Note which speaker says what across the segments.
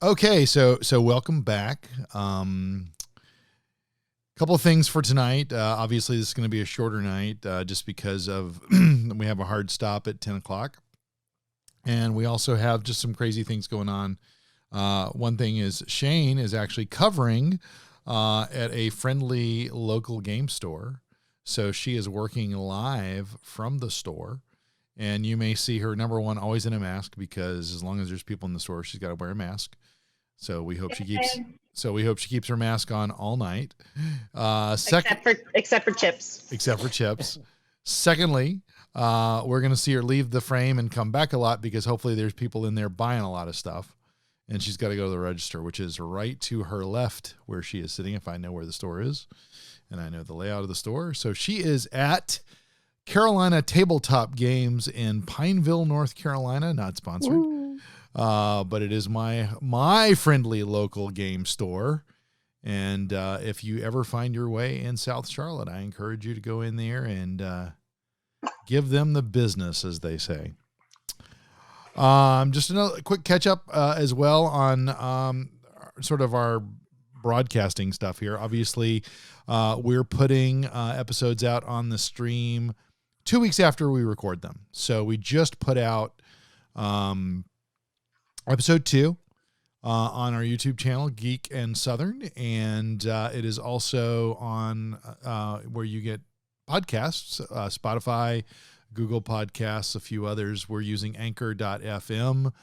Speaker 1: Okay, so welcome back. Couple of things for tonight. Obviously, this is going to be a shorter night just because of we have a hard stop at 10 o'clock. And we also have just some crazy things going on. One thing is Shane is actually covering at a friendly local game store. So she is working live from the store. And you may see her, number one, always in a mask, because as long as there's people in the store, she's got to wear a mask. So we hope she keeps her mask on all night.
Speaker 2: Except for Chips.
Speaker 1: Except for Chips. Secondly, we're going to see her leave the frame and come back a lot, because hopefully there's people in there buying a lot of stuff. And she's got to go to the register, which is right to her left where she is sitting, if I know where the store is. And I know the layout of the store. So she is at Carolina Tabletop Games in Pineville, North Carolina. Not sponsored. But it is my friendly local game store. And if you ever find your way in South Charlotte, I encourage you to go in there and give them the business, as they say. Just another quick catch up as well on sort of our broadcasting stuff here. Obviously, we're putting episodes out on the stream 2 weeks after we record them. So we just put out episode 2 on our YouTube channel, Geek and Southern, and it is also on where you get podcasts, Spotify, Google Podcasts, a few others. We're using Anchor.fm,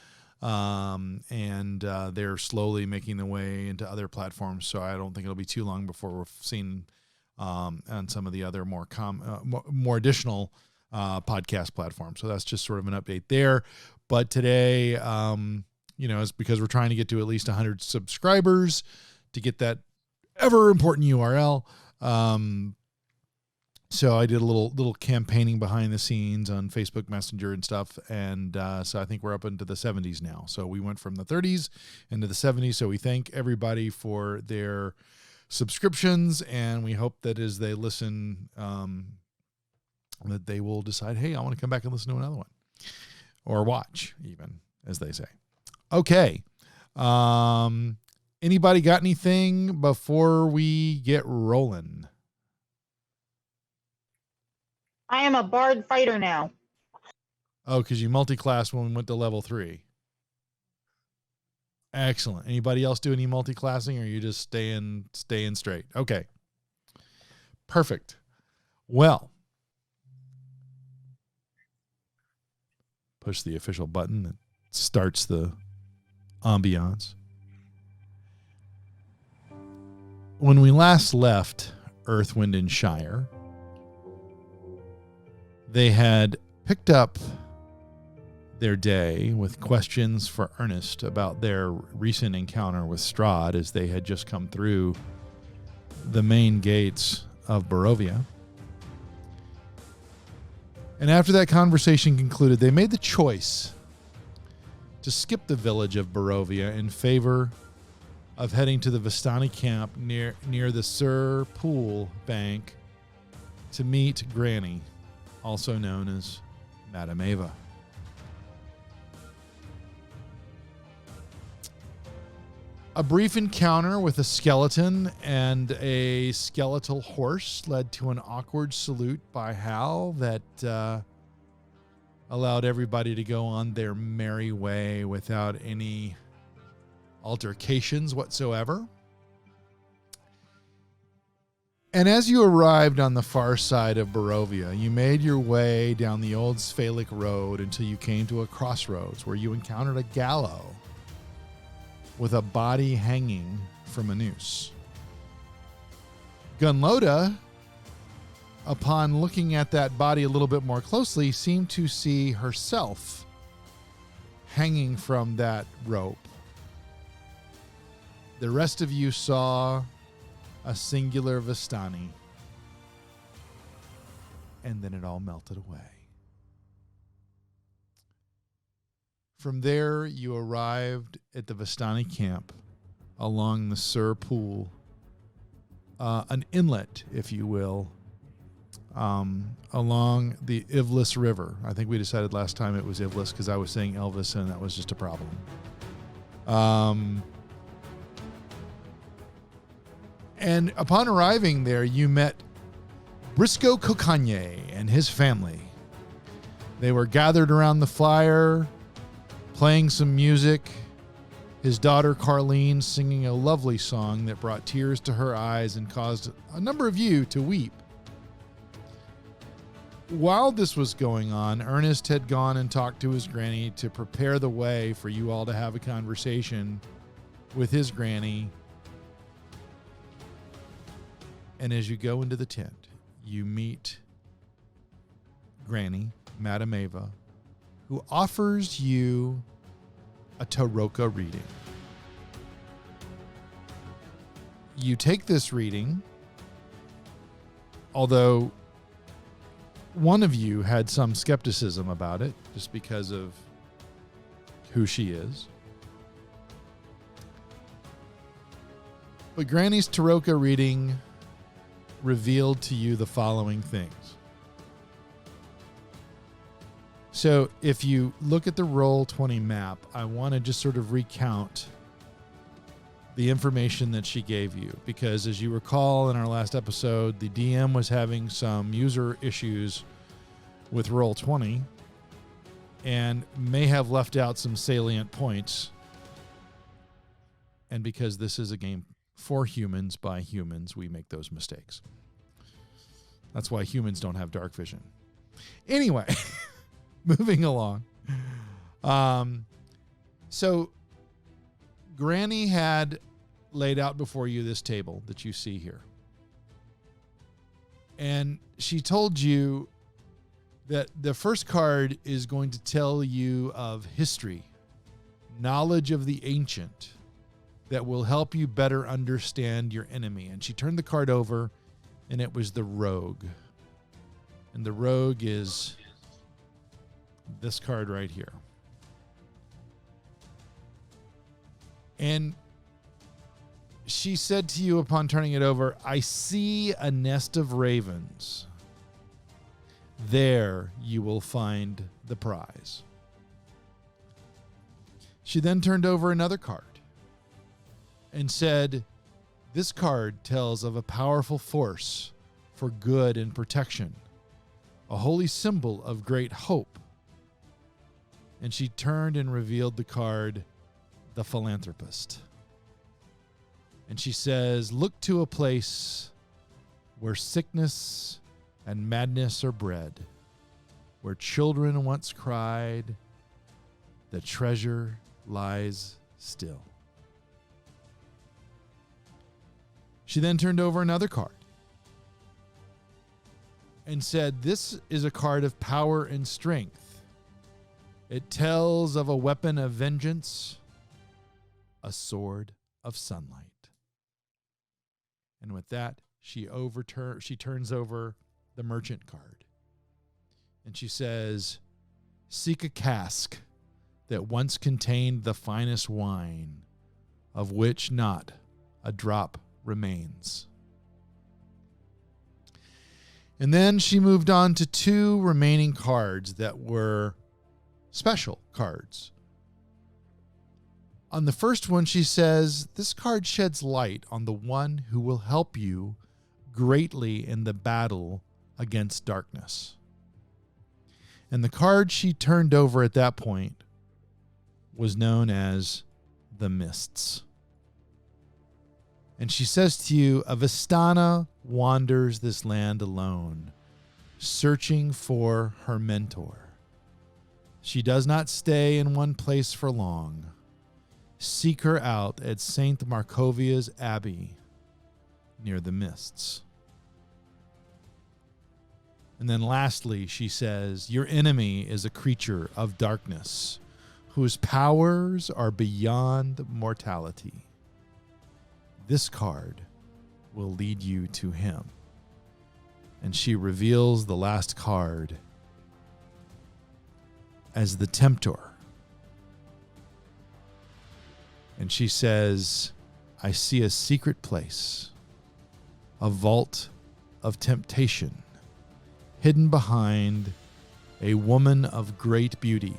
Speaker 1: and they're slowly making their way into other platforms, so I don't think it'll be too long before we're seen on some of the other more additional podcast platforms. So that's just sort of an update there. But today, it's because we're trying to get to at least 100 subscribers to get that ever important URL. So I did a little campaigning behind the scenes on Facebook Messenger and stuff. And so I think we're up into the 70s now. So we went from the 30s into the 70s. So we thank everybody for their subscriptions. And we hope that as they listen, that they will decide, hey, I want to come back and listen to another one. Or watch, even, as they say. Okay. Anybody got anything before we get rolling?
Speaker 2: I am a bard fighter now.
Speaker 1: Oh, because you multi-classed when we went to level 3. Excellent. Anybody else do any multi-classing, or are you just staying straight? Okay. Perfect. Well, push the official button that starts the ambiance. When we last left Earth, Wind, and Shire, they had picked up their day with questions for Ernest about their recent encounter with Strahd, as they had just come through the main gates of Barovia. And after that conversation concluded, they made the choice to skip the village of Barovia in favor of heading to the Vistani camp near the Sur Pool bank to meet Granny, also known as Madame Ava. A brief encounter with a skeleton and a skeletal horse led to an awkward salute by Hal that allowed everybody to go on their merry way without any altercations whatsoever. And as you arrived on the far side of Barovia, you made your way down the old Sphalic road until you came to a crossroads where you encountered a gallows with a body hanging from a noose. Gunloda, upon looking at that body a little bit more closely, seemed to see herself hanging from that rope. The rest of you saw a singular Vistani, and then it all melted away. From there, you arrived at the Vistani camp along the Sur Pool, an inlet, if you will, along the Ivlis River. I think we decided last time it was Ivlis because I was saying Elvis, and that was just a problem. And upon arriving there, you met Briscoe Cocagne and his family. They were gathered around the fire, playing some music. His daughter Carlene singing a lovely song that brought tears to her eyes and caused a number of you to weep. While this was going on, Ernest had gone and talked to his granny to prepare the way for you all to have a conversation with his granny. And as you go into the tent, you meet Granny, Madame Ava, who offers you a Taroka reading. You take this reading, although one of you had some skepticism about it just because of who she is. But Granny's Taroka reading revealed to you the following things. So if you look at the Roll20 map, I want to just sort of recount the information that she gave you, because as you recall in our last episode, the DM was having some user issues with Roll20 and may have left out some salient points. And because this is a game for humans by humans, we make those mistakes. That's why humans don't have dark vision. Anyway, moving along. So Granny had laid out before you this table that you see here. And she told you that the first card is going to tell you of history, knowledge of the ancient, that will help you better understand your enemy. And she turned the card over, and it was the Rogue. And the Rogue is this card right here. And she said to you upon turning it over, I see a nest of ravens. There you will find the prize. She then turned over another card and said, this card tells of a powerful force for good and protection, a holy symbol of great hope. And she turned and revealed the card, the Philanthropist. And she says, look to a place where sickness and madness are bred, where children once cried, the treasure lies still. She then turned over another card and said, this is a card of power and strength. It tells of a weapon of vengeance, a sword of sunlight. And with that, she turns over the merchant card. And she says, seek a cask that once contained the finest wine, of which not a drop remains. And then she moved on to two remaining cards that were special cards. On the first one, she says, this card sheds light on the one who will help you greatly in the battle against darkness. And the card she turned over at that point was known as the Mists. And she says to you, a Vistana wanders this land alone, searching for her mentor. She does not stay in one place for long. Seek her out at St. Markovia's Abbey near the Mists. And then lastly, she says, your enemy is a creature of darkness whose powers are beyond mortality. This card will lead you to him. And she reveals the last card as the Tempter. And she says, I see a secret place, a vault of temptation, hidden behind a woman of great beauty.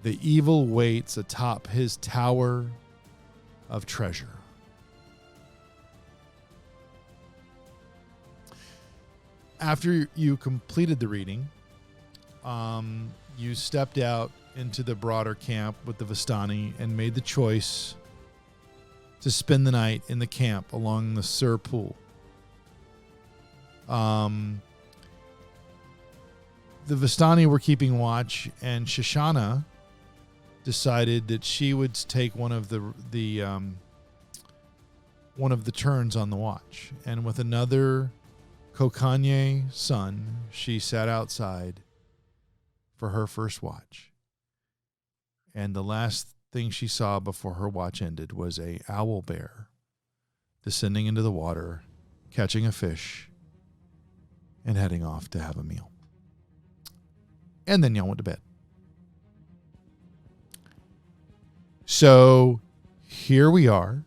Speaker 1: The evil waits atop his tower of treasure. After you completed the reading, you stepped out into the broader camp with the Vistani and made the choice to spend the night in the camp along the Sur Pool. The Vistani were keeping watch, and Shoshana decided that she would take one of the turns on the watch. And with another Kokanye son, she sat outside for her first watch. And the last thing she saw before her watch ended was a owl bear descending into the water, catching a fish, and heading off to have a meal. And then y'all went to bed. So here we are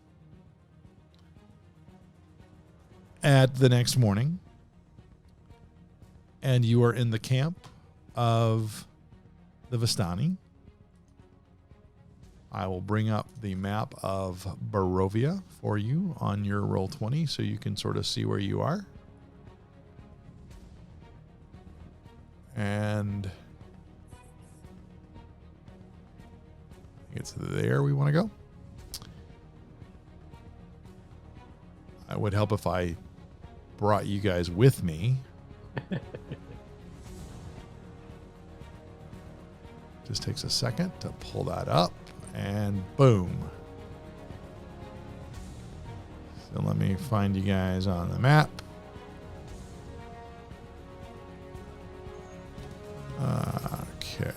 Speaker 1: at the next morning, and you are in the camp of the Vistani. I will bring up the map of Barovia for you on your Roll20 so you can sort of see where you are. And it's there we want to go. It would help if I brought you guys with me. Just takes a second to pull that up, and boom. So let me find you guys on the map. Okay.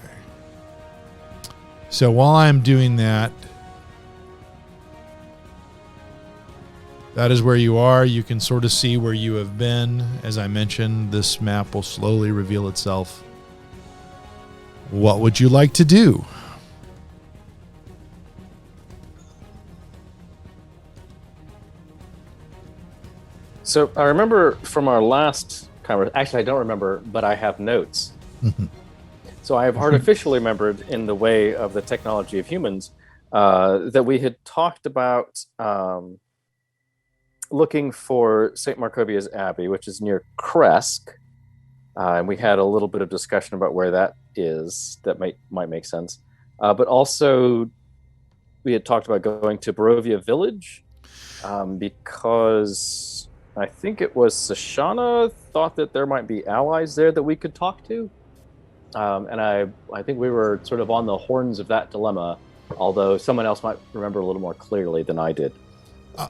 Speaker 1: So while I'm doing that, that is where you are. You can sort of see where you have been. As I mentioned, this map will slowly reveal itself. What would you like to do?
Speaker 3: So I remember from our last conversation, actually I don't remember, but I have notes. So I have artificially remembered in the way of the technology of humans that we had talked about looking for St. Markovia's Abbey, which is near Kresk. And we had a little bit of discussion about where that is. That might make sense. But also we had talked about going to Barovia Village because I think it was Shoshana thought that there might be allies there that we could talk to. And I think we were sort of on the horns of that dilemma, although someone else might remember a little more clearly than I did.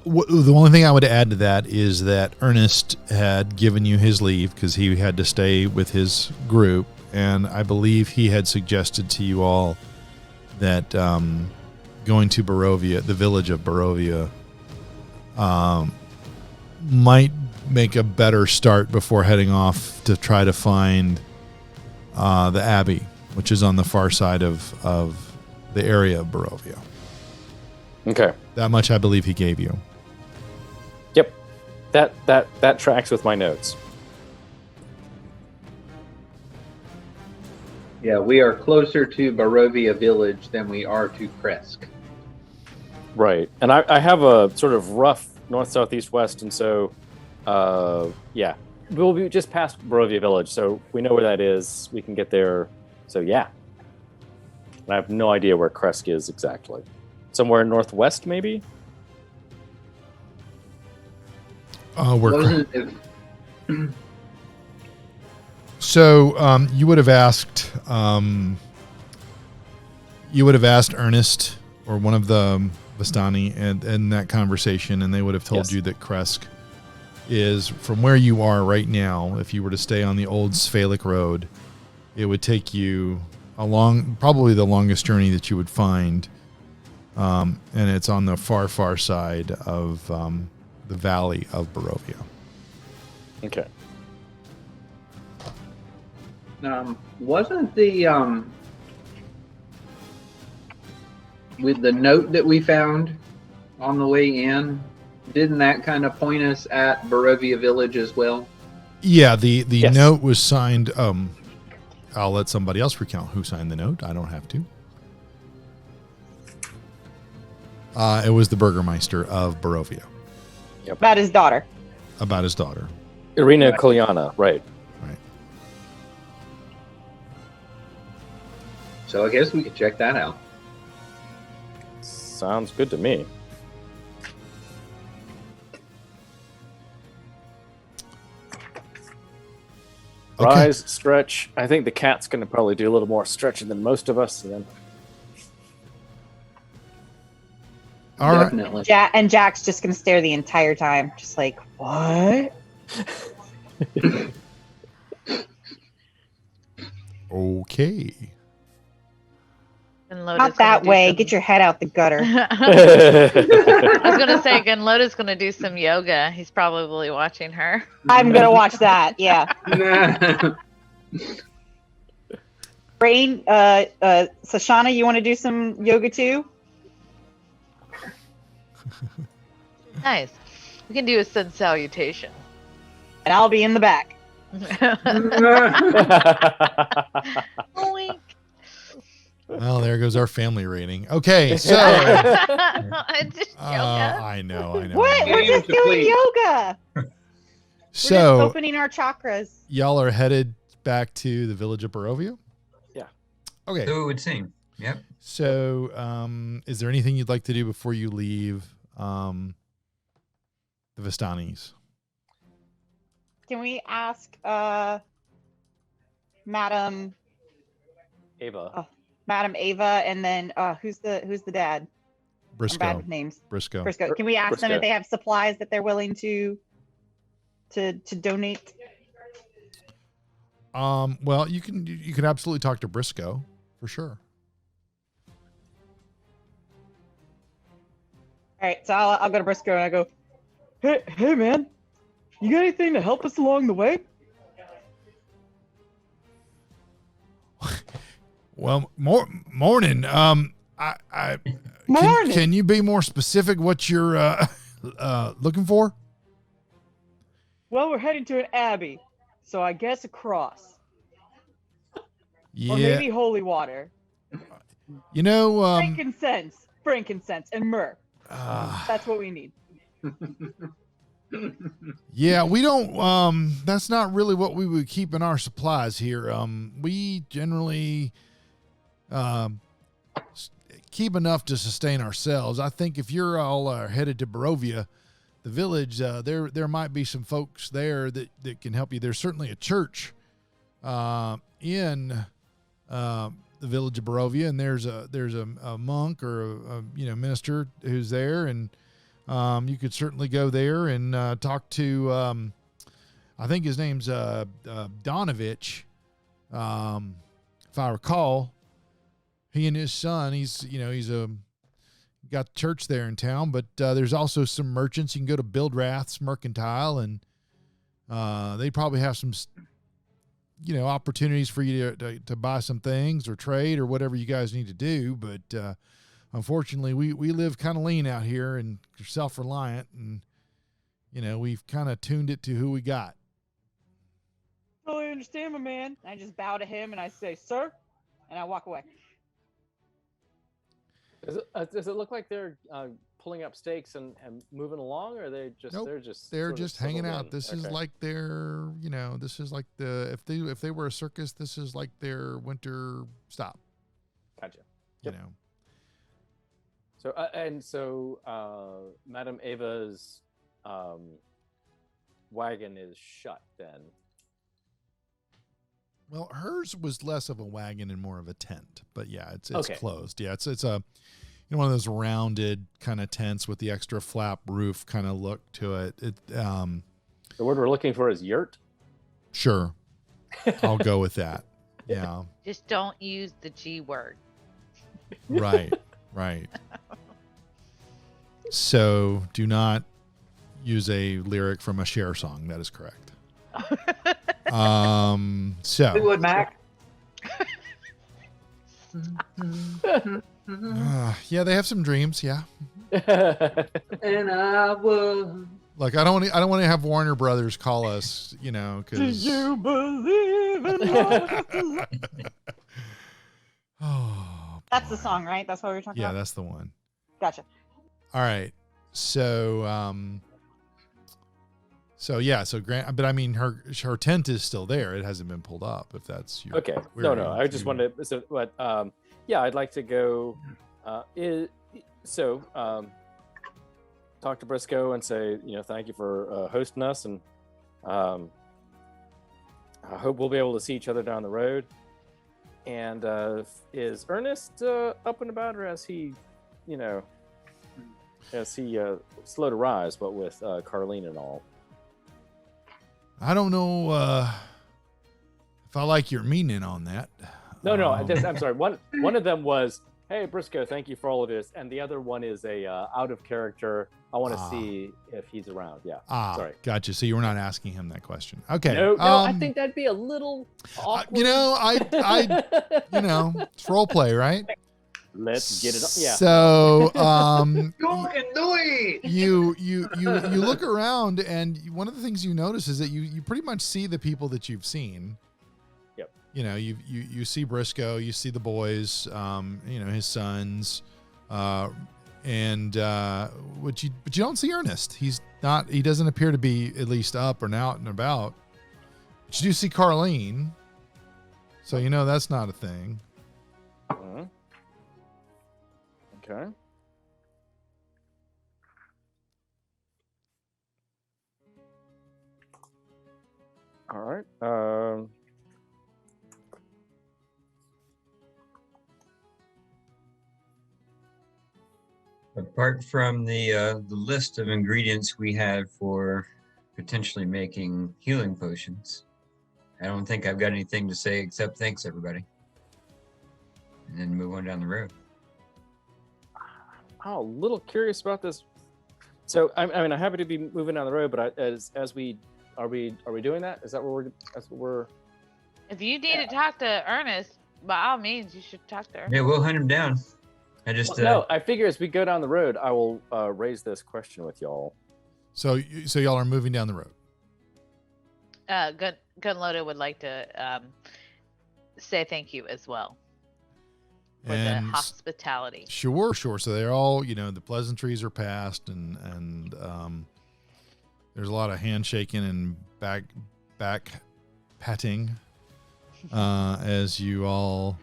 Speaker 1: The only thing I would add to that is that Ernest had given you his leave because he had to stay with his group, and I believe he had suggested to you all that going to Barovia, the village of Barovia, might make a better start before heading off to try to find the Abbey, which is on the far side of the area of Barovia.
Speaker 3: Okay.
Speaker 1: That much I believe he gave you.
Speaker 3: Yep. That tracks with my notes.
Speaker 4: Yeah, we are closer to Barovia Village than we are to Kresk.
Speaker 3: Right. And I have a sort of rough north, south, east, west, and so yeah. We'll be just past Barovia Village, so we know where that is. We can get there. So yeah. And I have no idea where Kresk is exactly. Somewhere northwest, maybe?
Speaker 1: So you would have asked Ernest or one of the Vistani in that conversation, and they would have told you that Kresk is from where you are right now. If you were to stay on the old Sphalic Road, it would take you along probably the longest journey that you would find. And it's on the far side of the valley of Barovia.
Speaker 3: Okay.
Speaker 4: Wasn't the with the note that we found on the way in, didn't that kind of point us at Barovia Village as well?
Speaker 1: Yeah, the note was signed. I'll let somebody else recount who signed the note. I don't have to. It was the Burgermeister of Barovia
Speaker 2: About his daughter.
Speaker 1: about his daughter.
Speaker 3: Irina
Speaker 4: Right.
Speaker 3: Kolyana, right.
Speaker 1: Right.
Speaker 4: So I guess we could check that out.
Speaker 3: Sounds good to me.
Speaker 1: Okay.
Speaker 3: Rise, stretch. I think the cat's going to probably do a little more stretching than most of us. And then
Speaker 1: All right.
Speaker 4: Definitely.
Speaker 2: And Jack's just gonna stare the entire time, just like, what?
Speaker 1: Okay.
Speaker 5: And Loda's
Speaker 2: Not
Speaker 5: gonna
Speaker 2: that
Speaker 5: do
Speaker 2: way.
Speaker 5: some-
Speaker 2: Get your head out the gutter.
Speaker 5: I was gonna say, again, Loda's gonna do some yoga. He's probably watching her.
Speaker 2: I'm gonna watch that. Yeah. Rain, Sashana, you want to do some yoga too?
Speaker 5: Nice. We can do a sun salutation.
Speaker 2: And I'll be in the back.
Speaker 5: Oink.
Speaker 1: Well, there goes our family rating. Okay, so
Speaker 5: Just yoga.
Speaker 1: I know.
Speaker 2: What? We're just
Speaker 4: to
Speaker 2: doing
Speaker 4: please.
Speaker 2: yoga. We're just
Speaker 1: So
Speaker 2: opening our chakras.
Speaker 1: y'all are headed back to the village of Barovia?
Speaker 3: Yeah.
Speaker 1: Okay.
Speaker 6: So it would seem. Yep.
Speaker 1: So, is there anything you'd like to do before you leave the Vistanis?
Speaker 2: Can we ask Madam
Speaker 3: Ava.
Speaker 2: Ava and then who's the dad? I'm bad
Speaker 1: Briscoe.
Speaker 2: with names.
Speaker 1: Briscoe.
Speaker 2: Briscoe. Can we ask them
Speaker 3: Briscoe.
Speaker 2: if they have supplies that they're willing to donate?
Speaker 1: Well, you can absolutely talk to Briscoe for sure.
Speaker 2: All right, so I'll go to Briscoe and I go, hey man, you got anything to help us along the way?
Speaker 1: Well, morning. I
Speaker 2: Morning.
Speaker 1: Can you be more specific what you're looking for?
Speaker 2: Well, we're heading to an abbey, so I guess a cross or
Speaker 1: Yeah.
Speaker 2: maybe holy water,
Speaker 1: You know,
Speaker 2: frankincense, and myrrh. That's what we need.
Speaker 1: yeah, we don't that's not really what we would keep in our supplies here. We generally keep enough to sustain ourselves. I think if you're all headed to Barovia, the village, there might be some folks there that can help you. There's certainly a church in the village of Barovia, and there's a monk or a minister who's there, and you could certainly go there and talk to I think his name's Donovich, if I recall. He and his son, he's got church there in town, but there's also some merchants. You can go to Bildrath's Mercantile, and they probably have some opportunities for you to buy some things or trade or whatever you guys need to do. But unfortunately, we live kind of lean out here and self-reliant, and we've kind of tuned it to who we got.
Speaker 2: Totally understand, my man. I just bow to him and I say, sir, and I walk away.
Speaker 3: Does it look like they're pulling up stakes and moving along, or are they just
Speaker 1: Nope.
Speaker 3: they're just
Speaker 1: They're
Speaker 3: sort of
Speaker 1: just hanging
Speaker 3: settled
Speaker 1: out.
Speaker 3: in?
Speaker 1: This is
Speaker 3: Okay.
Speaker 1: like this is like if they were a circus, this is like their winter stop.
Speaker 3: Gotcha.
Speaker 1: You
Speaker 3: Yep.
Speaker 1: know.
Speaker 3: So Madam Ava's wagon is shut then.
Speaker 1: Well, hers was less of a wagon and more of a tent, but yeah, it's
Speaker 3: Okay.
Speaker 1: closed. Yeah, it's a one of those rounded kind of tents with the extra flap roof kind of look to it.
Speaker 3: The word we're looking for is yurt.
Speaker 1: Sure, I'll go with that. Yeah,
Speaker 5: Just don't use the G word.
Speaker 1: right. So do not use a lyric from a Shire song. That is correct. So
Speaker 4: Who would, Mac?
Speaker 1: yeah, they have some dreams. Yeah,
Speaker 4: And I would.
Speaker 1: like I don't want to have Warner Brothers call us, because
Speaker 2: believe in love?
Speaker 1: oh,
Speaker 2: That's the
Speaker 1: boy.
Speaker 2: song, right? That's what we were talking
Speaker 1: Yeah,
Speaker 2: about?
Speaker 1: that's the one.
Speaker 2: Gotcha.
Speaker 1: All right. So Grant, but I mean her tent is still there. It hasn't been pulled up. If that's your
Speaker 3: Okay.
Speaker 1: query.
Speaker 3: No. I just wanted to. So, but yeah, I'd like to go. Talk to Briscoe and say, thank you for hosting us, and I hope we'll be able to see each other down the road. And is Ernest up and about, or has he, slow to rise, but with Carlene and all?
Speaker 1: I don't know if I like your meaning on that.
Speaker 3: No, I'm sorry. One of them was, hey, Briscoe, thank you for all of this. And the other one is a out of character. I want to see if he's around. Yeah. Sorry.
Speaker 1: Gotcha. So you were not asking him that question. Okay.
Speaker 3: No, I think that'd be a little awkward.
Speaker 1: It's role play, right?
Speaker 3: Let's get it. Yeah.
Speaker 1: So,
Speaker 4: Go and do it.
Speaker 1: you look around, and one of the things you notice is that you pretty much see the people that you've seen.
Speaker 3: Yep.
Speaker 1: You see Briscoe, you see the boys, his sons, but you don't see Ernest. He doesn't appear to be at least up and out and about. But you do see Carlene, so that's not a thing.
Speaker 3: Okay. All right.
Speaker 6: Apart from the list of ingredients we have for potentially making healing potions, I don't think I've got anything to say except thanks, everybody. And then move on down the road.
Speaker 3: I'm a little curious about this. So, I'm happy to be moving down the road, but are we doing that? Is that what we're?
Speaker 5: If you need to talk to Ernest, by all means, you should talk to her.
Speaker 6: Yeah, we'll hunt him down. I just
Speaker 3: no. I figure as we go down the road, I will raise this question with y'all.
Speaker 1: So y'all are moving down the road.
Speaker 5: Gunloader would like to say thank you as well for the hospitality.
Speaker 1: Sure. So they're all, the pleasantries are passed, and there's a lot of handshaking and back patting as you all,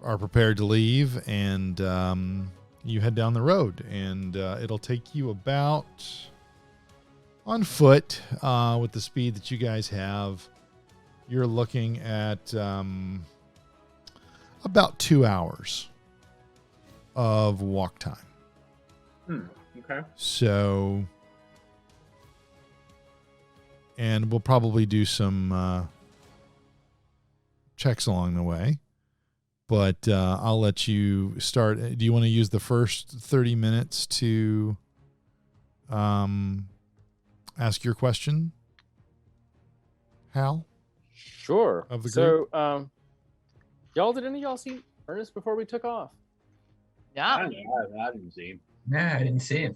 Speaker 1: are prepared to leave, and you head down the road, and it'll take you about on foot with the speed that you guys have. You're looking at about 2 hours of walk time.
Speaker 4: Okay.
Speaker 1: So, and we'll probably do some checks along the way, but I'll let you start. Do you want to use the first 30 minutes to ask your question, Hal?
Speaker 3: Sure.
Speaker 1: Of the group?
Speaker 3: So, did any of y'all see Ernest before we took off?
Speaker 5: Yeah.
Speaker 4: I didn't see him.
Speaker 6: Nah, I didn't see him.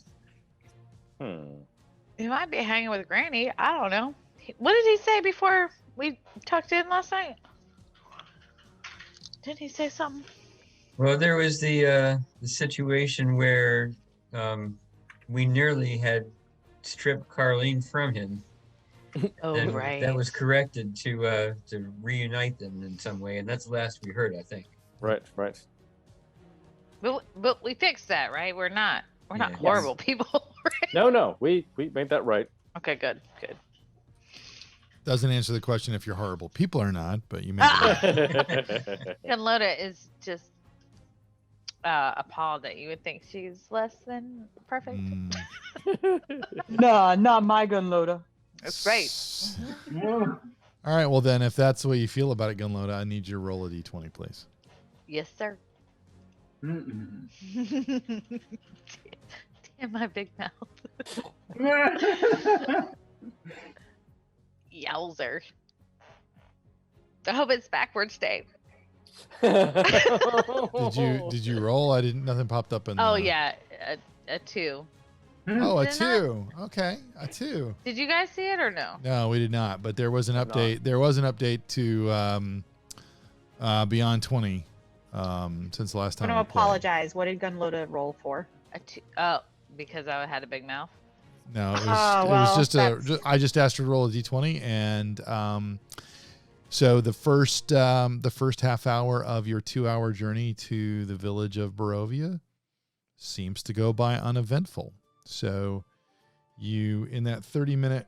Speaker 5: He might be hanging with Granny. I don't know. What did he say before we tucked in last night? Didn't he say something?
Speaker 6: Well, there was the situation where we nearly had stripped Carlene from him.
Speaker 5: Oh,
Speaker 6: and
Speaker 5: right.
Speaker 6: That was corrected to reunite them in some way, and that's the last we heard, I think.
Speaker 3: Right.
Speaker 5: But we fixed that, right? We're not
Speaker 6: Yes.
Speaker 5: horrible people. Right?
Speaker 3: No, we made that right.
Speaker 5: Okay, good.
Speaker 1: Doesn't answer the question if you're horrible people or not, but you may.
Speaker 5: And Loda is just appalled that you would think she's less than perfect.
Speaker 2: Nah, not my Gunloader.
Speaker 5: That's right.
Speaker 1: All right, well then, if that's the way you feel about it, Gunloader, I need you to roll a d20, please.
Speaker 5: Yes, sir. Damn my big mouth. Yowzer. I hope it's backwards, Dave.
Speaker 1: Did you roll? Nothing popped up in.
Speaker 5: Oh yeah, a 2.
Speaker 1: Oh, a
Speaker 5: Did it not?
Speaker 1: 2. Okay, a 2.
Speaker 5: Did you guys see it or no?
Speaker 1: No, we did not. But there was an update. There was an update to Beyond 20 since the last
Speaker 2: I'm
Speaker 1: time.
Speaker 2: gonna
Speaker 1: we played.
Speaker 2: apologize. What did Gunloda roll for?
Speaker 5: Because I had a big mouth.
Speaker 1: No, it was
Speaker 2: Oh,
Speaker 1: it was
Speaker 2: well,
Speaker 1: just
Speaker 2: that's-
Speaker 1: I just asked her to roll a d20, and so the first half hour of your 2-hour journey to the village of Barovia seems to go by uneventful. So you, in that 30-minute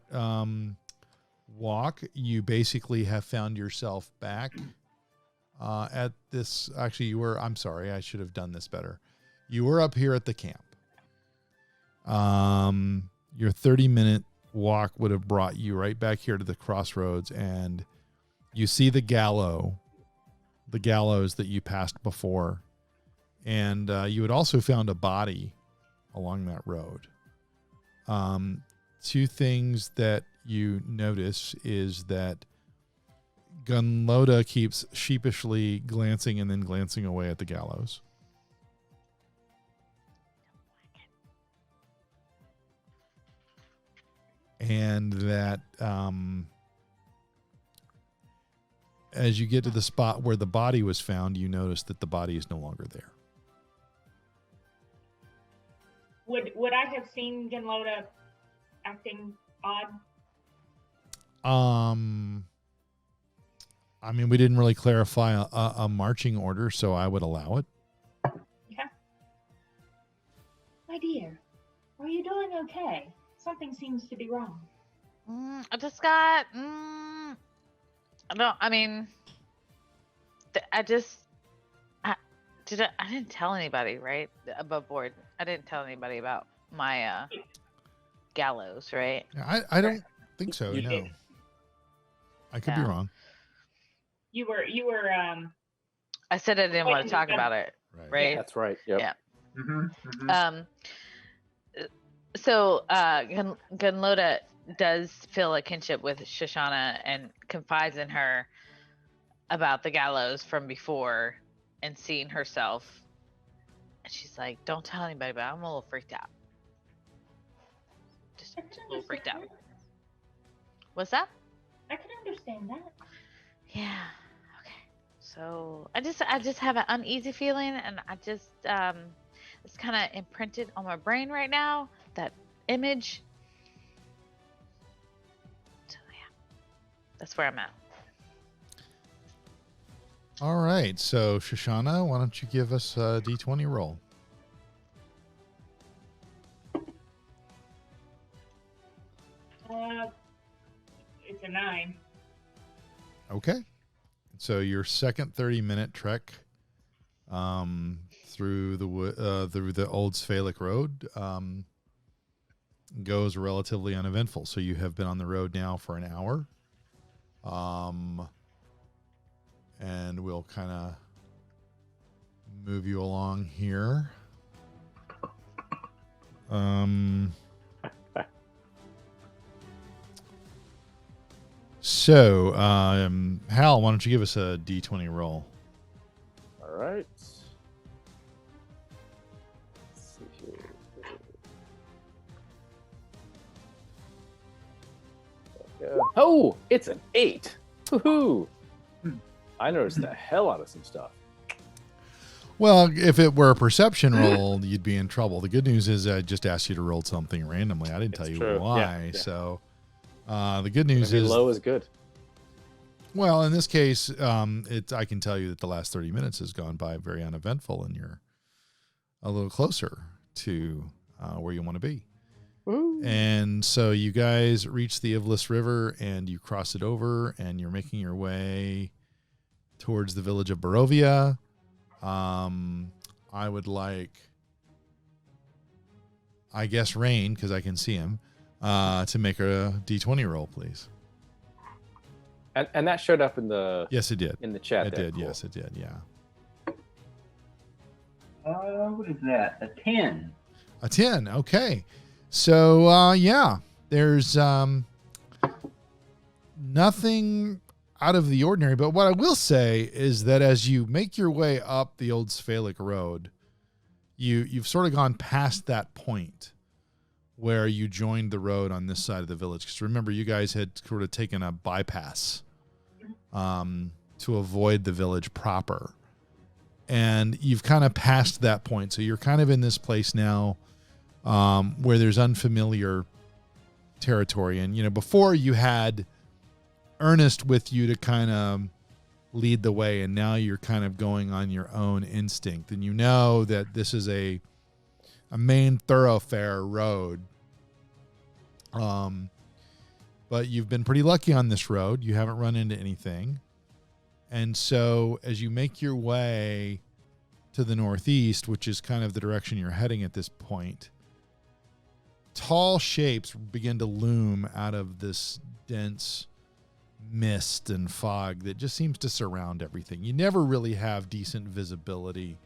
Speaker 1: walk, you basically have found yourself back at this. Actually, I'm sorry, I should have done this better. You were up here at the camp. Your 30-minute walk would have brought you right back here to the crossroads, and you see the gallows that you passed before, and you had also found a body along that road. Two things that you notice is that Gunloda keeps sheepishly glancing and then glancing away at the gallows. And that as you get to the spot where the body was found, you notice that the body is no longer there.
Speaker 7: Would I have seen Gunloda acting odd?
Speaker 1: I mean, we didn't really clarify a marching order, so I would allow it.
Speaker 7: Okay. My dear, are you doing okay? Something seems to be wrong.
Speaker 5: I just got. I didn't tell anybody, right? Above board. I didn't tell anybody about my gallows, right?
Speaker 1: I don't think so.
Speaker 3: You
Speaker 1: No,
Speaker 3: did.
Speaker 5: I
Speaker 1: I could be wrong.
Speaker 7: You were
Speaker 5: I said I didn't want to talk about it, right?
Speaker 3: That's right. Yep.
Speaker 5: Yeah.
Speaker 4: Mm-hmm, mm-hmm.
Speaker 5: So Gunloda does feel a kinship with Shoshana and confides in her about the gallows from before and seeing herself. And she's like, "Don't tell anybody about it. I'm a little freaked out. Just
Speaker 7: I
Speaker 5: a
Speaker 7: can
Speaker 5: little freaked out."
Speaker 7: understand that.
Speaker 5: What's that?
Speaker 7: I can understand that.
Speaker 5: Yeah. Okay. So I just have an uneasy feeling, and I just it's kind of imprinted on my brain right now, that image. So yeah, that's where I'm at.
Speaker 1: All right. So, Shoshana, why don't you give us a D20 roll?
Speaker 7: It's a 9.
Speaker 1: Okay. So your second 30-minute trek through the old Sphalic Road goes relatively uneventful. So you have been on the road now for an hour. And we'll kind of move you along here. So, Hal, why don't you give us a D20 roll?
Speaker 3: All right. Let's see here. Oh, it's an 8. Woohoo! I noticed the hell out of some stuff.
Speaker 1: Well, if it were a perception roll, you'd be in trouble. The good news is I just asked you to roll something randomly. I didn't tell you
Speaker 3: true.
Speaker 1: why.
Speaker 3: Yeah, yeah.
Speaker 1: So the good news
Speaker 3: Maybe
Speaker 1: is
Speaker 3: low is good.
Speaker 1: well, in this case, I can tell you that the last 30 minutes has gone by very uneventful, and you're a little closer to where you want to be.
Speaker 3: Woo.
Speaker 1: And so you guys reach the Ivlis River, and you cross it over, and you're making your way towards the village of Barovia. I would like, I guess, Rain, because I can see him, to make a D20 roll, please.
Speaker 3: And that showed up in the
Speaker 1: Yes, it did.
Speaker 3: in the chat.
Speaker 1: It
Speaker 3: there.
Speaker 1: did.
Speaker 3: Cool.
Speaker 1: Yes, it did. Yeah.
Speaker 4: What is that? A 10.
Speaker 1: A 10. Okay. So, yeah, there's nothing out of the ordinary. But what I will say is that as you make your way up the old Sphalic Road, you've sort of gone past that point where you joined the road on this side of the village. Because remember, you guys had sort of taken a bypass to avoid the village proper. and you've kind of passed that point. So you're kind of in this place now where there's unfamiliar territory. And, before you had Ernest with you to kind of lead the way, and now you're kind of going on your own instinct. And you know that this is a main thoroughfare road. But you've been pretty lucky on this road. You haven't run into anything. And so as you make your way to the northeast, which is kind of the direction you're heading at this point, tall shapes begin to loom out of this dense mist and fog that just seems to surround everything. You never really have decent visibility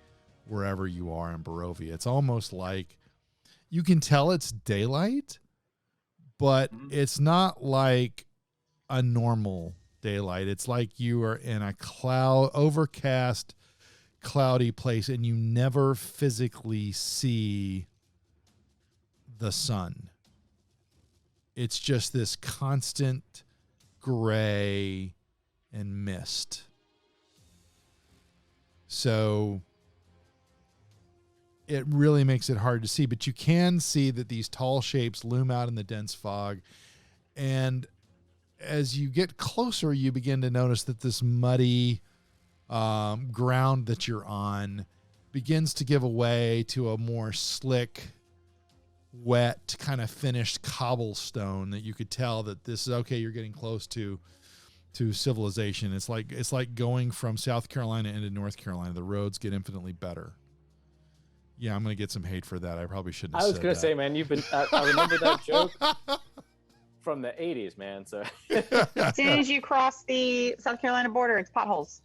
Speaker 1: wherever you are in Barovia. It's almost like you can tell it's daylight, but it's not like a normal daylight. It's like you are in a overcast, cloudy place, and you never physically see the sun. It's just this constant gray and mist. So it really makes it hard to see, but you can see that these tall shapes loom out in the dense fog. And as you get closer, you begin to notice that this muddy ground that you're on begins to give way to a more slick, wet, kind of finished cobblestone that you could tell that this is okay. You're getting close to civilization. It's like going from South Carolina into North Carolina. The roads get infinitely better. Yeah, I'm going to get some hate for that. I probably shouldn't have said that.
Speaker 3: I was going to say, man, you've been, I remember that joke from the 80s, man. So
Speaker 8: as soon as you cross the South Carolina border, it's potholes.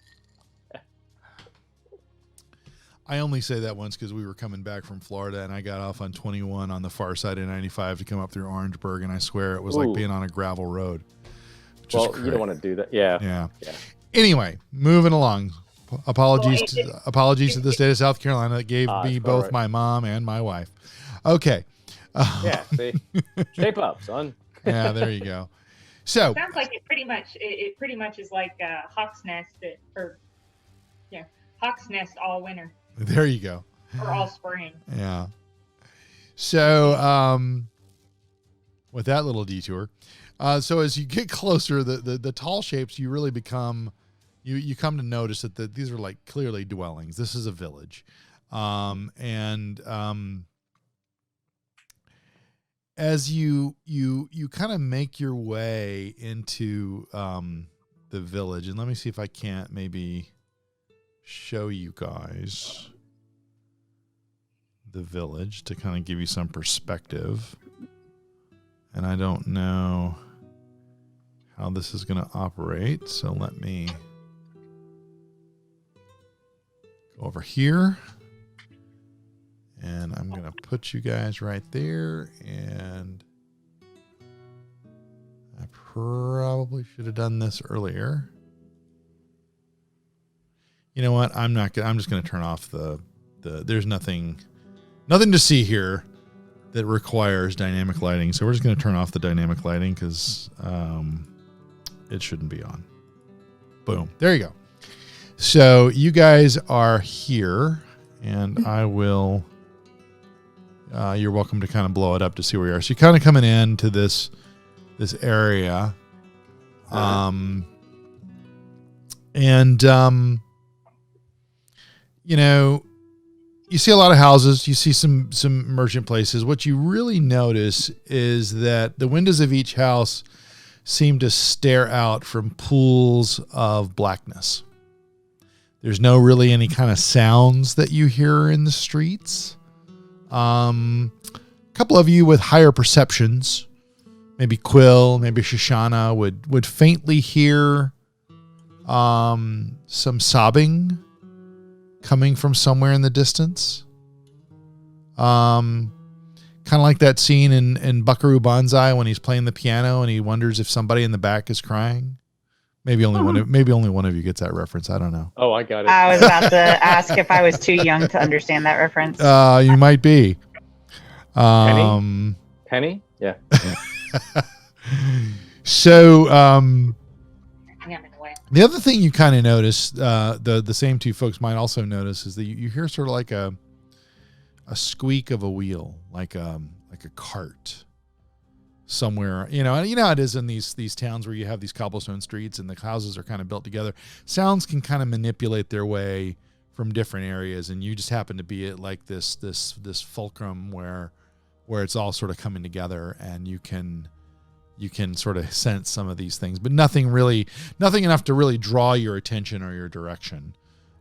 Speaker 1: I only say that once because we were coming back from Florida and I got off on 21 on the far side of 95 to come up through Orangeburg, and I swear it was like being on a gravel road.
Speaker 3: Well, you don't want to do that. Yeah.
Speaker 1: Anyway, moving along. Apologies to the state of South Carolina that gave me both my mom and my wife. Okay.
Speaker 3: Yeah, see? Shape up, son.
Speaker 1: Yeah, there you go. So
Speaker 7: sounds like it pretty much is like Hawk's Nest Hawk's Nest all winter.
Speaker 1: There you go.
Speaker 7: Or all spring.
Speaker 1: Yeah. So with that little detour, so as you get closer, the tall shapes, you really become, you come to notice that these are like clearly dwellings. This is a village. As you kind of make your way into the village, and let me see if I can't maybe show you guys the village to kind of give you some perspective. And I don't know how this is going to operate, so let me go over here. And I'm going to put you guys right there. And I probably should have done this earlier. You know what? I'm just going to turn off there's nothing to see here that requires dynamic lighting. So we're just going to turn off the dynamic lighting because it shouldn't be on. Boom. There you go. So you guys are here, and I will... you're welcome to kind of blow it up to see where you are. So you're kind of coming into this area. You see a lot of houses. You see some merchant places. What you really notice is that the windows of each house seem to stare out from pools of blackness. There's no really any kind of sounds that you hear in the streets. A couple of you with higher perceptions, maybe Quill, maybe Shoshana, would faintly hear some sobbing coming from somewhere in the distance. Kind of like that scene in Buckaroo Banzai when he's playing the piano and he wonders if somebody in the back is crying. Maybe only one of you gets that reference. I don't know.
Speaker 3: Oh, I got it.
Speaker 8: I was about to ask if I was too young to understand that reference.
Speaker 1: You might be.
Speaker 3: Penny? Yeah.
Speaker 1: So,
Speaker 7: I'm in the way.
Speaker 1: The other thing you kind of notice, the same two folks might also notice, is that you hear sort of like a squeak of a wheel, like a cart somewhere. You know how it is in these towns where you have these cobblestone streets and the houses are kind of built together. Sounds can kind of manipulate their way from different areas, and you just happen to be at like this fulcrum where it's all sort of coming together, and you can sort of sense some of these things, but nothing enough to really draw your attention or your direction.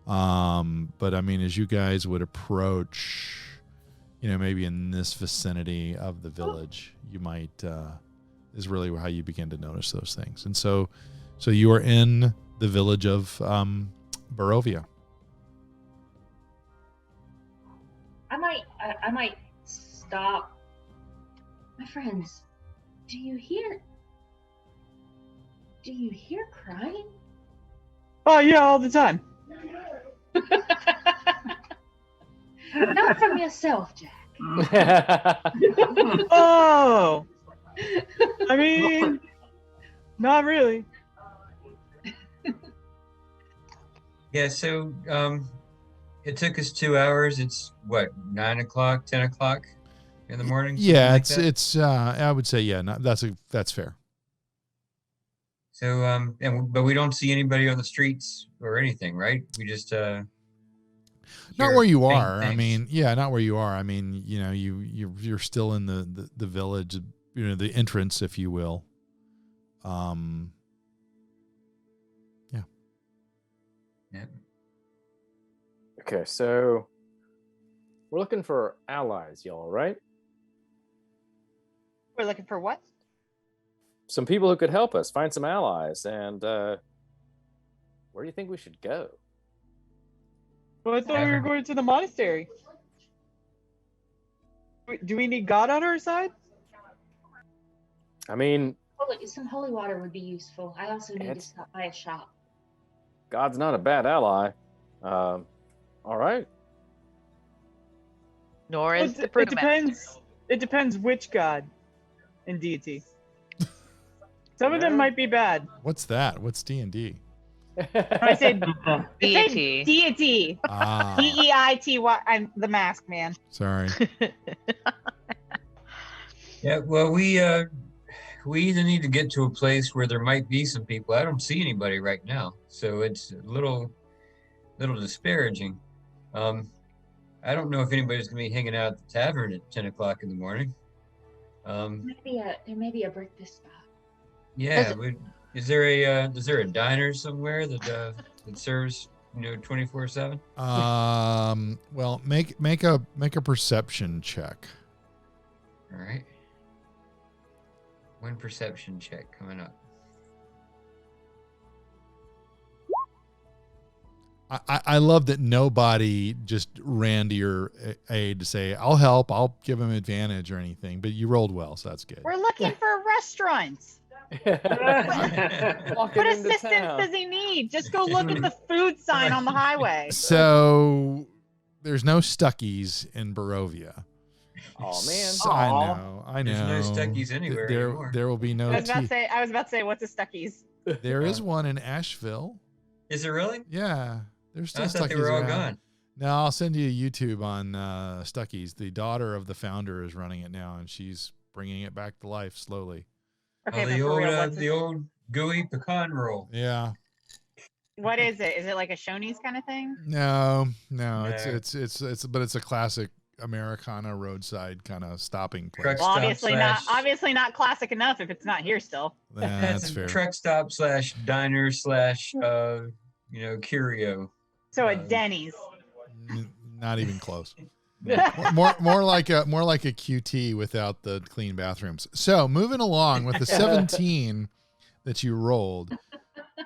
Speaker 1: But I mean, as you guys would approach, maybe in this vicinity of the village, you might, is really how you begin to notice those things. And so you are in the village of Barovia.
Speaker 7: I might stop. My friends, do you hear crying?
Speaker 2: Oh yeah, all the time.
Speaker 7: Not from yourself, Jack.
Speaker 2: Oh, I mean, not really.
Speaker 6: Yeah, so it took us 2 hours. It's what, 9 o'clock, 10 o'clock in the morning?
Speaker 1: Yeah,
Speaker 6: something like that?
Speaker 1: it's I would say, yeah, that's fair.
Speaker 6: So but we don't see anybody on the streets or anything, right? We just
Speaker 1: Not
Speaker 6: hear
Speaker 1: where you
Speaker 6: faint
Speaker 1: are. I
Speaker 6: things.
Speaker 1: mean, yeah, not where you are. I mean, you're still in the village, the entrance, if you will. Yeah.
Speaker 6: Yeah.
Speaker 3: Okay, so we're looking for allies, y'all, right?
Speaker 8: We're looking for what?
Speaker 3: Some people who could help us find some allies. And where do you think we should go?
Speaker 2: Well, I thought we were going to the monastery. Do we need God on our side?
Speaker 3: I mean,
Speaker 7: Some holy water would be useful. I also need to stop by a shop.
Speaker 3: God's not a bad ally. All right.
Speaker 5: Nor is the
Speaker 2: It
Speaker 5: brewmaster.
Speaker 2: depends which God and deity. Some of them might be bad.
Speaker 1: What's that? What's D&D?
Speaker 8: I said
Speaker 5: Deity.
Speaker 8: deity.
Speaker 1: Ah,
Speaker 8: DEITY. I'm the mask man.
Speaker 1: sorry.
Speaker 6: Yeah, well, we either need to get to a place where there might be some people. I don't see anybody right now, so it's a little disparaging. I don't know if anybody's gonna be hanging out at the tavern at 10 o'clock in the morning.
Speaker 7: There may be a breakfast spot.
Speaker 6: Yeah, is there a diner somewhere that serves 24/7?
Speaker 1: Well, make a perception check.
Speaker 6: All right. One perception check coming up.
Speaker 1: I love that nobody just ran to your aid to say, I'll help, I'll give him advantage or anything, but you rolled well, so that's good.
Speaker 8: We're looking for a restaurant. What assistance does he need? Just go look at the food sign on the highway.
Speaker 1: So there's no Stuckies in Barovia.
Speaker 3: Oh man.
Speaker 1: I know.
Speaker 6: There's no Stuckies anywhere anymore.
Speaker 1: There will be no
Speaker 8: I was about to say, what's a Stuckies?
Speaker 1: There is one in Asheville.
Speaker 6: Is it really?
Speaker 1: Yeah. There's still
Speaker 6: I thought
Speaker 1: Stuckies
Speaker 6: they were all
Speaker 1: around.
Speaker 6: gone.
Speaker 1: No, I'll send you a YouTube on Stuckies. The daughter of the founder is running it now, and she's bringing it back to life slowly.
Speaker 8: Okay,
Speaker 6: Oh,
Speaker 8: but
Speaker 6: the
Speaker 8: for
Speaker 6: old
Speaker 8: real, what's
Speaker 6: the old gooey pecan roll.
Speaker 1: Yeah.
Speaker 8: what is it? Is it like a Shoney's kind of thing?
Speaker 1: No.
Speaker 6: No.
Speaker 1: It's but it's a classic Americana roadside kind of stopping place.
Speaker 6: Truck
Speaker 8: Well,
Speaker 6: stop
Speaker 8: obviously not classic enough if it's not here still.
Speaker 1: That's fair.
Speaker 6: Truck stop / diner / curio.
Speaker 8: So at Denny's.
Speaker 1: Not even close. more like a QT without the clean bathrooms. So moving along with the 17 that you rolled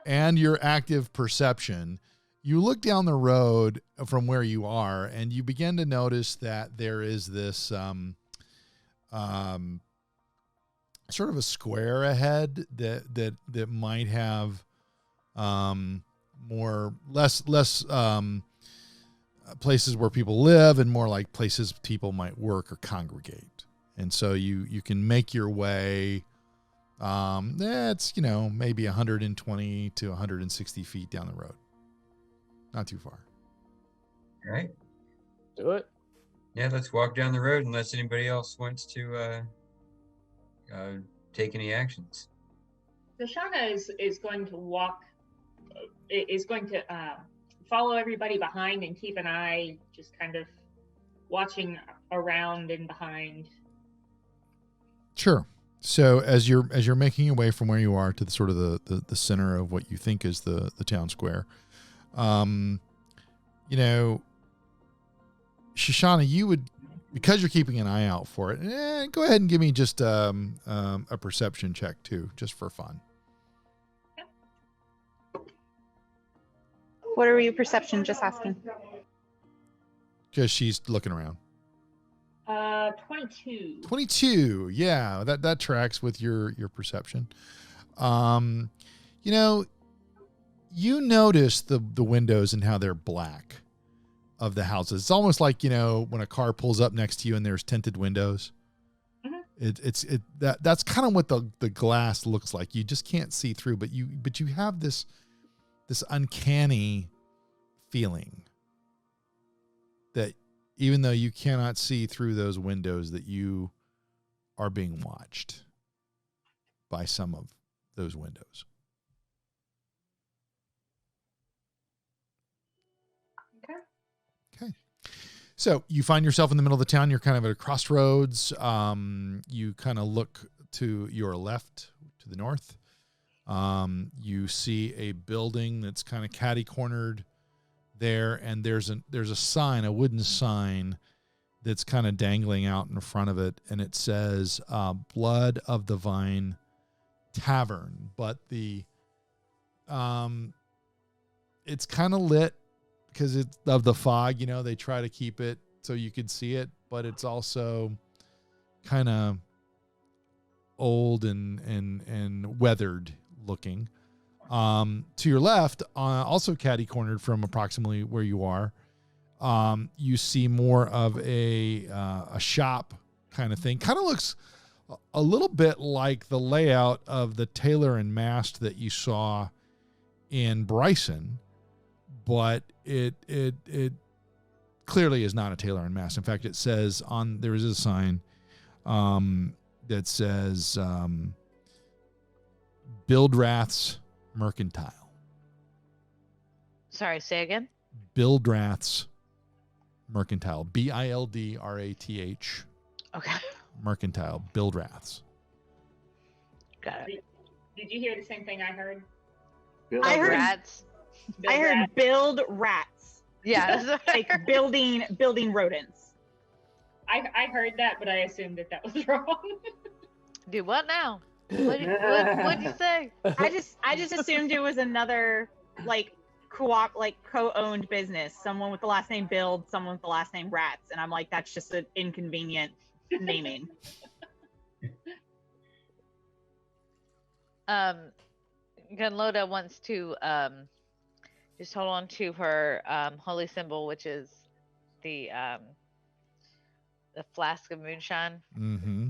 Speaker 1: and your active perception, you look down the road from where you are and you begin to notice that there is this sort of a square ahead that might have less places where people live and more like places people might work or congregate. And so you can make your way It's, maybe 120 to 160 feet down the road. Not too far.
Speaker 6: All right.
Speaker 3: Do it.
Speaker 6: Yeah, let's walk down the road unless anybody else wants to take any actions.
Speaker 7: Shoshana is going to walk, is going to follow everybody behind and keep an eye, just kind of watching around and behind.
Speaker 1: Sure. So as you're making your way from where you are to the sort of the center of what you think is the town square, Shoshana, you would, because you're keeping an eye out for it, go ahead and give me just a perception check too, just for fun.
Speaker 8: What are your perception? Just asking.
Speaker 1: Because she's looking around.
Speaker 7: 22.
Speaker 1: 22. Yeah, that tracks with your perception. You notice the windows and how they're black of the houses. It's almost like, when a car pulls up next to you and there's tinted windows. Mm-hmm. That's kind of what the glass looks like. You just can't see through, but you have this uncanny feeling that even though you cannot see through those windows, that you are being watched by some of those windows. Okay. So you find yourself in the middle of the town. You're kind of at a crossroads. You kind of look to your left, to the north. You see a building that's kind of catty-cornered there, and there's a sign, a wooden sign that's kind of dangling out in front of it, and it says Blood of the Vine Tavern. But it's kind of lit because it's of the fog. They try to keep it so you can see it, but it's also kind of old and weathered looking. To your left, also catty-cornered from approximately where you are, you see more of a shop kind of thing. Kind of looks a little bit like the layout of the Tailor and Mast that you saw in Bryson, but it clearly is not a Tailor and Mast. In fact, it says there is a sign that says Bildrath's Mercantile.
Speaker 5: Sorry, say again.
Speaker 1: Bildrath's Mercantile. Bildrath.
Speaker 5: Okay.
Speaker 1: Mercantile. Bildrath's.
Speaker 5: Got it.
Speaker 7: Did you hear the same thing I heard?
Speaker 8: I heard
Speaker 5: Rats.
Speaker 8: I heard build rats.
Speaker 5: Yeah.
Speaker 8: Like building rodents.
Speaker 7: I heard that, but I assumed that was wrong.
Speaker 5: Do what now? What'd you say?
Speaker 8: I just assumed it was another co-owned business. Someone with the last name Build, someone with the last name Rats, and I'm like, that's just an inconvenient naming.
Speaker 5: Gunloda wants to just hold on to her holy symbol, which is the flask of moonshine.
Speaker 1: Mm-hmm.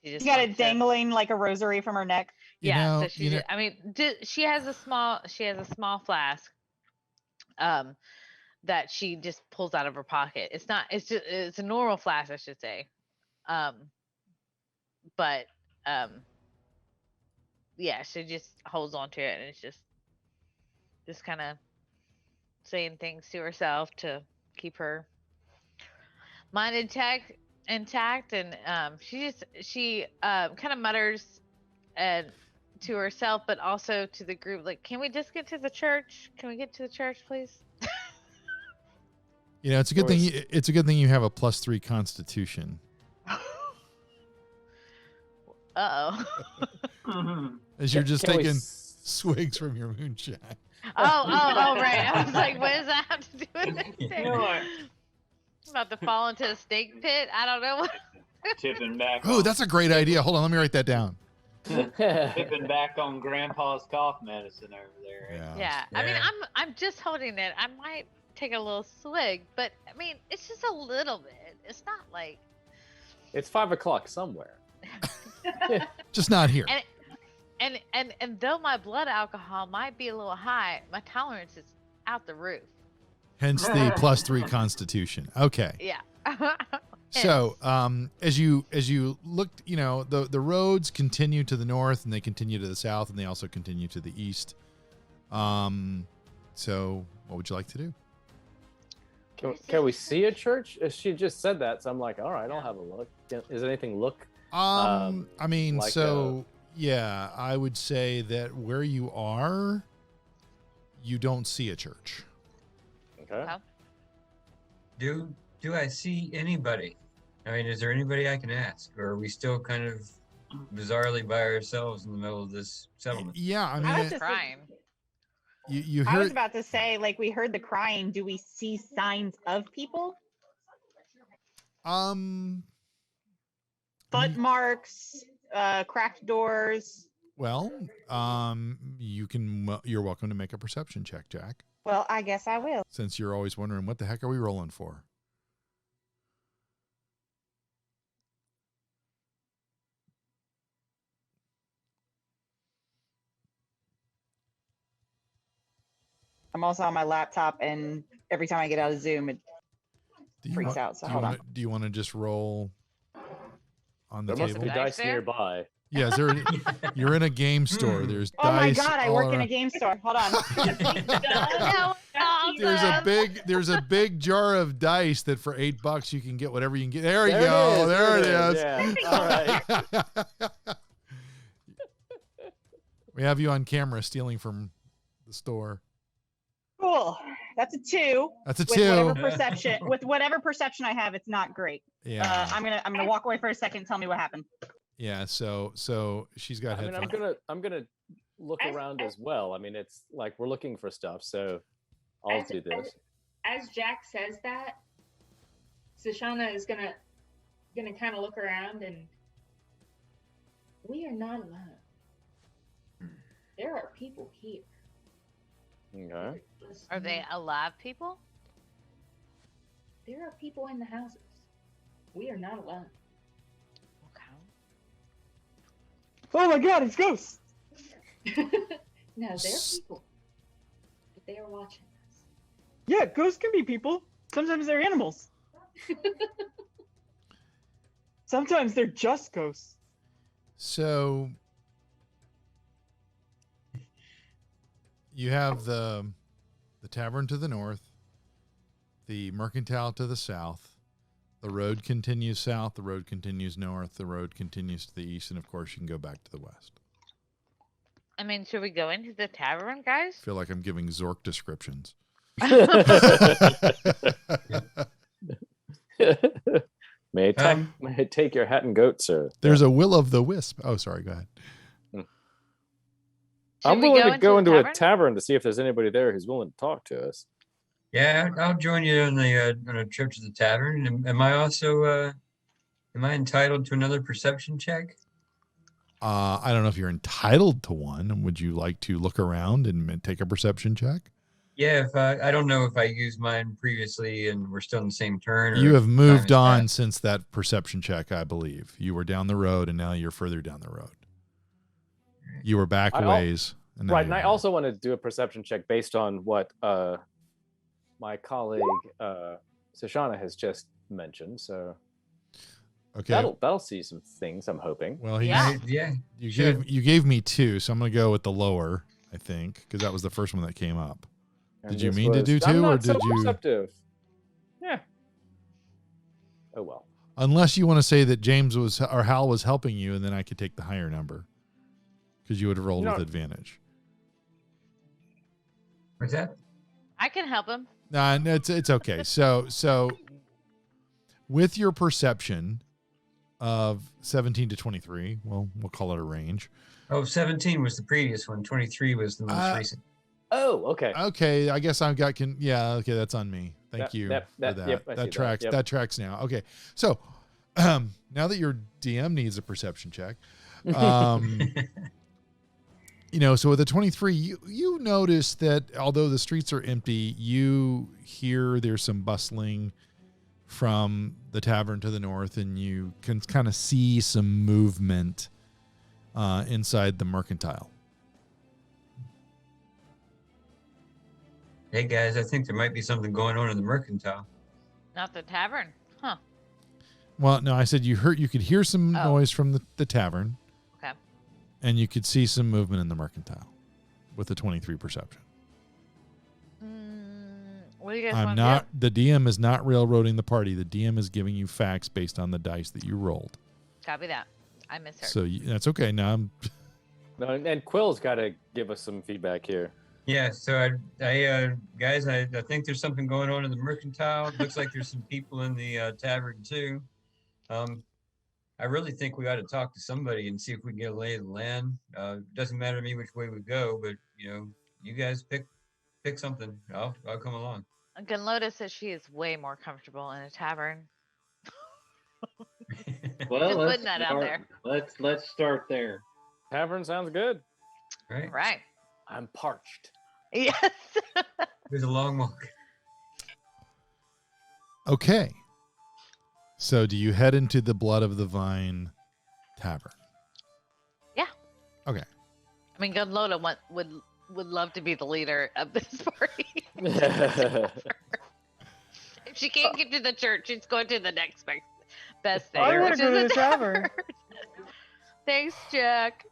Speaker 8: She got it dangling like a rosary from her neck.
Speaker 5: So she she has a small flask that she just pulls out of her pocket. It's a normal flask, I should say. But she just holds on to it, and it's just kind of saying things to herself to keep her mind intact, and she kind of mutters to herself, but also to the group, like, can we just get to the church? Can we get to the church, please?
Speaker 1: It's a good thing. It's a good thing you have a +3 Constitution. As you're just taking swigs from your moonshine.
Speaker 5: Oh, right. I was like, what does that have to do with anything? I'm about to fall into a snake pit. I don't know what.
Speaker 9: Tipping back.
Speaker 1: Oh, that's a great idea. Hold on, let me write that down.
Speaker 9: Tipping back on Grandpa's cough medicine over there.
Speaker 5: Yeah. I mean, I'm just holding it. I might take a little swig, but I mean, it's just a little bit. It's not like.
Speaker 3: It's 5 o'clock somewhere.
Speaker 1: Just not here.
Speaker 5: And though my blood alcohol might be a little high, my tolerance is out the roof.
Speaker 1: Hence the +3 Constitution. Okay.
Speaker 5: Yeah.
Speaker 1: So, as you looked, the roads continue to the north and they continue to the south and they also continue to the east. So what would you like to do?
Speaker 3: Can we see a church? She just said that, so I'm like, all right, I'll have a look. Is anything look?
Speaker 1: I mean,
Speaker 3: like
Speaker 1: yeah, I would say that where you are, you don't see a church.
Speaker 3: Okay.
Speaker 5: Well,
Speaker 6: Do I see anybody? I mean, is there anybody I can ask, or are we still kind of bizarrely by ourselves in the middle of this settlement?
Speaker 1: Yeah, I
Speaker 8: I
Speaker 1: mean,
Speaker 8: was just
Speaker 5: crying.
Speaker 1: you
Speaker 8: I was
Speaker 1: heard.
Speaker 8: about to say, like, we heard the crying. Do we see signs of people? Foot marks, cracked doors.
Speaker 1: Well, you're welcome to make a perception check, Jack,
Speaker 8: Well, I guess I will.
Speaker 1: since you're always wondering what the heck are we rolling for.
Speaker 8: I'm also on my laptop, and every time I get out of Zoom, it
Speaker 1: Do you
Speaker 8: freaks
Speaker 1: want-
Speaker 8: out. So
Speaker 1: do you
Speaker 8: hold on.
Speaker 1: want to, do you want to just roll on the
Speaker 3: There must
Speaker 1: table?
Speaker 3: be
Speaker 5: Dice
Speaker 3: dice
Speaker 5: there?
Speaker 3: nearby.
Speaker 1: Yeah, is there? You're in a game store. There's
Speaker 8: Oh my
Speaker 1: dice.
Speaker 8: god, I
Speaker 1: all
Speaker 8: work in a
Speaker 1: around.
Speaker 8: game store. Hold on.
Speaker 1: There's a big jar of dice that for $8 you can get whatever you can get. There you
Speaker 3: There it
Speaker 1: go.
Speaker 3: is,
Speaker 1: There it is.
Speaker 3: Yeah. All right.
Speaker 1: We have you on camera stealing from the store.
Speaker 8: Cool. That's a 2.
Speaker 1: That's a
Speaker 8: With whatever
Speaker 1: 2.
Speaker 8: perception, with whatever perception I have, it's not great.
Speaker 1: Yeah.
Speaker 8: I'm gonna walk away for a second. Tell me what happened.
Speaker 1: Yeah. So she's got
Speaker 3: I mean,
Speaker 1: headphones.
Speaker 3: I'm gonna look around as well. I mean, it's like we're looking for stuff, so I'll do this.
Speaker 7: As Jack says that, Shoshana is gonna kind of look around, and we are not alone. There are people here.
Speaker 3: Okay.
Speaker 5: Are they alive people?
Speaker 7: There are people in the houses. We are not alone.
Speaker 5: Okay.
Speaker 2: Oh my god, it's ghosts!
Speaker 7: No, they're people. But they are watching us.
Speaker 2: Yeah, ghosts can be people. Sometimes they're animals. Sometimes they're just ghosts.
Speaker 1: So you have the tavern to the north, the mercantile to the south, the road continues south, the road continues north, the road continues to the east, and of course you can go back to the west.
Speaker 5: I mean, should we go into the tavern, guys?
Speaker 1: I feel like I'm giving Zork descriptions.
Speaker 3: May I take your hat and goat, sir?
Speaker 1: There's a will o' the wisp. Oh, sorry. Go ahead.
Speaker 3: I'm
Speaker 5: Should we
Speaker 3: willing to go
Speaker 5: the
Speaker 3: into a tavern to see if there's anybody there who's willing to talk to us.
Speaker 6: Yeah, I'll join you on a trip to the tavern. Am I also am I entitled to another perception check?
Speaker 1: I don't know if you're entitled to one. Would you like to look around and take a perception check?
Speaker 6: Yeah, if I don't know if I used mine previously and we're still in the same turn. Or
Speaker 1: You have
Speaker 6: if
Speaker 1: moved
Speaker 6: time has
Speaker 1: on
Speaker 6: passed.
Speaker 1: since that perception check, I believe. You were down the road, and now you're further down the road. You were back a ways. now
Speaker 3: Right,
Speaker 1: you're
Speaker 3: and I
Speaker 1: here.
Speaker 3: also want to do a perception check based on what my colleague Shoshana has just mentioned. So
Speaker 1: Okay.
Speaker 3: that'll see some things. I'm hoping.
Speaker 1: Well,
Speaker 5: Yeah.
Speaker 6: Yeah.
Speaker 1: you gave me 2, so I'm going to go with the lower, I think, because that was the first one that came up.
Speaker 3: And
Speaker 1: Did you
Speaker 3: this
Speaker 1: mean to
Speaker 3: was-
Speaker 1: do
Speaker 3: I'm
Speaker 1: 2, or
Speaker 3: not so
Speaker 1: did you?
Speaker 3: perceptive. Yeah. Oh well.
Speaker 1: Unless you want to say that James was or Hal was helping you, and then I could take the higher number because you would have rolled
Speaker 3: No.
Speaker 1: with advantage.
Speaker 6: What's that?
Speaker 5: I can help him.
Speaker 1: No, it's okay. So with your perception of 17 to 23, well, we'll call it a range.
Speaker 6: Oh, 17 was the previous one. 23 was the most recent.
Speaker 3: Oh, okay.
Speaker 1: Okay, I guess I've got yeah. Okay, that's on me. Thank you
Speaker 3: that-
Speaker 1: for that.
Speaker 3: yep, I see
Speaker 1: that
Speaker 3: that,
Speaker 1: tracks.
Speaker 3: yep.
Speaker 1: That tracks now. Okay, so now that your DM needs a perception check, so with a 23, you notice that although the streets are empty, you hear there's some bustling from the tavern to the north, and you can kind of see some movement inside the mercantile.
Speaker 6: Hey guys, I think there might be something going on in the mercantile.
Speaker 5: Not the tavern, huh?
Speaker 1: Well, no, I said you could hear some noise from the tavern.
Speaker 5: Okay.
Speaker 1: And you could see some movement in the mercantile with a 23 perception.
Speaker 5: What do you guys want to do?
Speaker 1: The DM is not railroading the party. The DM is giving you facts based on the dice that you rolled.
Speaker 5: Copy that. I misheard.
Speaker 1: So that's okay. Now I'm.
Speaker 3: No, and Quill's got to give us some feedback here.
Speaker 6: Yeah, so I guys, I think there's something going on in the mercantile. It looks like there's some people in the tavern too. I really think we ought to talk to somebody and see if we can get a lay of the land. Doesn't matter to me which way we go, but you guys pick something. I'll come along.
Speaker 5: Gunloda says she is way more comfortable in a tavern.
Speaker 9: Well,
Speaker 5: Just
Speaker 9: let's
Speaker 5: putting that out there.
Speaker 9: Let's start there.
Speaker 3: Tavern sounds good.
Speaker 5: Right.
Speaker 3: I'm parched.
Speaker 5: Yes.
Speaker 6: There's a long walk.
Speaker 1: Okay. So do you head into the Blood of the Vine Tavern?
Speaker 5: Yeah.
Speaker 1: Okay.
Speaker 5: I mean, Gunloda would love to be the leader of this party. If she can't get to the church, she's going to the next best thing.
Speaker 2: I want to
Speaker 5: which
Speaker 2: go
Speaker 5: is
Speaker 2: to the tavern.
Speaker 5: Thanks, Jack.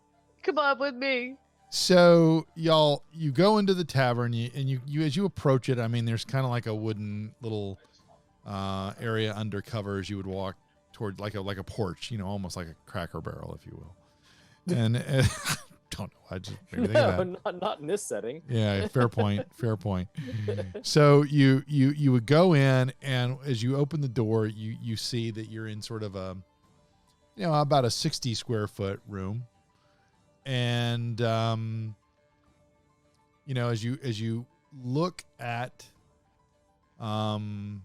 Speaker 5: Come on with me.
Speaker 1: So y'all, you go into the tavern, and you as you approach it, I mean, there's kind of like a wooden little area under cover as you would walk toward like a porch, almost like a Cracker Barrel, if you will. And don't know, I just maybe think of that.
Speaker 3: Not in this setting.
Speaker 1: Yeah, fair point. Fair point. So you would go in, and as you open the door, you see that you're in sort of a, about a 60 square foot room. And as you look at the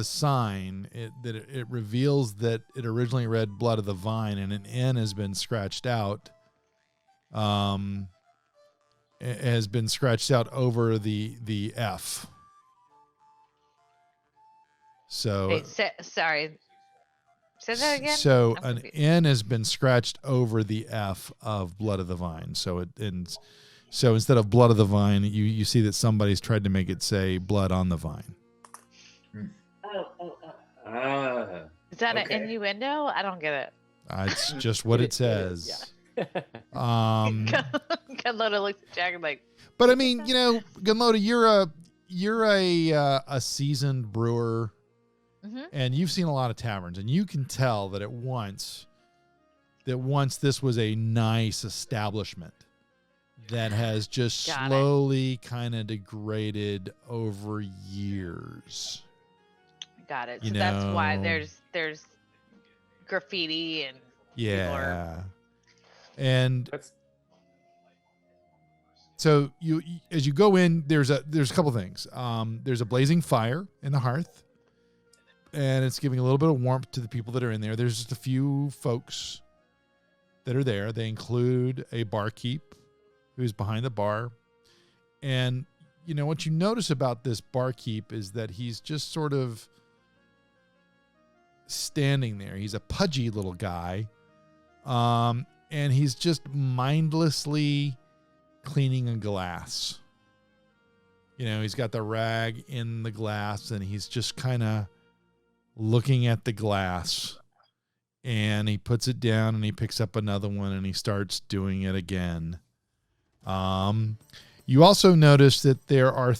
Speaker 1: sign, it reveals that it originally read Blood of the Vine, and an N has been scratched out. It has been scratched out over the F. So
Speaker 5: Wait, sorry. Say that again.
Speaker 1: So
Speaker 5: I'm
Speaker 1: an
Speaker 5: confused.
Speaker 1: N has been scratched over the F of Blood of the Vine. So instead of Blood of the Vine, you see that somebody's tried to make it say Blood on the Vine.
Speaker 5: Is that an innuendo? I don't get it.
Speaker 1: It's just what it says.
Speaker 3: Yeah.
Speaker 5: Gunloda looks at Jack and like.
Speaker 1: But I mean, Gunloda, you're a seasoned brewer.
Speaker 5: Mm-hmm.
Speaker 1: And you've seen a lot of taverns, and you can tell that once this was a nice establishment that has just slowly kind of degraded over years.
Speaker 5: Got it. So that's why there's graffiti and
Speaker 1: yeah. And so you as you go in, there's a couple things. There's a blazing fire in the hearth. And it's giving a little bit of warmth to the people that are in there. There's just a few folks that are there. They include a barkeep who's behind the bar. And, what you notice about this barkeep is that he's just sort of standing there. He's a pudgy little guy. And he's just mindlessly cleaning a glass. He's got the rag in the glass, and he's just kind of looking at the glass, and he puts it down, and he picks up another one, and he starts doing it again. You also notice that there are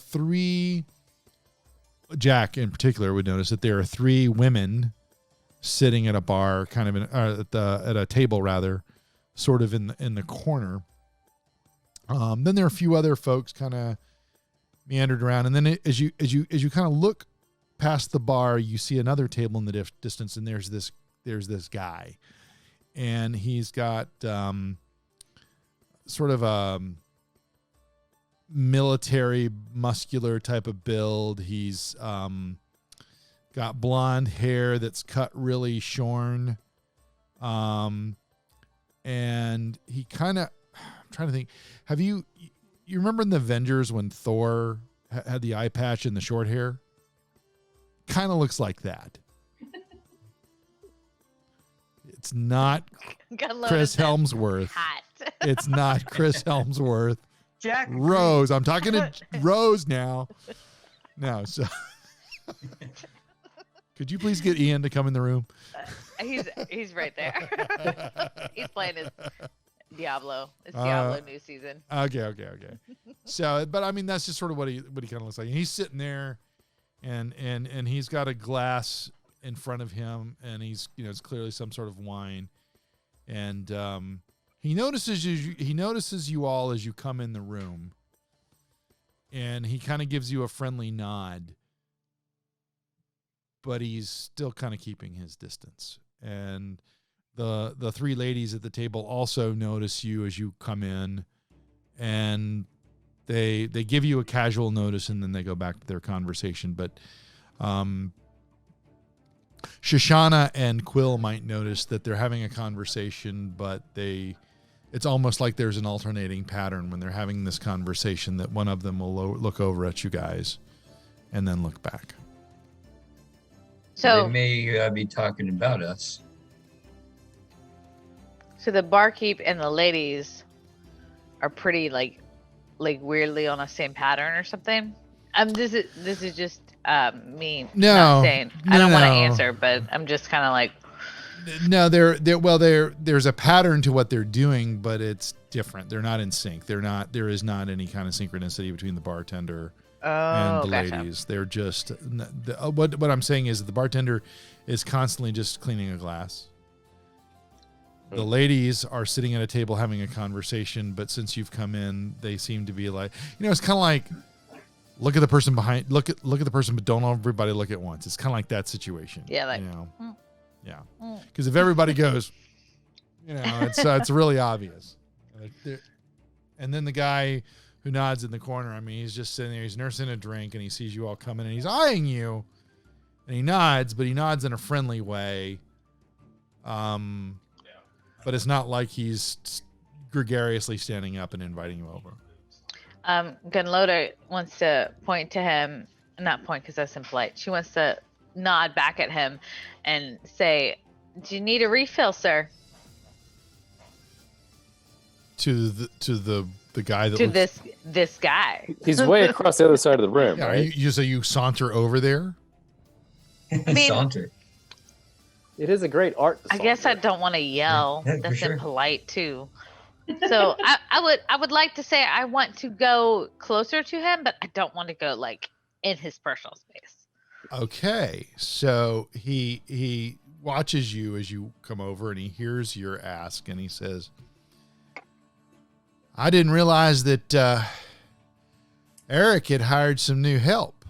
Speaker 1: Jack in particular would notice that there are 3 women sitting at a bar, kind of at a table rather, sort of in the corner. Then there are a few other folks kind of meandered around, and then as you kind of look past the bar, you see another table in the distance, and there's this guy, and he's got sort of a military, muscular type of build. He's got blonde hair that's cut really shorn, and he kind of, I'm trying to think. Have you remember in the Avengers when Thor had the eye patch and the short hair? kind of looks like that. It's not Chris Helmsworth.
Speaker 5: Hot.
Speaker 1: It's not Chris Helmsworth.
Speaker 2: Jack.
Speaker 1: Rose. I'm talking to Rose now. No, so could you please get Ian to come in the room?
Speaker 5: He's right there. He's playing his Diablo. It's Diablo new season.
Speaker 1: Okay. So, but I mean, that's just sort of what he kind of looks like. He's sitting there, and he's got a glass in front of him, and he's it's clearly some sort of wine, and he notices you all as you come in the room, and he kind of gives you a friendly nod, but he's still kind of keeping his distance. And the three ladies at the table also notice you as you come in, and they give you a casual notice, and then they go back to their conversation. But Shoshana and Quill might notice that they're having a conversation, but it's almost like there's an alternating pattern when they're having this conversation, that one of them will look over at you guys and then look back.
Speaker 5: So
Speaker 6: they may be talking about us.
Speaker 5: So the barkeep and the ladies are pretty like weirdly on the same pattern or something. This is just me not saying. I don't want to answer, but I'm just kind of like.
Speaker 1: No, there's a pattern to what they're doing, but it's different. They're not in sync. There is not any kind of synchronicity between the bartender and the ladies. They're just what I'm saying is that the bartender is constantly just cleaning a glass. The ladies are sitting at a table having a conversation, but since you've come in, they seem to be like, it's kind of like, look at the person behind, look at the person, but don't everybody look at once. It's kind of like that situation.
Speaker 5: Yeah, like,
Speaker 1: yeah. Because if everybody goes, it's really obvious. And then the guy who nods in the corner, I mean, he's just sitting there, he's nursing a drink, and he sees you all coming, and he's eyeing you, and he nods, but he nods in a friendly way. But it's not like he's gregariously standing up and inviting you over.
Speaker 5: Gunloda wants to point to him, not point because that's impolite. She wants to nod back at him and say, "Do you need a refill, sir?"
Speaker 1: To the guy that
Speaker 5: to this guy.
Speaker 3: He's way across the other side of the room,
Speaker 1: yeah,
Speaker 3: right?
Speaker 1: You saunter over there.
Speaker 5: I mean,
Speaker 6: Saunter.
Speaker 3: It is a great art.
Speaker 5: I guess I don't want to yell.
Speaker 6: Yeah,
Speaker 5: That's
Speaker 6: sure.
Speaker 5: impolite too. So I would like to say I want to go closer to him, but I don't want to go like in his personal space.
Speaker 1: Okay, so he watches you as you come over, and he hears your ask, and he says, "I didn't realize that Eric had hired some new help.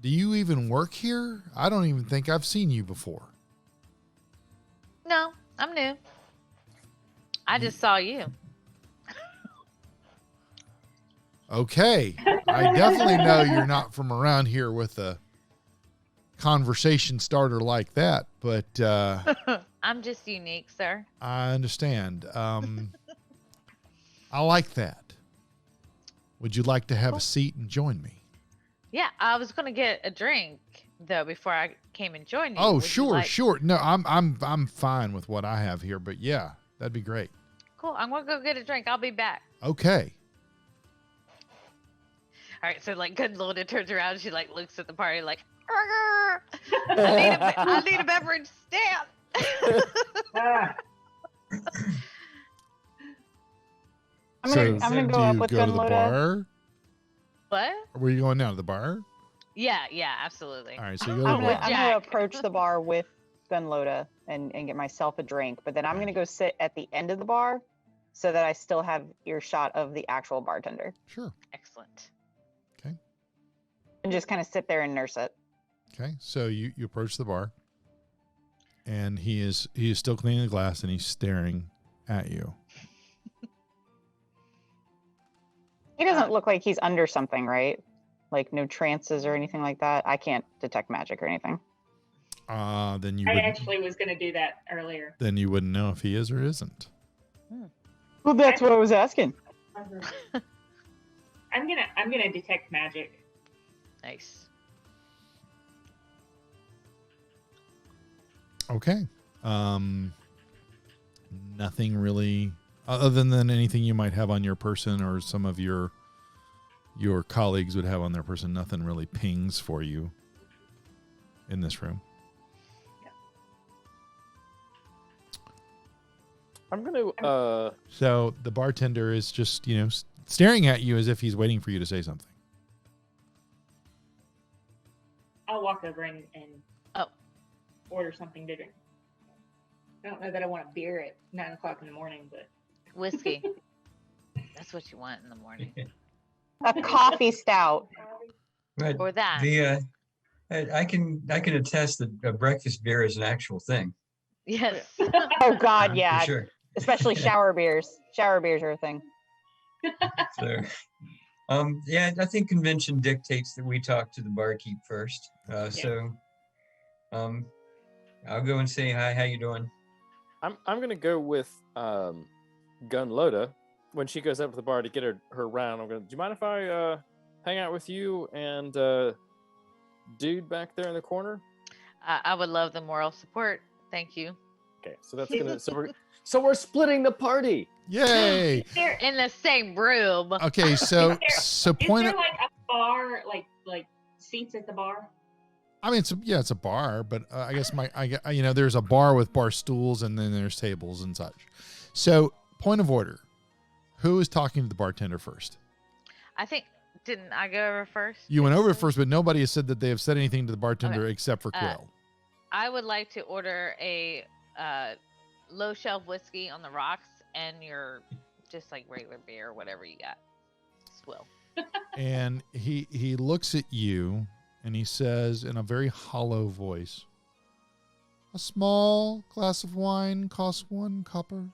Speaker 1: Do you even work here? I don't even think I've seen you before."
Speaker 5: No, I'm new. I just saw you.
Speaker 1: Okay, I definitely know you're not from around here with a conversation starter like that, but
Speaker 5: I'm just unique, sir.
Speaker 1: I understand. I like that. Would you like to have a seat and join me?
Speaker 5: Yeah, I was gonna get a drink though before I came and joined you.
Speaker 1: Oh,
Speaker 5: Would you
Speaker 1: sure,
Speaker 5: like-
Speaker 1: sure. No, I'm fine with what I have here, but yeah, that'd be great.
Speaker 5: Cool. I'm gonna go get a drink. I'll be back.
Speaker 1: Okay.
Speaker 5: All right. So like, good Lord, it turns around. She like looks at the party like, I need a beverage stamp.
Speaker 2: I'm gonna go up with
Speaker 1: go to the
Speaker 2: Gunloda.
Speaker 1: bar?
Speaker 5: What?
Speaker 1: Or were you going down to the bar?
Speaker 5: Yeah, absolutely.
Speaker 1: All right, so you go
Speaker 2: I'm
Speaker 1: to the
Speaker 2: gonna,
Speaker 1: bar.
Speaker 2: I'm gonna approach the bar with Gunloda and get myself a drink, but then I'm gonna go sit at the end of the bar so that I still have earshot of the actual bartender
Speaker 1: Sure.
Speaker 5: Excellent.
Speaker 1: Okay.
Speaker 2: and just kind of sit there and nurse it.
Speaker 1: Okay. So you approach the bar, and he is still cleaning the glass, and he's staring at you.
Speaker 2: He doesn't look like he's under something, right? Like no trances or anything like that. I can't detect magic or anything.
Speaker 1: Then you
Speaker 7: I
Speaker 1: wouldn't,
Speaker 7: actually was going to do that earlier.
Speaker 1: then you wouldn't know if he is or isn't.
Speaker 2: Well, that's what I was asking.
Speaker 7: I'm gonna detect magic.
Speaker 5: Nice.
Speaker 1: Okay. Nothing really other than anything you might have on your person or some of your colleagues would have on their person. Nothing really pings for you in this room.
Speaker 3: I'm gonna.
Speaker 1: So the bartender is just, staring at you as if he's waiting for you to say something.
Speaker 7: I'll walk over and
Speaker 5: Oh.
Speaker 7: order something to drink. I don't know that I want a beer at 9 o'clock in the morning, but
Speaker 5: Whiskey. That's what you want in the morning.
Speaker 2: A coffee stout.
Speaker 6: But
Speaker 5: Or that.
Speaker 6: I can attest that a breakfast beer is an actual thing.
Speaker 5: Yes.
Speaker 2: Oh God,
Speaker 6: For
Speaker 2: yeah.
Speaker 6: sure.
Speaker 2: Especially shower beers. Shower beers are a thing.
Speaker 6: So, yeah, I think convention dictates that we talk to the barkeep first. So, I'll go and say hi. How you doing?
Speaker 3: I'm gonna go with Gunloda when she goes up to the bar to get her round. I'm gonna. Do you mind if I hang out with you and dude back there in the corner?
Speaker 5: I would love the moral support. Thank you.
Speaker 3: Okay, so that's gonna. So we're splitting the party.
Speaker 1: Yay!
Speaker 5: They're in the same room.
Speaker 1: Okay, so
Speaker 7: Is
Speaker 1: point
Speaker 7: there
Speaker 1: of,
Speaker 7: like a bar, like seats at the bar?
Speaker 1: I mean, it's a bar, but I guess there's a bar with bar stools and then there's tables and such. So point of order, who is talking to the bartender first?
Speaker 5: I think, didn't I go over first?
Speaker 1: You went over first, but nobody has said that they have said anything to the bartender except for Quill.
Speaker 5: I would like to order a low shelf whiskey on the rocks and your just like regular beer, whatever you got. Swill.
Speaker 1: And he looks at you and he says in a very hollow voice, "A small glass of wine costs 1 copper.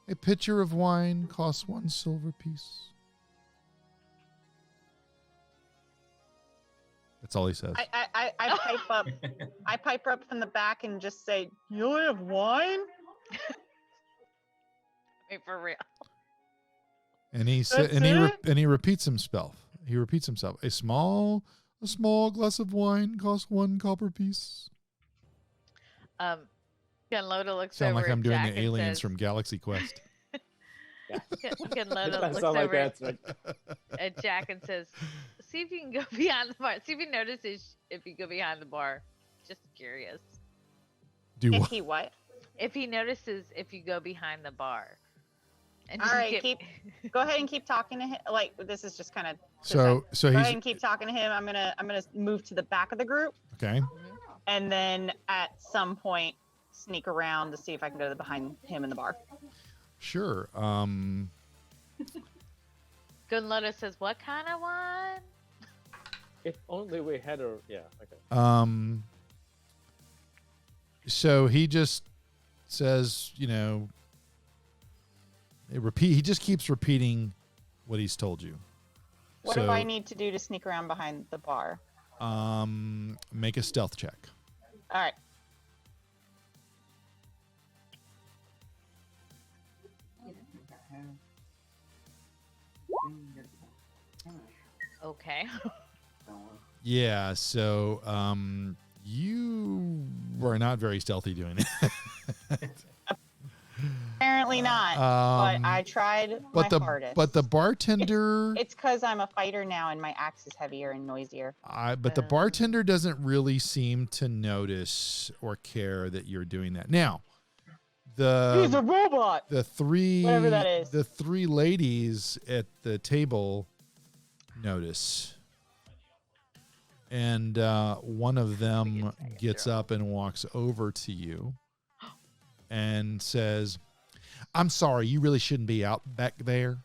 Speaker 1: A pitcher of wine costs 1 silver piece." That's all he says.
Speaker 8: I pipe up. I pipe up from the back and just say, "You only have wine?"
Speaker 5: I mean, for real.
Speaker 1: And he repeats himself. He repeats himself. A small glass of wine costs 1 copper piece.
Speaker 5: Gunloda looks
Speaker 1: Sound
Speaker 5: over
Speaker 1: like I'm
Speaker 5: at
Speaker 1: doing
Speaker 5: Jack
Speaker 1: the
Speaker 5: and
Speaker 1: aliens
Speaker 5: says,
Speaker 1: from Galaxy Quest.
Speaker 5: Gunloda looks over at Jack and says, "See if you can go behind the bar. See if he notices if you go behind the bar. Just curious."
Speaker 1: Do
Speaker 8: If
Speaker 1: what?
Speaker 8: he what?
Speaker 5: If he notices if you go behind the bar. And
Speaker 8: All
Speaker 5: just
Speaker 8: right, go ahead and keep talking to him. Like, this is just kind of
Speaker 1: So
Speaker 8: go ahead
Speaker 1: he's
Speaker 8: and keep talking to him. I'm gonna move to the back of the group,
Speaker 1: okay.
Speaker 8: and then at some point sneak around to see if I can go to behind him in the bar.
Speaker 1: Sure.
Speaker 5: Gunloda says, "What kind of wine?"
Speaker 3: If only we had a okay.
Speaker 1: So he just says, he just keeps repeating what he's told you.
Speaker 8: What do I need to do to sneak around behind the bar?
Speaker 1: Make a stealth check.
Speaker 8: All right.
Speaker 5: Okay.
Speaker 1: Yeah, so you were not very stealthy doing it.
Speaker 2: Apparently not. But I tried my hardest.
Speaker 1: But the bartender
Speaker 2: It's because I'm a fighter now and my axe is heavier and noisier.
Speaker 1: but the bartender doesn't really seem to notice or care that you're doing that. Now,
Speaker 8: He's a robot.
Speaker 1: the three
Speaker 2: Whatever that is.
Speaker 1: The 3 ladies at the table notice. And one of them gets up and walks over to you and says, "I'm sorry, you really shouldn't be out back there."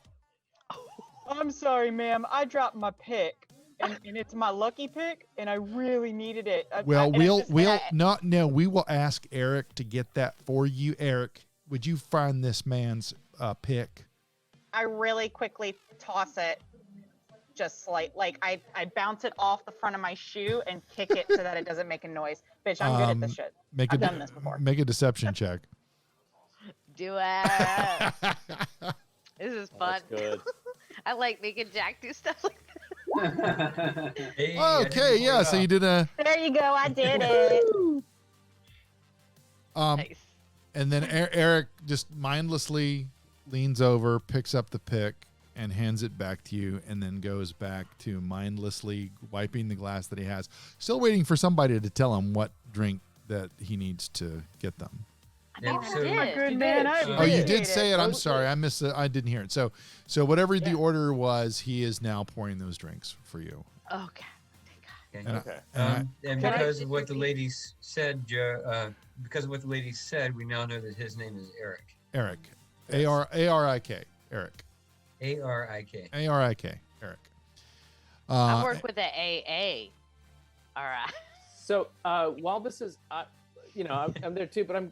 Speaker 8: I'm sorry, ma'am. I dropped my pick, and it's my lucky pick, and I we needed it.
Speaker 1: Well, we will ask Eric to get that for you. Eric, would you find this man's pick?
Speaker 2: I really quickly toss it, just like I bounce it off the front of my shoe and kick it so that it doesn't make a noise. Bitch, I'm good at this shit. I've done this before.
Speaker 1: Make a deception check.
Speaker 5: Do it. This is fun.
Speaker 3: That's good.
Speaker 5: I like making Jack do stuff like that.
Speaker 6: Hey, I didn't
Speaker 1: Okay,
Speaker 6: pull
Speaker 1: yeah.
Speaker 6: it
Speaker 1: So you
Speaker 6: off.
Speaker 1: did a
Speaker 2: There you go. I did it.
Speaker 5: Nice.
Speaker 1: and then Eric just mindlessly leans over, picks up the pick, and hands it back to you, and then goes back to mindlessly wiping the glass that he has, still waiting for somebody to tell him what drink that he needs to get them.
Speaker 6: Yeah,
Speaker 5: I
Speaker 6: so-
Speaker 5: did.
Speaker 2: Good man. I
Speaker 1: Oh, you did
Speaker 2: appreciate
Speaker 1: say it. I'm
Speaker 6: Oh,
Speaker 1: sorry. I missed it. I didn't hear it. So whatever the
Speaker 5: Yeah.
Speaker 1: order was, he is now pouring those drinks for you.
Speaker 5: Okay.
Speaker 6: Okay.
Speaker 1: And
Speaker 3: Okay.
Speaker 6: And
Speaker 2: Can I
Speaker 6: because
Speaker 5: just
Speaker 6: of what the
Speaker 5: repeat?
Speaker 6: ladies said, because of what the ladies said, we now know that his name is Eric.
Speaker 1: Eric,
Speaker 6: Yes.
Speaker 1: A-R-I-K, Eric,
Speaker 6: A-R-I-K.
Speaker 1: A-R-I-K, Eric.
Speaker 5: I work with the AA. All right.
Speaker 3: So while this is, I'm there too, but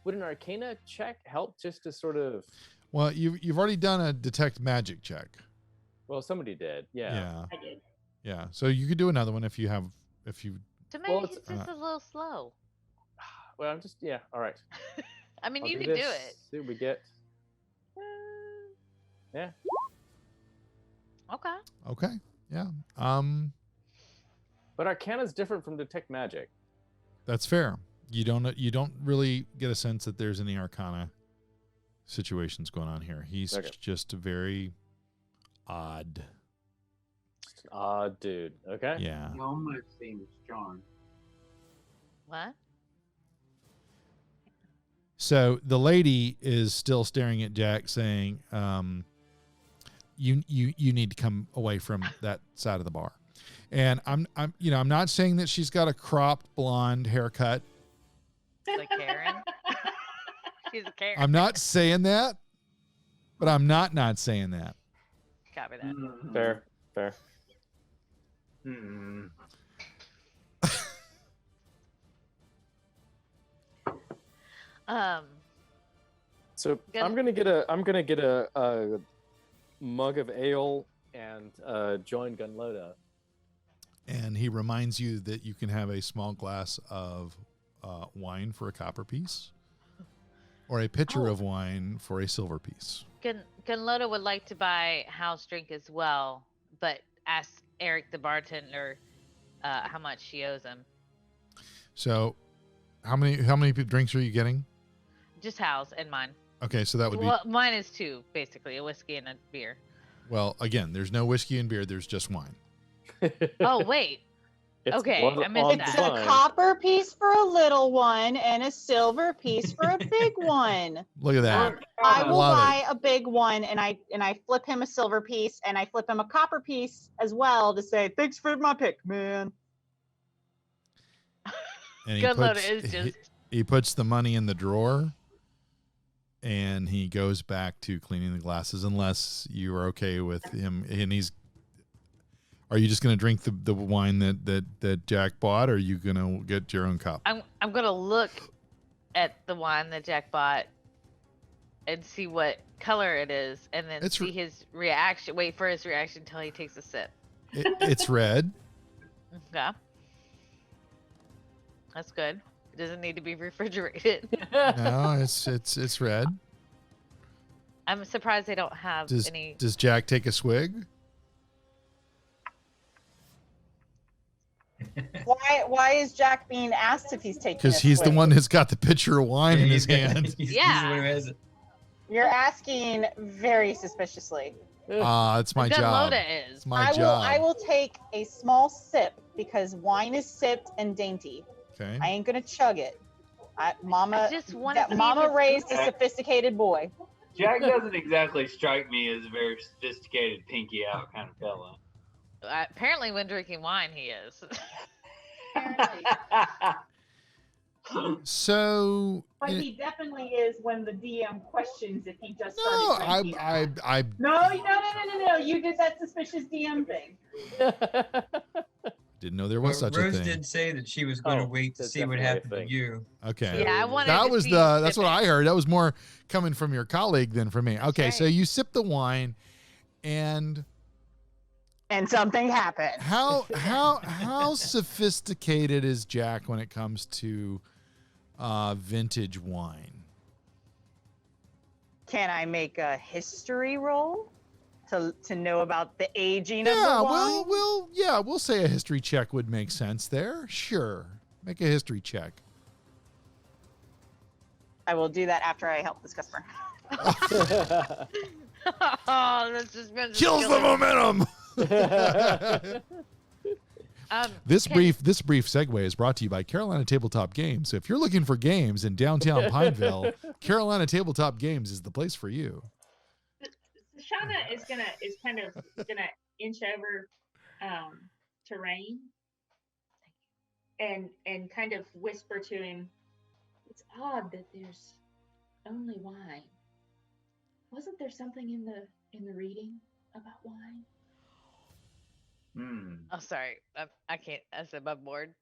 Speaker 3: would an Arcana check help just to sort of?
Speaker 1: Well, you've already done a detect magic check.
Speaker 3: Well, somebody did. Yeah.
Speaker 7: I did.
Speaker 1: Yeah. So you could do another one if you.
Speaker 5: So maybe
Speaker 3: Well,
Speaker 5: he's
Speaker 3: it's-
Speaker 5: just a little slow.
Speaker 3: Well, I'm just all right.
Speaker 5: I mean,
Speaker 3: I'll
Speaker 5: you
Speaker 3: do
Speaker 5: can do
Speaker 3: this.
Speaker 5: it.
Speaker 3: See what we get. Yeah.
Speaker 5: Okay.
Speaker 1: Okay. Yeah.
Speaker 3: But Arcana's different from detect magic.
Speaker 1: That's fair. You don't really get a sense that there's any Arcana situations going on here. He's
Speaker 3: Okay.
Speaker 1: just very odd.
Speaker 3: Just an odd dude. Okay.
Speaker 1: Yeah.
Speaker 9: He almost seems charmed.
Speaker 5: What?
Speaker 1: So the lady is still staring at Jack, saying, "You need to come away from that side of the bar." And I'm not saying that she's got a cropped blonde haircut.
Speaker 5: Like Karen? She's a Karen.
Speaker 1: I'm not saying that, but I'm not saying that.
Speaker 5: Copy that.
Speaker 3: Fair.
Speaker 9: Hmm.
Speaker 3: So
Speaker 5: Good.
Speaker 3: I'm gonna get a mug of ale and join Gunloda.
Speaker 1: And he reminds you that you can have a small glass of wine for a copper piece, or a pitcher
Speaker 5: Oh.
Speaker 1: of wine for a silver piece.
Speaker 5: Gunloda would like to buy house drink as well, but ask Eric the bartender how much she owes him.
Speaker 1: So, how many drinks are you getting?
Speaker 5: Just house and mine.
Speaker 1: Okay, so that would be
Speaker 5: Well, mine is two, basically, a whiskey and a beer.
Speaker 1: well. Again, there's no whiskey and beer. There's just wine.
Speaker 5: Oh, wait.
Speaker 3: It's
Speaker 5: Okay,
Speaker 3: one
Speaker 5: I missed
Speaker 3: on
Speaker 2: It's
Speaker 5: that.
Speaker 2: a
Speaker 3: design.
Speaker 2: copper piece for a little one and a silver piece for a big one.
Speaker 1: Look at that.
Speaker 2: I will
Speaker 1: Love it.
Speaker 2: buy a big one, and I flip him a silver piece, and I flip him a copper piece as well to say thanks for my pick, man.
Speaker 1: And
Speaker 5: Gunloda is
Speaker 1: he,
Speaker 5: just
Speaker 1: he puts the money in the drawer, and he goes back to cleaning the glasses. Unless you are okay with him, and he's. Are you just going to drink the wine that Jack bought, or are you going to get your own cup?
Speaker 5: I'm gonna look at the wine that Jack bought and see what color it is, and then
Speaker 1: It's
Speaker 5: see his reaction. Wait for his reaction until he takes a sip.
Speaker 1: It's red.
Speaker 5: Okay, that's good. It doesn't need to be refrigerated.
Speaker 1: No, it's red.
Speaker 5: I'm surprised they don't have any.
Speaker 1: Does Jack take a swig?
Speaker 2: Why is Jack being asked if he's taking?
Speaker 1: Because
Speaker 2: a
Speaker 1: he's the
Speaker 2: swig?
Speaker 1: one that's got the pitcher of wine in his hand.
Speaker 6: He's
Speaker 5: Yeah.
Speaker 6: the one who has it.
Speaker 2: You're asking very suspiciously.
Speaker 1: It's my job.
Speaker 5: Gunloda is.
Speaker 1: It's my job.
Speaker 2: I will take a small sip because wine is sipped and dainty.
Speaker 1: Okay.
Speaker 2: I ain't gonna chug it. Mama,
Speaker 5: I just wanna see if
Speaker 2: Mama
Speaker 5: it's
Speaker 2: raised a
Speaker 9: okay.
Speaker 2: sophisticated boy.
Speaker 9: Jack doesn't exactly strike me as a very sophisticated, pinky out kind of fella.
Speaker 5: Apparently, when drinking wine, he is.
Speaker 1: So.
Speaker 8: But he definitely is when the DM questions if he just
Speaker 1: No,
Speaker 8: started drinking.
Speaker 1: I
Speaker 8: No. You did that suspicious DM thing.
Speaker 1: didn't know there was
Speaker 6: Well,
Speaker 1: such
Speaker 6: Rose
Speaker 1: a thing.
Speaker 6: did say that she was going to
Speaker 3: Oh,
Speaker 6: wait to
Speaker 3: that's
Speaker 6: see what
Speaker 3: definitely a
Speaker 6: happened to
Speaker 3: thing.
Speaker 6: you.
Speaker 1: Okay.
Speaker 5: Yeah, I wanted
Speaker 1: That
Speaker 5: to
Speaker 1: was
Speaker 5: see
Speaker 1: that's what
Speaker 5: sipping.
Speaker 1: I heard. That was more coming from your colleague than from me. Okay,
Speaker 5: That's
Speaker 1: so
Speaker 5: right.
Speaker 1: you sip the wine, and
Speaker 2: And something happened.
Speaker 1: how sophisticated is Jack when it comes to vintage wine?
Speaker 2: Can I make a history roll?
Speaker 8: to know about the aging of
Speaker 1: Yeah,
Speaker 8: the wine?
Speaker 1: we'll say a history check would make sense there. Sure. Make a history check.
Speaker 8: I will do that after I help this customer.
Speaker 5: Oh, that's just been
Speaker 1: Kills the momentum. This brief segue is brought to you by Carolina Tabletop Games. So if you're looking for games in downtown Pineville, Carolina Tabletop Games is the place for you.
Speaker 7: Shauna is kind of gonna inch over to Rain and kind of whisper to him, "It's odd that there's only wine. Wasn't there something in the reading about wine?"
Speaker 5: Oh, sorry. I can't. I said I'm bored.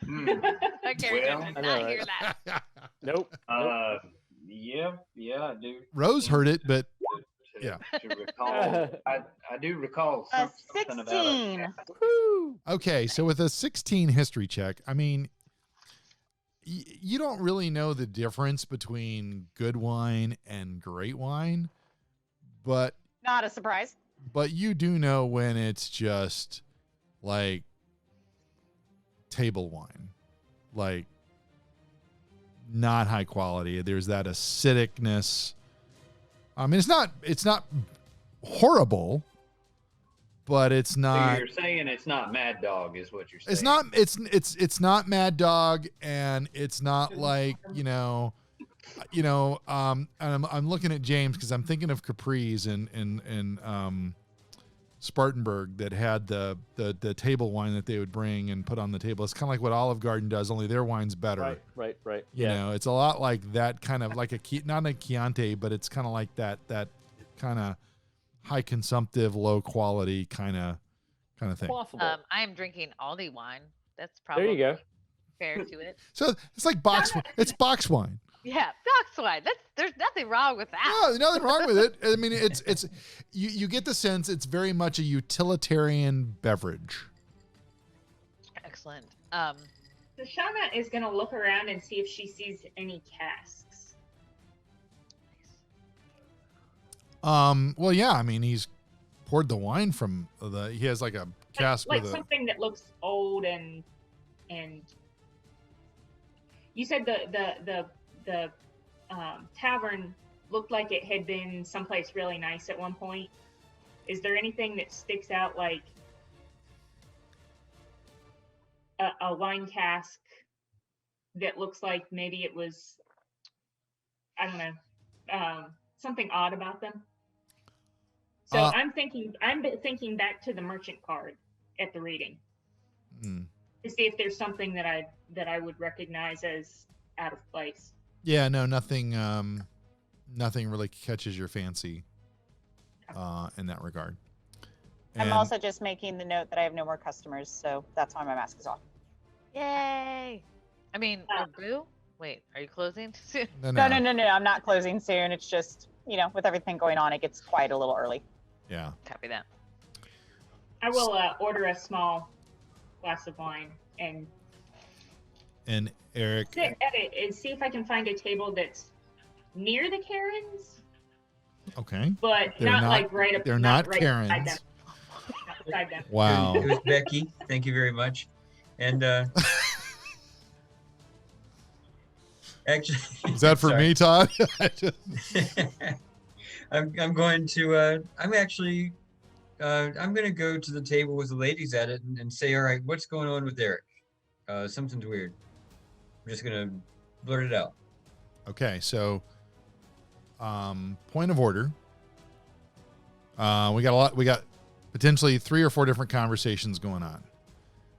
Speaker 9: Hmm.
Speaker 5: My character
Speaker 9: Well,
Speaker 5: did not hear that.
Speaker 3: Nope.
Speaker 9: Yeah, I do.
Speaker 1: Rose heard it, but yeah.
Speaker 9: To recall, I do recall something about
Speaker 8: 16.
Speaker 9: it.
Speaker 1: Okay, so with a 16 history check, I mean, you don't really know the difference between good wine and great wine, but
Speaker 8: Not a surprise.
Speaker 1: you do know when it's just like table wine, like not high quality. There's that acidicness. I mean, it's not horrible, but it's not.
Speaker 9: So you're saying it's not Mad Dog, is what you're saying?
Speaker 1: It's not Mad Dog, and it's not like and I'm looking at James because I'm thinking of Capri's in Spartanburg that had the table wine that they would bring and put on the table. It's kind of like what Olive Garden does, only their wine's better.
Speaker 3: Right.
Speaker 1: You know, it's a lot like that kind of like not a Chianti, but it's kind of like that kind of high consumptive, low quality kind of thing.
Speaker 5: I am drinking Aldi wine. That's probably
Speaker 3: There you go.
Speaker 5: fair to it.
Speaker 1: So it's like box wine.
Speaker 5: Yeah, box wine. There's nothing wrong with that.
Speaker 1: No, nothing wrong with it. I mean, it's you get the sense it's very much a utilitarian beverage.
Speaker 5: Excellent.
Speaker 7: So Shauna is gonna look around and see if she sees any casks.
Speaker 1: Well, yeah. I mean, he's poured the wine from he has like a cask
Speaker 7: like
Speaker 1: with
Speaker 7: something that looks old and you said the tavern looked like it had been someplace really nice at one point. Is there anything that sticks out, like a wine cask that looks like maybe it was, I don't know, something odd about them? So I'm thinking back to the merchant card at the reading to see if there's something that I would recognize as out of place.
Speaker 1: Yeah, no, nothing really catches your fancy in that regard.
Speaker 8: I'm also just making the note that I have no more customers, so that's why my mask is off.
Speaker 5: Yay! I mean, Boo? Wait, are you closing soon?
Speaker 8: No. I'm not closing soon. It's just, with everything going on, it gets quiet a little early.
Speaker 1: Yeah.
Speaker 5: Copy that.
Speaker 7: I will order a small glass of wine and
Speaker 1: Eric,
Speaker 7: sit at it and see if I can find a table that's near the Karens.
Speaker 1: Okay.
Speaker 7: But
Speaker 1: they're
Speaker 7: not like right up.
Speaker 1: They're not
Speaker 7: right
Speaker 1: Karens.
Speaker 7: beside them. Not beside them.
Speaker 1: Wow.
Speaker 6: It was Becky. Thank you very much. And actually,
Speaker 1: is that for me, Todd?
Speaker 6: I'm going to. I'm actually. I'm going to go to the table with the ladies at it and say, all right, what's going on with Eric? Something's weird. I'm just going to blurt it out.
Speaker 1: Okay, so point of order. We got potentially 3 or 4 different conversations going on.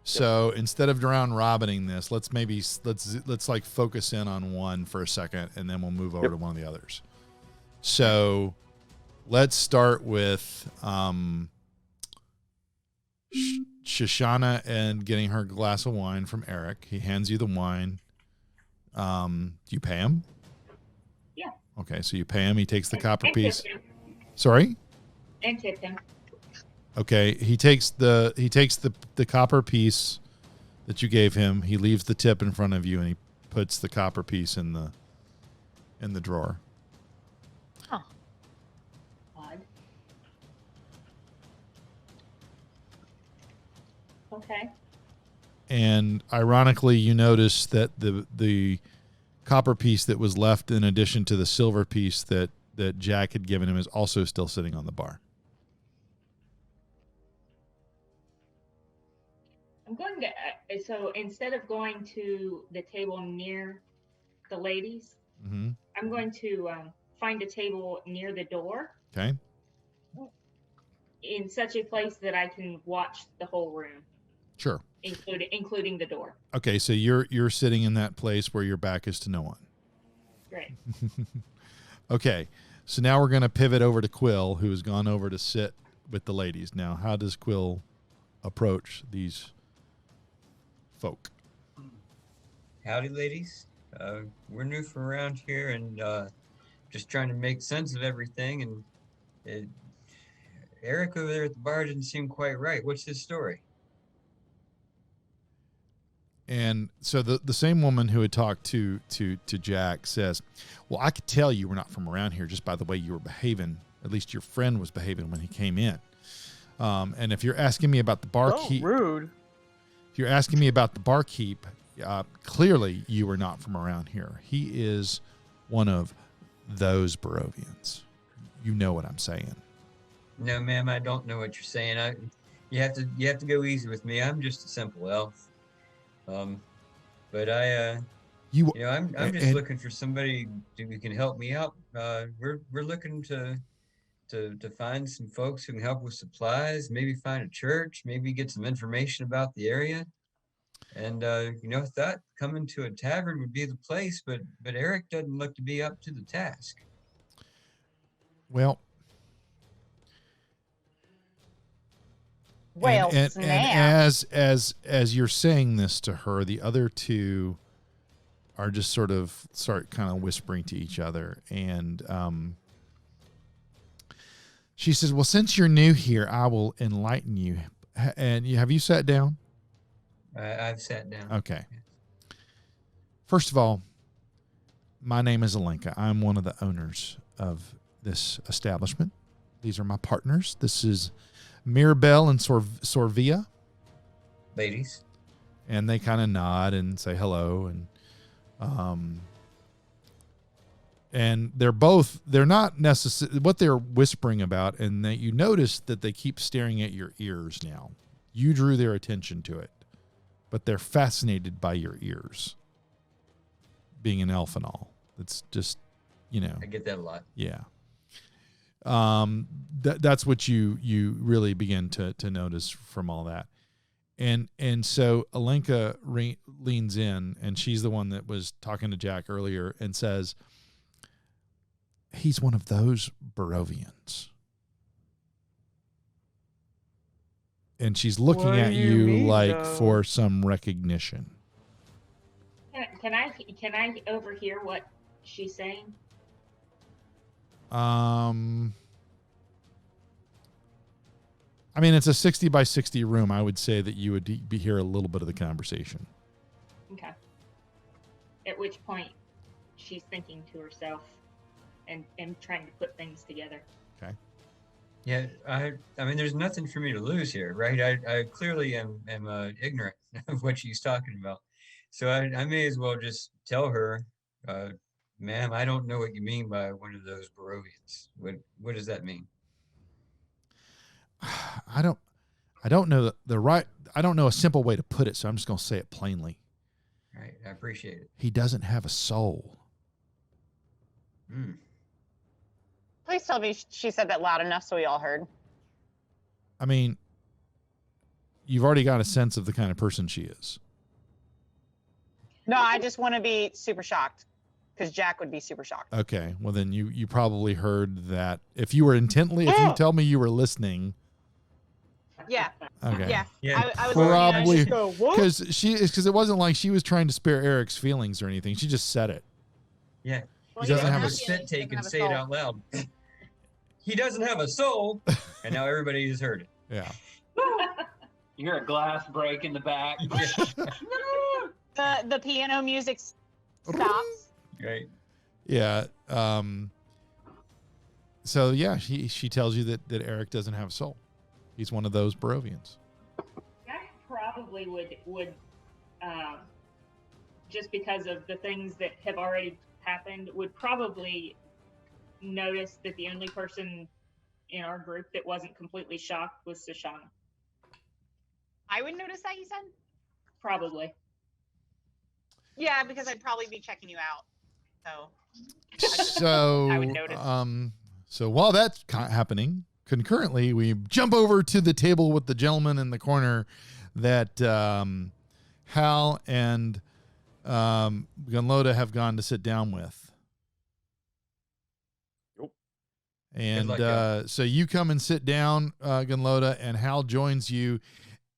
Speaker 1: So instead of round robining this, let's like focus in on one for a second, and then we'll move over to one of the others. So let's start with Shoshana and getting her glass of wine from Eric. He hands you the wine. Do you pay him?
Speaker 7: Yeah.
Speaker 1: Okay, so you pay him. He takes the copper
Speaker 7: And
Speaker 1: piece.
Speaker 7: tip him.
Speaker 1: Sorry?
Speaker 7: And tip him.
Speaker 1: Okay, he takes the copper piece that you gave him. He leaves the tip in front of you, and he puts the copper piece in the drawer.
Speaker 7: Huh. Odd. Okay.
Speaker 1: And ironically, you notice that the copper piece that was left in addition to the silver piece that Jack had given him is also still sitting on the bar.
Speaker 7: I'm going to, so instead of going to the table near the ladies,
Speaker 1: Mm-hmm.
Speaker 7: I'm going to find a table near the door.
Speaker 1: Okay.
Speaker 7: In such a place that I can watch the whole room.
Speaker 1: Sure.
Speaker 7: Including the door.
Speaker 1: Okay, so you're sitting in that place where your back is to no one.
Speaker 7: Great.
Speaker 1: Okay, so now we're going to pivot over to Quill, who has gone over to sit with the ladies. Now, how does Quill approach these folk?
Speaker 6: Howdy, ladies. We're new from around here and just trying to make sense of everything. And Eric over there at the bar didn't seem quite right. What's his story?
Speaker 1: And so the same woman who had talked to Jack says, well, I could tell you were not from around here just by the way you were behaving. At least your friend was behaving when he came in. And if you're asking me about the barkeep,
Speaker 10: rude.
Speaker 1: If you're asking me about the barkeep, clearly you were not from around here. He is one of those Barovians. You know what I'm saying.
Speaker 6: No, ma'am, I don't know what you're saying. You have to go easy with me. I'm just a simple elf. But I'm just looking for somebody who can help me out. We're looking to find some folks who can help with supplies, maybe find a church, maybe get some information about the area. And thought coming to a tavern would be the place, but Eric doesn't look to be up to the task.
Speaker 1: Well, and as you're saying this to her, the other two are just start kind of whispering to each other. And she says, well, since you're new here, I will enlighten you. And have you sat down?
Speaker 6: I've sat down.
Speaker 1: Okay. First of all, my name is Alenka. I'm one of the owners of this establishment. These are my partners. This is Mirabelle and Sorvia.
Speaker 6: Ladies.
Speaker 1: And they kind of nod and say hello. And they're not necessarily what they're whispering about. And that you notice that they keep staring at your ears now. You drew their attention to it, but they're fascinated by your ears. Being an elf and all. It's just,
Speaker 6: I get that a lot.
Speaker 1: Yeah. That's what you really begin to notice from all that. And so Alenka leans in, and she's the one that was talking to Jack earlier and says, he's one of those Barovians. And she's looking at you like for some recognition.
Speaker 7: Can I overhear what she's saying?
Speaker 1: I mean, it's a 60 by 60 room. I would say that you would hear a little bit of the conversation.
Speaker 7: Okay. At which point she's thinking to herself and trying to put things together.
Speaker 1: Okay.
Speaker 6: Yeah, I mean, there's nothing for me to lose here, right? I clearly am ignorant of what she's talking about. So I may as well just tell her, ma'am, I don't know what you mean by one of those Barovians. What does that mean?
Speaker 1: I don't know I don't know a simple way to put it, so I'm just going to say it plainly.
Speaker 6: All right, I appreciate it.
Speaker 1: He doesn't have a soul.
Speaker 2: Please tell me she said that loud enough so we all heard.
Speaker 1: I mean, you've already got a sense of the kind of person she is.
Speaker 2: No, I just want to be super shocked because Jack would be super shocked.
Speaker 1: Okay, well then you probably heard that. If you tell me you were listening.
Speaker 2: Yeah.
Speaker 1: Okay.
Speaker 2: Yeah. I was
Speaker 1: probably because it wasn't like she was trying to spare Eric's feelings or anything. She just said it.
Speaker 6: Yeah.
Speaker 2: Well,
Speaker 6: he doesn't
Speaker 2: have
Speaker 6: a spit take and say it out loud. He doesn't have a soul, and now everybody has heard it.
Speaker 1: Yeah.
Speaker 9: You hear a glass break in the back.
Speaker 2: The piano music stops.
Speaker 6: Right.
Speaker 1: Yeah. So yeah, she tells you that Eric doesn't have a soul. He's one of those Barovians.
Speaker 7: That probably would just because of the things that have already happened, would probably notice that the only person in our group that wasn't completely shocked was Shoshana.
Speaker 2: I would notice that, you said?
Speaker 7: Probably.
Speaker 2: Yeah, because I'd probably be checking you out.
Speaker 1: So
Speaker 2: I would notice.
Speaker 1: So while that's happening, concurrently, we jump over to the table with the gentleman in the corner that Hal and Gunloda have gone to sit down with.
Speaker 3: Yep.
Speaker 1: And so you come and sit down, Gunloda, and Hal joins you.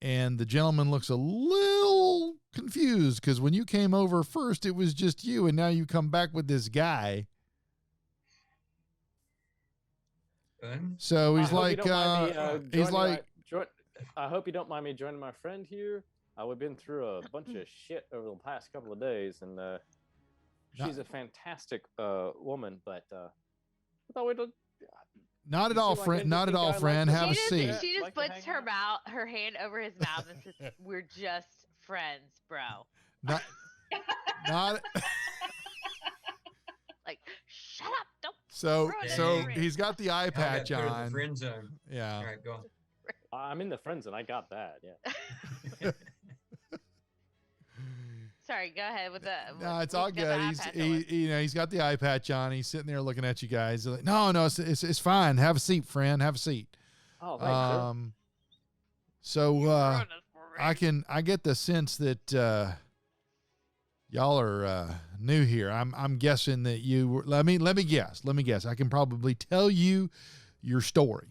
Speaker 1: And the gentleman looks a little confused because when you came over first, it was just you, and now you come back with this guy. So he's like,
Speaker 3: I hope you don't mind me joining my friend here. We've been through a bunch of shit over the past couple of days, and she's a fantastic woman, but I thought we'd.
Speaker 1: Not at all, friend. Not at all, friend. Have a seat.
Speaker 5: She just puts her hand over his mouth and says, "We're just friends, bro."
Speaker 1: Not.
Speaker 5: Like, shut up! Don't.
Speaker 1: So he's got the eye patch on.
Speaker 6: The friend zone.
Speaker 1: Yeah.
Speaker 6: All right, go on.
Speaker 3: I'm in the friend zone. I got that. Yeah.
Speaker 5: Sorry, go ahead with the.
Speaker 1: No, it's all good. He's got the eye patch on. He's sitting there looking at you guys. Like, no, it's fine. Have a seat, friend. Have a seat.
Speaker 3: Oh, thanks,
Speaker 1: So I get the sense that y'all are new here. I'm guessing that you were. Let me guess. I can probably tell you your story.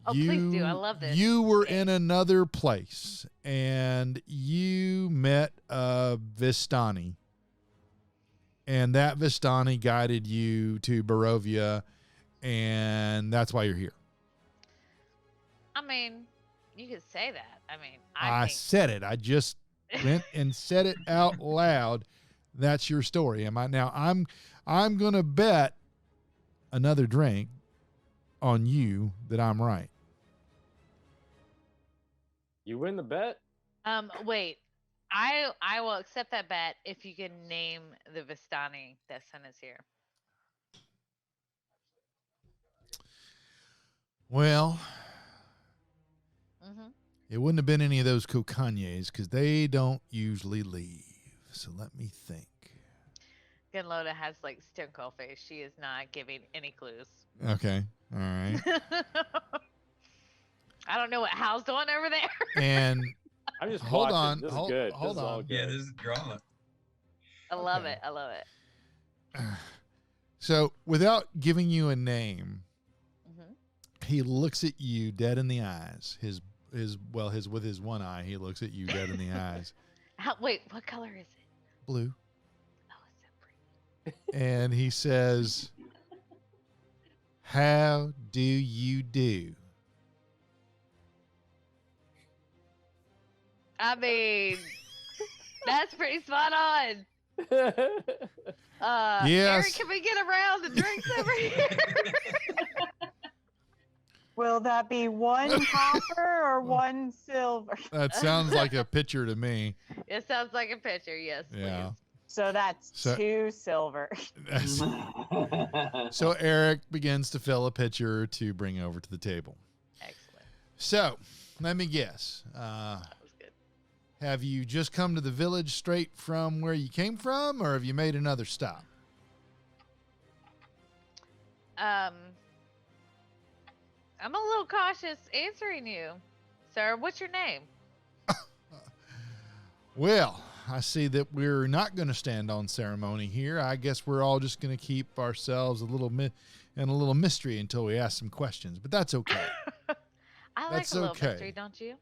Speaker 5: Oh, please do. I love this.
Speaker 1: You were in another place, and you met Vistani, and that Vistani guided you to Barovia, and that's why you're here.
Speaker 5: I mean, you could say that. I mean,
Speaker 1: I said it. I just went and said it out loud. That's your story. Am I? Now I'm gonna bet another drink on you that I'm right.
Speaker 3: You win the bet?
Speaker 5: Wait. I will accept that bet if you can name the Vistani that sent us here.
Speaker 1: Well, it wouldn't have been any of those Kokanyes because they don't usually leave. So let me think.
Speaker 5: Gunloda has like stone cold face. She is not giving any clues.
Speaker 1: Okay. All right.
Speaker 5: I don't know what Hal's doing over there.
Speaker 1: And
Speaker 3: I'm just
Speaker 1: hold
Speaker 3: watching.
Speaker 1: on.
Speaker 3: This
Speaker 1: hold,
Speaker 3: is good.
Speaker 1: Hold
Speaker 3: this
Speaker 1: on.
Speaker 3: Is all good.
Speaker 6: Yeah, this is drama.
Speaker 5: I love it. I love it.
Speaker 1: So without giving you a name, he looks at you dead in the eyes. His with his one eye, he looks at you dead in the eyes.
Speaker 5: Wait, what color is it?
Speaker 1: Blue.
Speaker 5: Oh, it's so pretty.
Speaker 1: And he says, "How do you do?"
Speaker 5: I mean, that's pretty spot on.
Speaker 1: Yes.
Speaker 5: Eric, can we get around the drinks over here?
Speaker 8: Will that be one copper or one silver?
Speaker 1: That sounds like a pitcher to me.
Speaker 5: It sounds like a picture, yes,
Speaker 1: Yeah.
Speaker 5: please.
Speaker 8: So that's
Speaker 1: So-
Speaker 8: 2 silver.
Speaker 1: So Eric begins to fill a pitcher to bring over to the table.
Speaker 5: Excellent.
Speaker 1: So let me guess.
Speaker 5: That was good.
Speaker 1: Have you just come to the village straight from where you came from, or have you made another stop?
Speaker 5: I'm a little cautious answering you. Sir, what's your name?
Speaker 1: Well, I see that we're not going to stand on ceremony here. I guess we're all just going to keep ourselves a little mystery until we ask some questions, but that's okay.
Speaker 5: I like
Speaker 1: That's
Speaker 5: a little
Speaker 1: okay.
Speaker 5: mystery, don't you?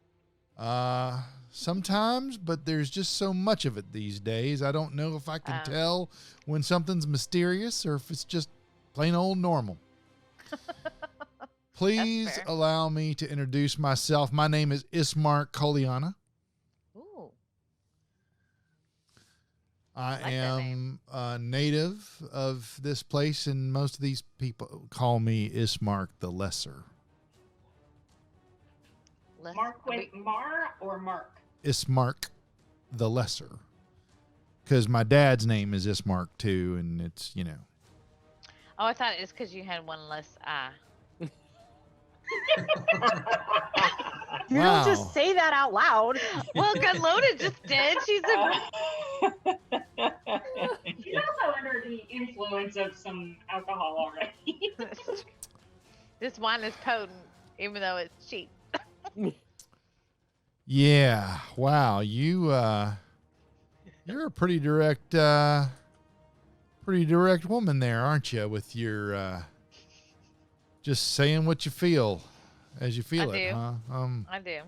Speaker 1: Sometimes, but there's just so much of it these days. I don't know if I can tell when something's mysterious or if it's just plain old normal. Please
Speaker 5: fair.
Speaker 1: allow me to introduce myself. My name is Ismark Koliana.
Speaker 5: Ooh.
Speaker 1: I
Speaker 5: like that
Speaker 1: am a native of this place, and most of these people call me Ismark the Lesser.
Speaker 7: Mark with Mar or Mark?
Speaker 1: Ismark the Lesser, because my dad's name is Ismark too, and it's
Speaker 5: Oh, I thought it's because you had one less eye.
Speaker 8: You
Speaker 1: Wow.
Speaker 8: don't just say that out loud.
Speaker 5: Well, Gunloaded just did. She's a.
Speaker 7: She's also under the influence of some alcohol already.
Speaker 5: This wine is potent, even though it's cheap.
Speaker 1: Yeah. Wow. You're a pretty direct woman there, aren't you? With your just saying what you feel as you feel
Speaker 5: I
Speaker 1: it,
Speaker 5: do.
Speaker 1: huh?
Speaker 5: I do.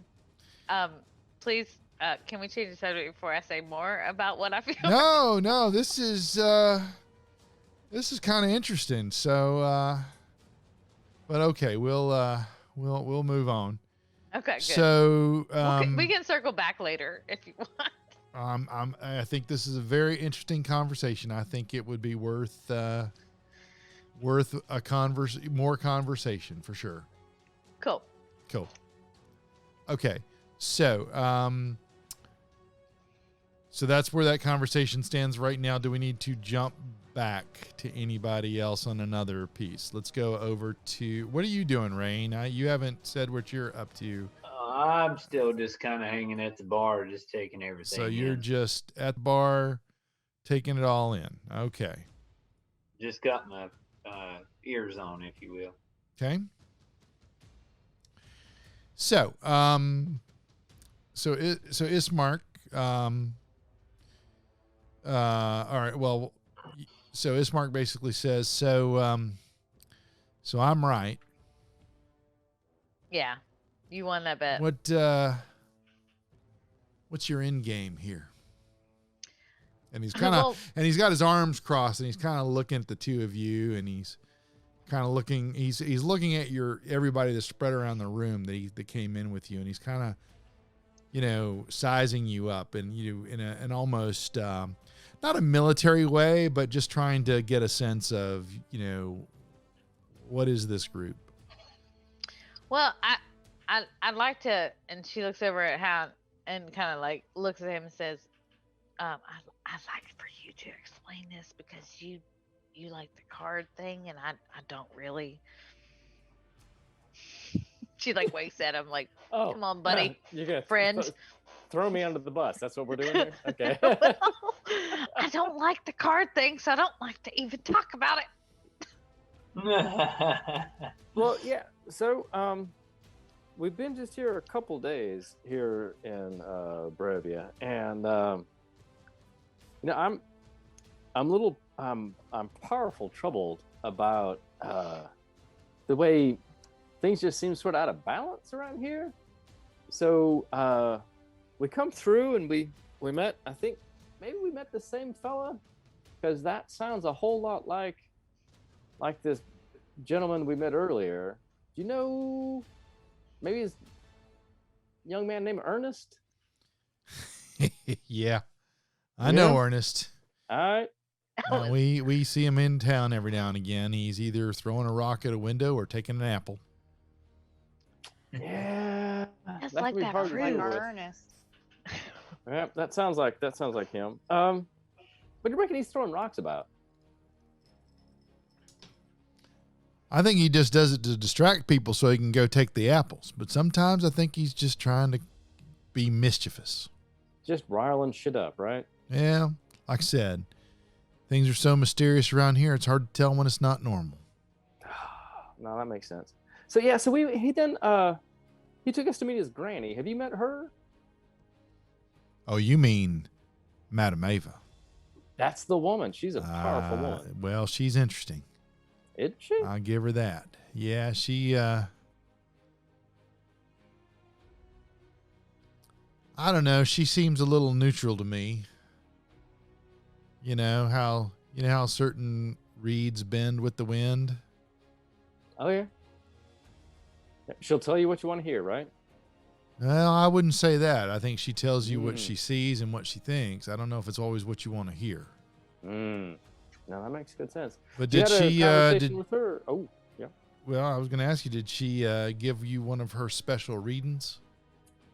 Speaker 5: Please, can we change the subject before I say more about what I feel?
Speaker 1: No. This is kind of interesting. So, but okay, we'll move on.
Speaker 5: Okay, good.
Speaker 1: So,
Speaker 5: we can circle back later if you want.
Speaker 1: I think this is a very interesting conversation. I think it would be worth more conversation for sure.
Speaker 5: Cool.
Speaker 1: Okay. So, so that's where that conversation stands right now. Do we need to jump back to anybody else on another piece? Let's go over to, what are you doing, Rain? You haven't said what you're up to.
Speaker 9: I'm still just kind of hanging at the bar, just taking everything.
Speaker 1: So you're
Speaker 9: in.
Speaker 1: just at the bar, taking it all in. Okay.
Speaker 9: Just got my ears on, if you will.
Speaker 1: Okay. So, so Ismark, all right. Well, so Ismark basically says, so I'm right.
Speaker 5: Yeah, you won that bet.
Speaker 1: What's your end game here? And he's kind of, and he's got his arms crossed, and he's kind of looking at the two of you, and he's kind of looking. He's looking at everybody that's spread around the room that came in with you, and he's kind of, sizing you up, and in an almost not a military way, but just trying to get a sense of, what is this group?
Speaker 5: Well, I'd like to, and she looks over at Hound and kind of like looks at him and says, I'd like for you to explain this because you like the card thing, and I don't really. She like winks at him like,
Speaker 3: Oh,
Speaker 5: come on, buddy,
Speaker 3: you got
Speaker 5: friend.
Speaker 3: Throw me under the bus. That's what we're doing here? Okay.
Speaker 5: Well, I don't like the card thing, so I don't like to even talk about it.
Speaker 3: Well, yeah. So, we've been just here a couple days here in Barovia, and I'm a little I'm powerful troubled about the way things just seem sort of out of balance around here. So we come through and we met. I think maybe we met the same fella, because that sounds a whole lot like this gentleman we met earlier. Do you know maybe his young man named Ernest?
Speaker 1: Yeah, I know Ernest.
Speaker 3: All right.
Speaker 1: We see him in town every now and again. He's either throwing a rock at a window or taking an apple.
Speaker 3: Yeah,
Speaker 5: Just
Speaker 3: that
Speaker 5: like
Speaker 3: can be
Speaker 5: that
Speaker 3: hard to
Speaker 5: fruit.
Speaker 3: deal with.
Speaker 2: Ernest.
Speaker 3: Yeah, that sounds like him. What do you reckon he's throwing rocks about?
Speaker 1: I think he just does it to distract people so he can go take the apples. But sometimes I think he's just trying to be mischievous.
Speaker 3: Just riling shit up, right?
Speaker 1: Yeah, like I said, things are so mysterious around here, it's hard to tell when it's not normal.
Speaker 3: No, that makes sense. So yeah, so he took us to meet his granny. Have you met her?
Speaker 1: Oh, you mean Madam Ava?
Speaker 3: That's the woman. She's a powerful woman.
Speaker 1: Well, she's interesting.
Speaker 3: Isn't she?
Speaker 1: I'll give her that. Yeah, she I don't know, she seems a little neutral to me. You know how certain reeds bend with the wind?
Speaker 3: Oh yeah. She'll tell you what you want to hear, right?
Speaker 1: Well, I wouldn't say that. I think she tells you what she sees and what she thinks. I don't know if it's always what you want to hear.
Speaker 3: No, that makes good sense.
Speaker 1: But did she
Speaker 3: did with her? Oh, yeah.
Speaker 1: Well, I was going to ask you, did she give you one of her special readings?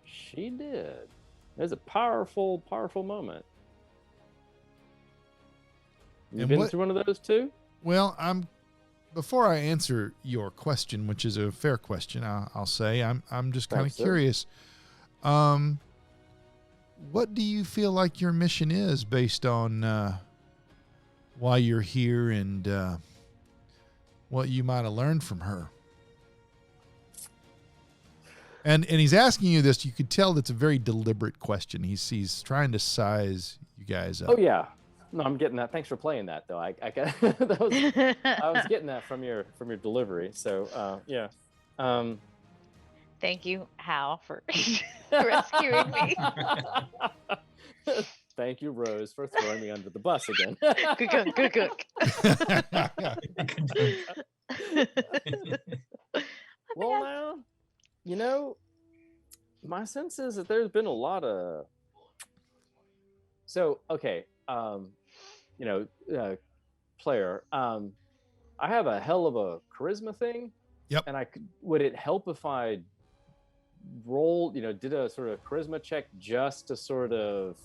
Speaker 3: She did. It was a powerful, powerful moment. You
Speaker 1: And
Speaker 3: been
Speaker 1: what-
Speaker 3: through one of those too?
Speaker 1: Well, before I answer your question, which is a fair question, I'll say I'm just kind of
Speaker 3: Thanks, sir.
Speaker 1: curious. What do you feel like your mission is based on why you're here and what you might have learned from her? And he's asking you this. You could tell that's a very deliberate question. He's trying to size you guys up.
Speaker 3: Oh yeah. No, I'm getting that. Thanks for playing that, though. I was getting that from your delivery. So yeah.
Speaker 5: Thank you, Hal, for rescuing me.
Speaker 3: Thank you, Rose, for throwing me under the bus again.
Speaker 5: Good cook.
Speaker 3: Well, now, you know, my sense is that there's been a lot of. So okay, player. I have a hell of a charisma thing.
Speaker 1: Yep.
Speaker 3: And would it help if I did a sort of charisma check just to sort of,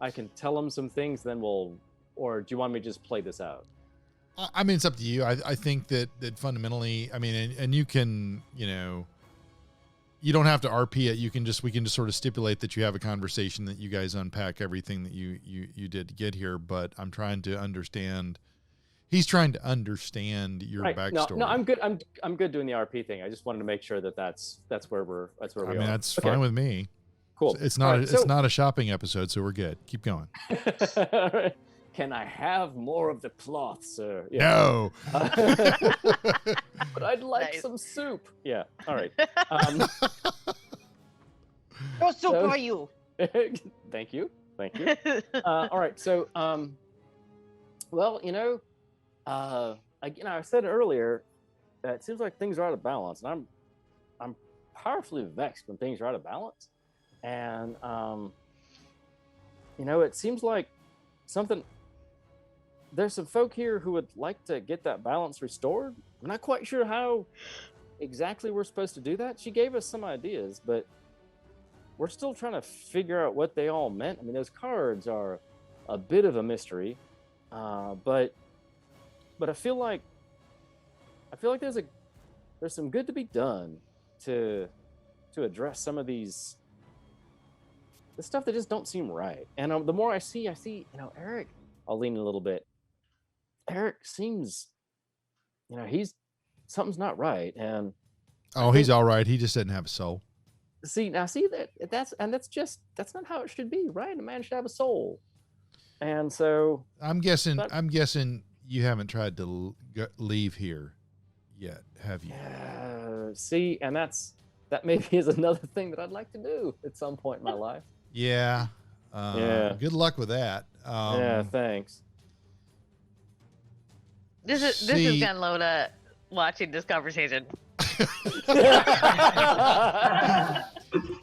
Speaker 3: I can tell them some things, then or do you want me to just play this out?
Speaker 1: I mean, it's up to you. I think that fundamentally, I mean, and you can, you don't have to RP it. We can just sort of stipulate that you have a conversation, that you guys unpack everything that you did to get here. But I'm trying to understand. He's trying to understand your backstory.
Speaker 3: No, I'm good. I'm good doing the RP thing. I just wanted to make sure that's where we are.
Speaker 1: I mean, that's fine with me.
Speaker 3: Cool.
Speaker 1: It's not it's not a shopping episode, so we're good. Keep going.
Speaker 3: Can I have more of the cloth, sir? Yeah.
Speaker 1: No.
Speaker 3: But I'd like some soup. Yeah. All right.
Speaker 2: No soup for you.
Speaker 3: Thank you. All right. So, well, I said earlier, it seems like things are out of balance, and I'm powerfully vexed when things are out of balance, and it seems like there's some folk here who would like to get that balance restored. I'm not quite sure how exactly we're supposed to do that. She gave us some ideas, but we're still trying to figure out what they all meant. I mean, those cards are a bit of a mystery, but I feel like there's some good to be done to address some of the stuff that just don't seem right. And the more I see, Eric. I'll lean in a little bit. Eric seems, something's not right, and
Speaker 1: he's all right. He just doesn't have a soul.
Speaker 3: See that's not how it should be, right? A man should have a soul, and so
Speaker 1: I'm guessing you haven't tried to leave here yet, have you?
Speaker 3: See, and that maybe is another thing that I'd like to do at some point in my life.
Speaker 1: Yeah. Good luck with that.
Speaker 3: Yeah, thanks.
Speaker 5: This is Gunloda watching this conversation.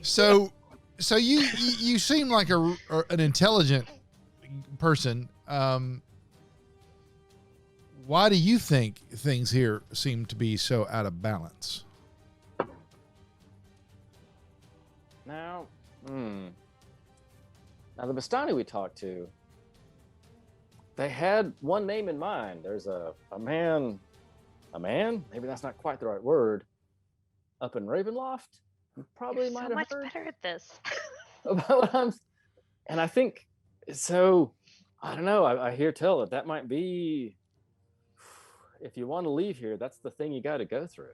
Speaker 1: So you seem like an intelligent person. Why do you think things here seem to be so out of balance?
Speaker 3: Now the Bastani we talked to, they had one name in mind. There's a man, maybe that's not quite the right word, up in Ravenloft. You probably might have
Speaker 5: much
Speaker 3: heard
Speaker 5: better at this.
Speaker 3: about and I think, so, I don't know, I hear tell that might be, if you want to leave here, that's the thing you got to go through.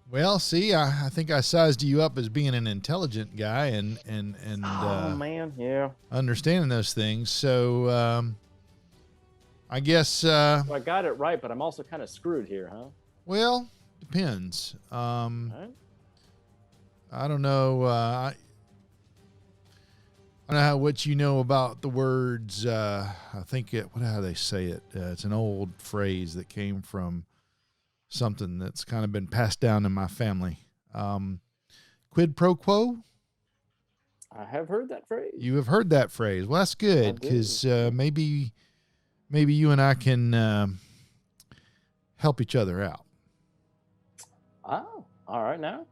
Speaker 1: Well, see, I think I sized you up as being an intelligent guy and
Speaker 3: man, yeah,
Speaker 1: understanding those things. So I guess
Speaker 3: well, I got it right, but I'm also kind of screwed here, huh?
Speaker 1: Well, depends.
Speaker 3: Right.
Speaker 1: I don't know. I don't know what you know about the words. I think how they say it. It's an old phrase that came from something that's kind of been passed down in my family. Quid pro quo.
Speaker 3: I have heard that phrase.
Speaker 1: You have heard that phrase. Well, that's good, because maybe you and I can help each other out.
Speaker 3: Oh, all right. Now,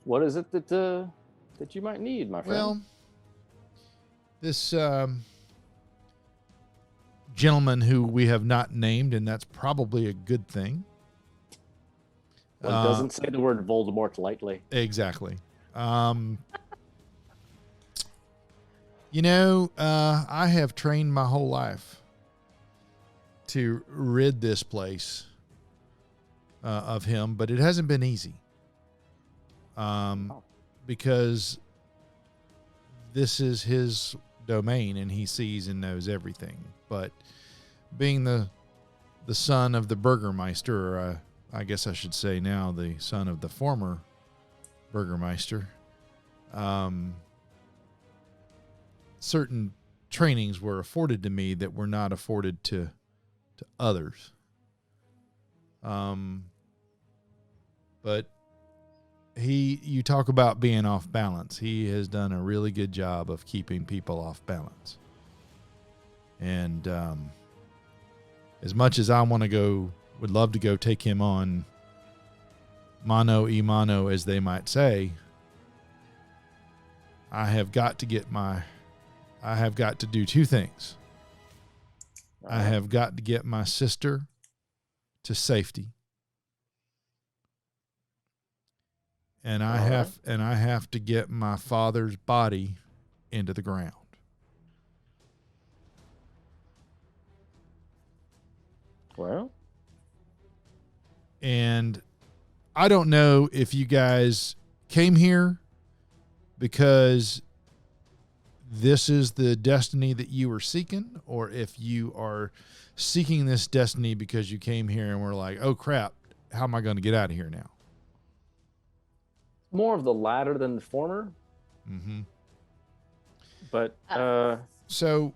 Speaker 3: what is it that that you might need, my friend?
Speaker 1: Well, this gentleman who we have not named, and that's probably a good thing.
Speaker 3: One doesn't say the word Voldemort lightly.
Speaker 1: Exactly. I have trained my whole life to rid this place of him, but it hasn't been easy. Because this is his domain and he sees and knows everything. But being the son of the Burgermeister, or I guess I should say now the son of the former Burgermeister, certain trainings were afforded to me that were not afforded to others. But you talk about being off balance. He has done a really good job of keeping people off balance. And as much as I would love to go take him on mano a mano, as they might say, I have got to do two things. I have got to get my sister to safety. And I have to get my father's body into the ground.
Speaker 3: Well,
Speaker 1: and I don't know if you guys came here because this is the destiny that you were seeking, or if you are seeking this destiny because you came here and were like, oh crap, how am I going to get out of here now?
Speaker 3: More of the latter than the former.
Speaker 1: Mm-hmm.
Speaker 3: But
Speaker 1: so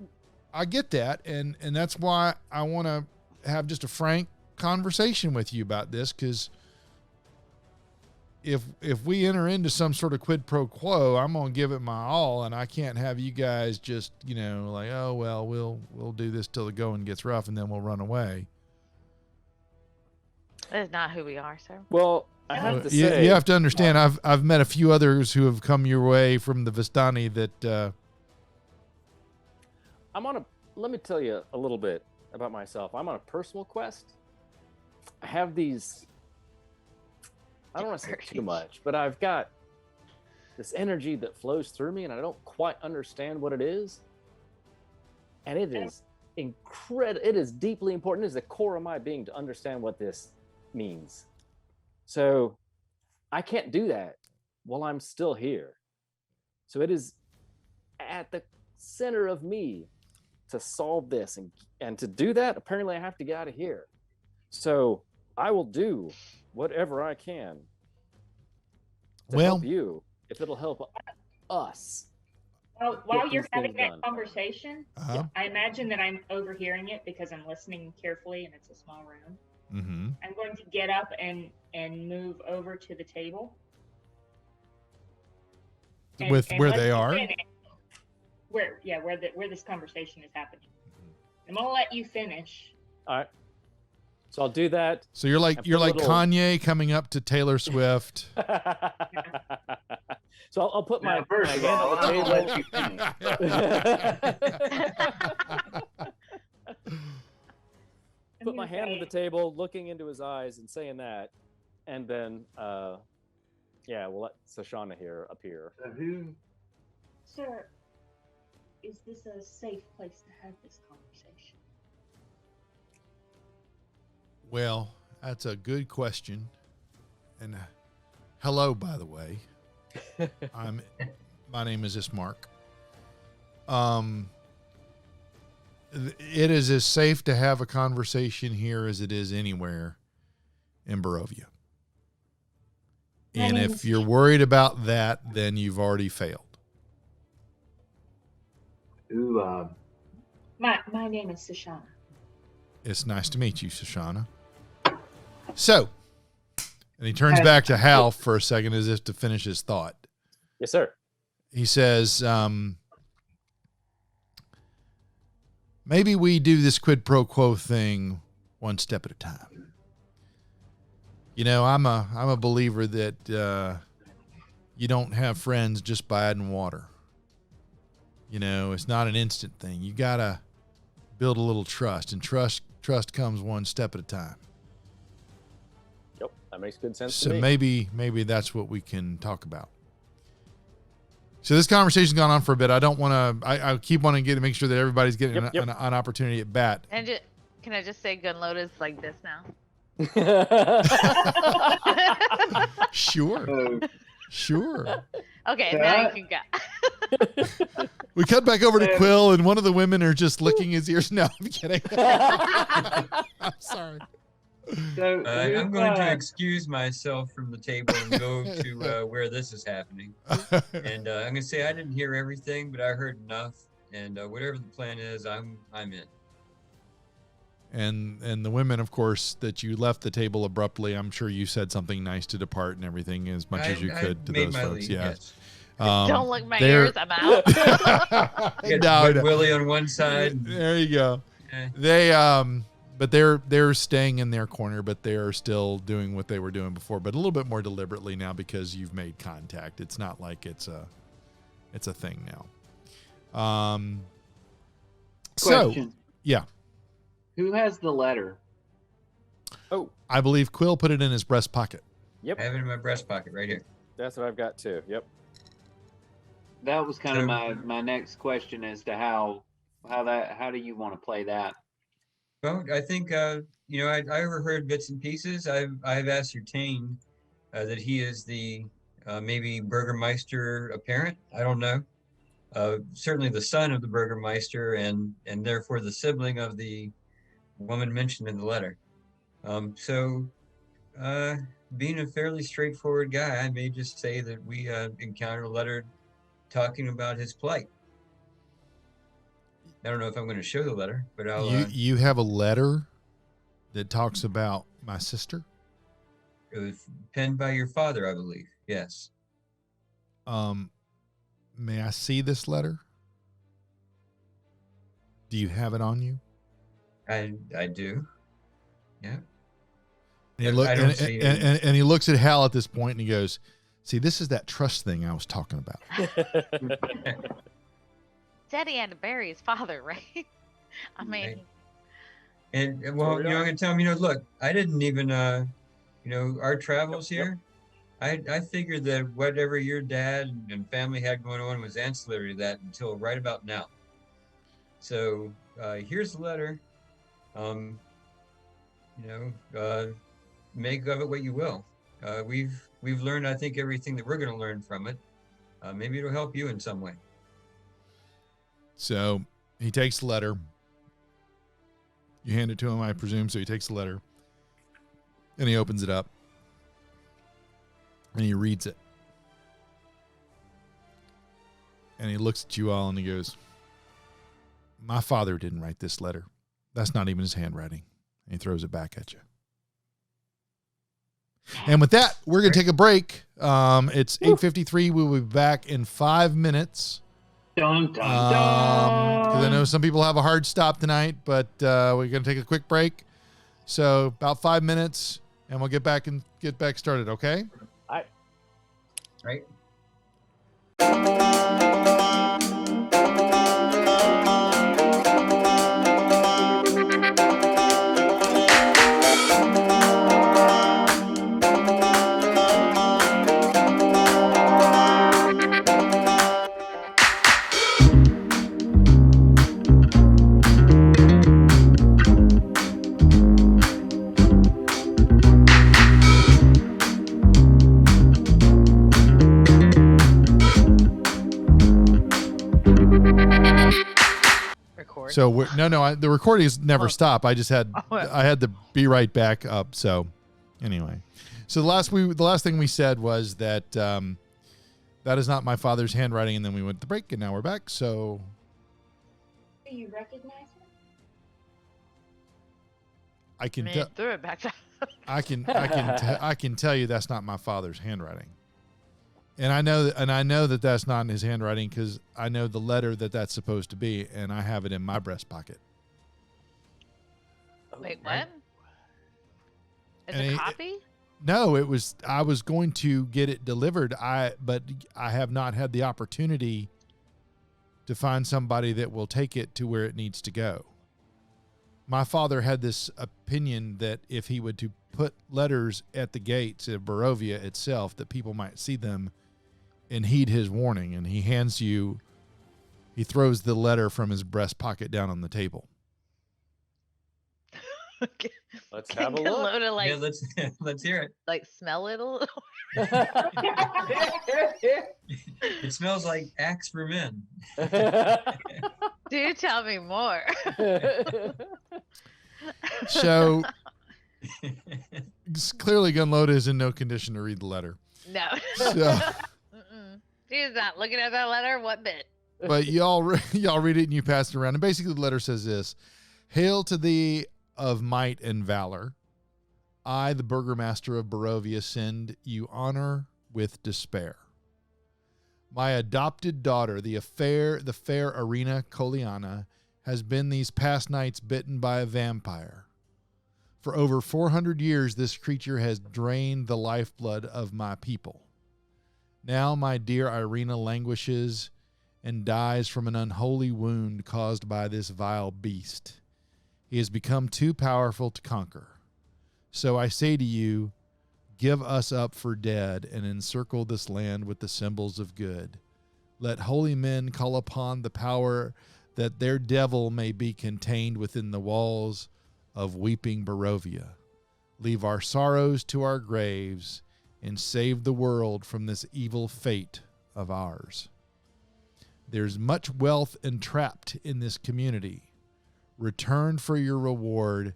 Speaker 1: I get that, and that's why I want to have just a frank conversation with you about this, because if we enter into some sort of quid pro quo, I'm gonna give it my all, and I can't have you guys just like, oh well, we'll do this till the going gets rough and then we'll run away.
Speaker 5: That is not who we are, sir.
Speaker 3: Well, I have to say,
Speaker 1: you have to understand. I've met a few others who have come your way from the Vistani that.
Speaker 3: Let me tell you a little bit about myself. I'm on a personal quest. I have these. I don't want to say too much, but I've got this energy that flows through me, and I don't quite understand what it is. And it is incredible. It is deeply important. It is the core of my being to understand what this means. So I can't do that while I'm still here. So it is at the center of me to solve this. And to do that, apparently I have to get out of here. So I will do whatever I can to help you, if it'll help us.
Speaker 7: While you're having that conversation, I imagine that I'm overhearing it because I'm listening carefully and it's a small room.
Speaker 1: Mm-hmm.
Speaker 7: I'm going to get up and move over to the table.
Speaker 1: Where they are?
Speaker 7: Where this conversation is happening. I'm gonna let you finish.
Speaker 3: All right. So I'll do that.
Speaker 1: So you're like Kanye coming up to Taylor Swift.
Speaker 3: So I'll put my
Speaker 9: first of all, I'll let you finish.
Speaker 3: Put my hand on the table, looking into his eyes and saying that, and then we'll let Shoshana here appear.
Speaker 7: Sir, is this a safe place to have this conversation?
Speaker 1: Well, that's a good question. And hello, by the way. My name is Ismark. It is as safe to have a conversation here as it is anywhere in Barovia. And if you're worried about that, then you've already failed.
Speaker 7: My name is Shoshana.
Speaker 1: It's nice to meet you, Shoshana. So, and he turns back to Hal for a second as if to finish his thought.
Speaker 3: Yes, sir.
Speaker 1: He says, maybe we do this quid pro quo thing one step at a time. I'm a believer that you don't have friends just by adding water. You know, it's not an instant thing. You got to build a little trust, and trust comes one step at a time.
Speaker 3: Yep, that makes good sense
Speaker 1: So
Speaker 3: to me.
Speaker 1: maybe that's what we can talk about. So this conversation's gone on for a bit. I don't want to. I keep wanting to make sure that everybody's getting an opportunity at bat.
Speaker 5: And can I just say Gunloada's like this now?
Speaker 1: Sure.
Speaker 5: Okay, now you can go.
Speaker 1: We cut back over to Quill, and one of the women are just licking his ears. No, I'm kidding. I'm sorry.
Speaker 4: So
Speaker 6: I'm going to excuse myself from the table and go to where this is happening. And I'm going to say I didn't hear everything, but I heard enough. And whatever the plan is, I'm in.
Speaker 1: And the women, of course, that you left the table abruptly. I'm sure you said something nice to depart and everything as much as you could to those folks.
Speaker 6: Lead,
Speaker 1: yes.
Speaker 5: Don't lick my ears. I'm out.
Speaker 6: No. Willie on one side.
Speaker 1: There you go.
Speaker 6: Yeah.
Speaker 1: They but they're staying in their corner, but they are still doing what they were doing before, but a little bit more deliberately now because you've made contact. It's not like it's a thing now.
Speaker 4: Question.
Speaker 1: So yeah.
Speaker 4: Who has the letter?
Speaker 3: Oh,
Speaker 1: I believe Quill put it in his breast pocket.
Speaker 3: Yep.
Speaker 6: I have it in my breast pocket right here.
Speaker 3: That's what I've got too. Yep.
Speaker 4: That was kind of my next question as to how do you want to play that?
Speaker 6: Well, I think I overheard bits and pieces. I've ascertained that he is the maybe Burgermeister apparent. I don't know. Certainly the son of the Burgermeister, and therefore the sibling of the woman mentioned in the letter. Being a fairly straightforward guy, I may just say that we encountered a letter talking about his plight. I don't know if I'm going to show the letter, but I'll.
Speaker 1: You have a letter that talks about my sister?
Speaker 6: It was penned by your father, I believe. Yes.
Speaker 1: May I see this letter? Do you have it on you?
Speaker 6: I do. Yeah.
Speaker 1: And he looks at Hal at this point and he goes, "See, this is that trust thing I was talking about."
Speaker 5: Daddy had to bury his father, right? I mean.
Speaker 6: Right. And well, I'm going to tell him, look, I didn't even, our travels here. I figured that whatever your dad and family had going on was ancillary to that until right about now. So here's the letter. Make of it what you will. We've learned, I think, everything that we're going to learn from it. Maybe it'll help you in some way.
Speaker 1: So he takes the letter. You hand it to him, I presume. So he takes the letter and he opens it up and he reads it. And he looks at you all and he goes, "My father didn't write this letter. That's not even his handwriting." And he throws it back at you. And with that, we're going to take a break. It's 8:53. We'll be back in 5 minutes.
Speaker 4: Dun, dun, dun.
Speaker 1: Because I know some people have a hard stop tonight, but we're going to take a quick break. So about 5 minutes, and we'll get back started. Okay.
Speaker 3: All
Speaker 6: Right.
Speaker 1: So the recordings never stop. I just had to be right back up. So anyway, so the last thing we said was that that is not my father's handwriting, and then we went to break, and now we're back. So
Speaker 7: Do you recognize him?
Speaker 1: I can
Speaker 5: threw it back.
Speaker 1: I can tell you that's not my father's handwriting. And I know that that's not in his handwriting because I know the letter that's supposed to be, and I have it in my breast pocket.
Speaker 5: Wait, what? It's
Speaker 1: And
Speaker 5: a copy?
Speaker 1: No, I was going to get it delivered. But I have not had the opportunity to find somebody that will take it to where it needs to go. My father had this opinion that if he would to put letters at the gates of Barovia itself, that people might see them and heed his warning. And he throws the letter from his breast pocket down on the table.
Speaker 3: Let's have a look.
Speaker 5: Loda, like,
Speaker 6: Yeah, let's hear it.
Speaker 5: like smell it a little.
Speaker 6: It smells like Axe for Men.
Speaker 5: Do tell me more.
Speaker 1: So clearly Gunloda is in no condition to read the letter.
Speaker 5: No.
Speaker 1: So,
Speaker 5: She's not looking at that letter one bit.
Speaker 1: but y'all read it and you pass it around. And basically the letter says this: Hail to thee of might and valor. I, the Burgermeister of Barovia, send you honor with despair. My adopted daughter, the fair Arena Coliana, has been these past nights bitten by a vampire. For over 400 years, this creature has drained the lifeblood of my people. Now my dear Irina languishes and dies from an unholy wound caused by this vile beast. He has become too powerful to conquer. So I say to you, give us up for dead and encircle this land with the symbols of good. Let holy men call upon the power that their devil may be contained within the walls of weeping Barovia. Leave our sorrows to our graves and save the world from this evil fate of ours. There's much wealth entrapped in this community. Return for your reward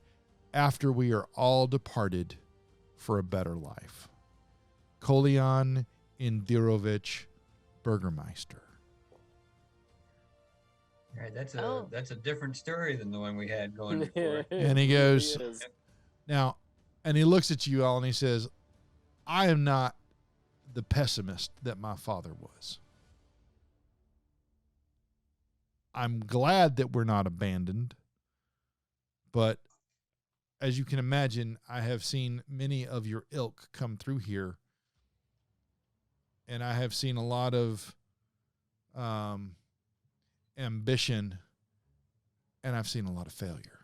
Speaker 1: after we are all departed for a better life. Kolian Indirovich, Burgermeister.
Speaker 6: All right, that's a different story than the one we had going before.
Speaker 1: And he goes, now, and he looks at you all and he says, I am not the pessimist that my father was. I'm glad that we're not abandoned, but as you can imagine, I have seen many of your ilk come through here, and I have seen a lot of ambition, and I've seen a lot of failure.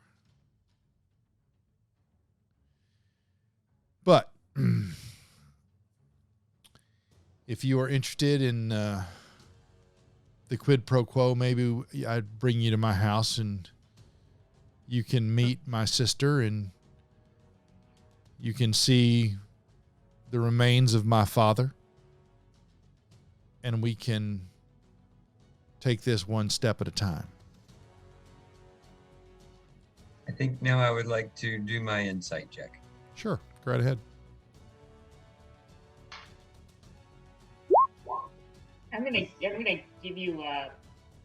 Speaker 1: But if you are interested in the quid pro quo, maybe I'd bring you to my house and you can meet my sister and you can see the remains of my father, and we can take this one step at a time.
Speaker 6: I think now I would like to do my insight check.
Speaker 1: Sure, go right ahead.
Speaker 7: I'm gonna give you.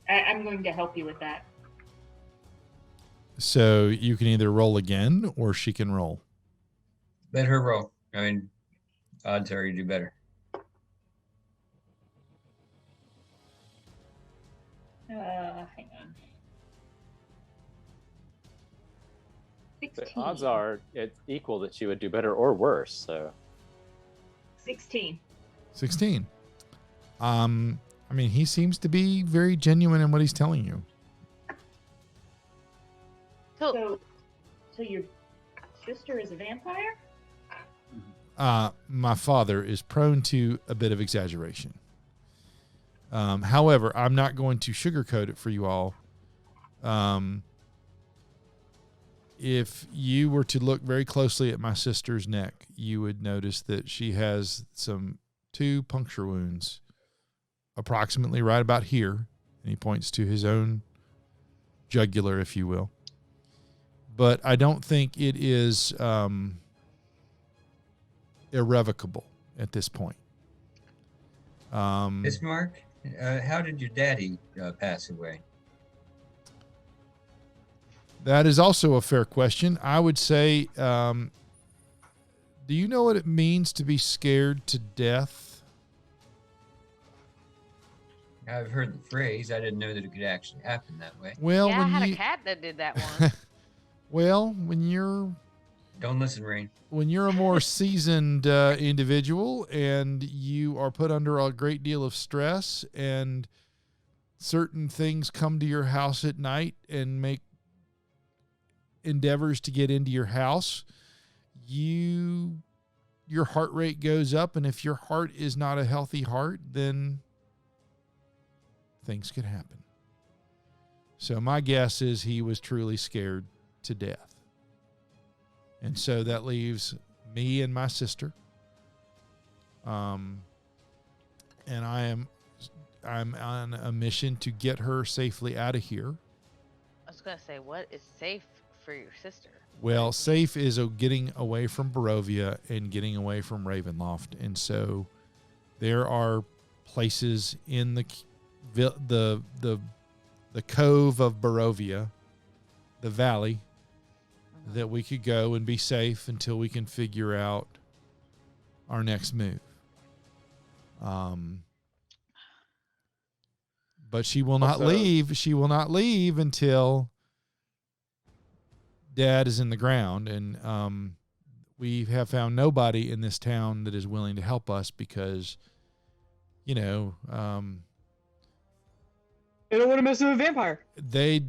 Speaker 7: I'm going to help you with that.
Speaker 1: So you can either roll again or she can roll.
Speaker 6: Let her roll. I mean, odds are you do better.
Speaker 7: Hang on. 16.
Speaker 3: The odds are it's equal that she would do better or worse. So
Speaker 7: 16.
Speaker 1: 16. I mean, he seems to be very genuine in what he's telling you.
Speaker 7: So your sister is a vampire?
Speaker 1: My father is prone to a bit of exaggeration. However, I'm not going to sugarcoat it for you all. If you were to look very closely at my sister's neck, you would notice that she has 2 puncture wounds approximately right about here. And he points to his own jugular, if you will. But I don't think it is irrevocable at this point.
Speaker 6: Miss Mark, how did your daddy pass away?
Speaker 1: That is also a fair question. I would say, do you know what it means to be scared to death?
Speaker 6: I've heard the phrase. I didn't know that it could actually happen that way.
Speaker 1: Well,
Speaker 5: yeah,
Speaker 1: when
Speaker 5: I had
Speaker 1: you,
Speaker 5: a cat that did that one.
Speaker 1: well, when you're
Speaker 6: Don't listen, Rain.
Speaker 1: When you're a more seasoned individual and you are put under a great deal of stress and certain things come to your house at night and make endeavors to get into your house, your heart rate goes up. And if your heart is not a healthy heart, then things could happen. So my guess is he was truly scared to death. And so that leaves me and my sister. And I'm on a mission to get her safely out of here.
Speaker 5: I was going to say, what is safe for your sister?
Speaker 1: Well, safe is getting away from Barovia and getting away from Ravenloft. And so there are places in the cove of Barovia, the valley, that we could go and be safe until we can figure out our next move. But she will not leave. She will not leave until Dad is in the ground. And we have found nobody in this town that is willing to help us because, you know,
Speaker 8: They don't want to mess with a vampire.
Speaker 1: They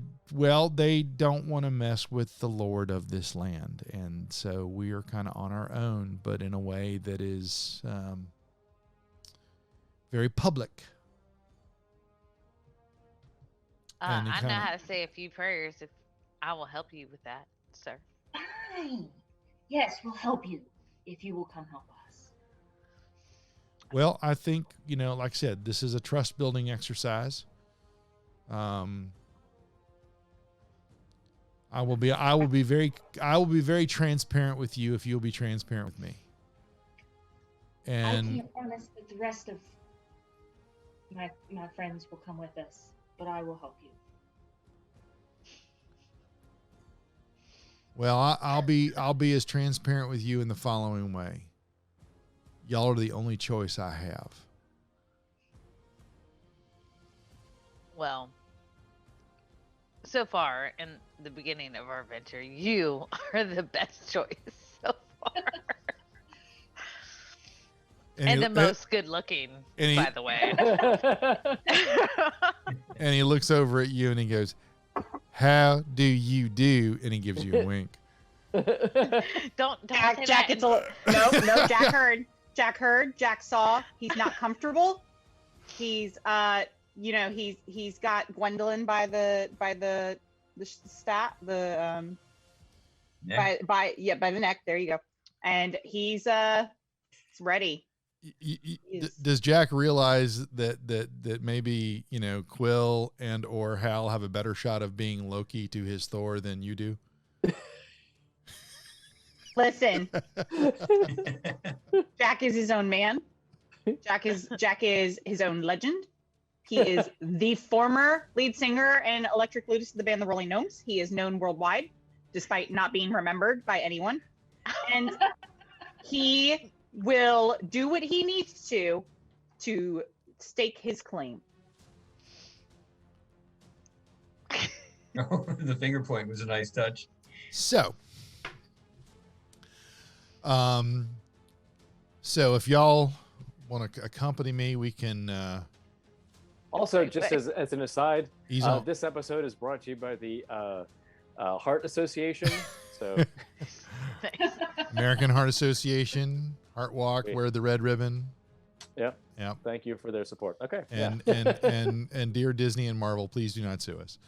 Speaker 1: don't want to mess with the Lord of this land. And so we are kind of on our own, but in a way that is very public.
Speaker 5: I know how to say a few prayers. If I will help you with that, sir.
Speaker 7: Fine. Yes, we'll help you if you will come help us.
Speaker 1: Well, I think, you know, like I said, this is a trust building exercise. I will be very transparent with you if you'll be transparent with me. And
Speaker 7: I can't promise that the rest of my friends will come with us, but I will help you.
Speaker 1: well, I'll be as transparent with you in the following way. Y'all are the only choice I have.
Speaker 5: Well, so far in the beginning of our venture, you are the best choice so far. And the most good looking, by the way.
Speaker 1: And he looks over at you and he goes, "How do you do?" And he gives you a wink.
Speaker 5: Don't
Speaker 8: Jack,
Speaker 5: say
Speaker 8: it's
Speaker 5: that.
Speaker 8: no. Jack heard. Jack heard. Jack saw. He's not comfortable. He's he's got Gwendolyn by the neck. There you go. And he's ready.
Speaker 1: Does Jack realize that maybe, you know, Quill and or Hal have a better shot of being Loki to his Thor than you do?
Speaker 8: Listen, Jack is his own man. Jack is his own legend. He is the former lead singer and electric flutist of the band The Rolling Gnomes. He is known worldwide, despite not being remembered by anyone. And he will do what he needs to stake his claim.
Speaker 6: Oh, the finger point was a nice touch.
Speaker 1: So if y'all want to accompany me, we can.
Speaker 3: Also, just as an aside, this episode is brought to you by the Heart Association. So,
Speaker 1: American Heart Association, Heart Walk, wear the red ribbon.
Speaker 3: Yep.
Speaker 1: Yep.
Speaker 3: Thank you for their support. Okay.
Speaker 1: And dear Disney and Marvel, please do not sue us.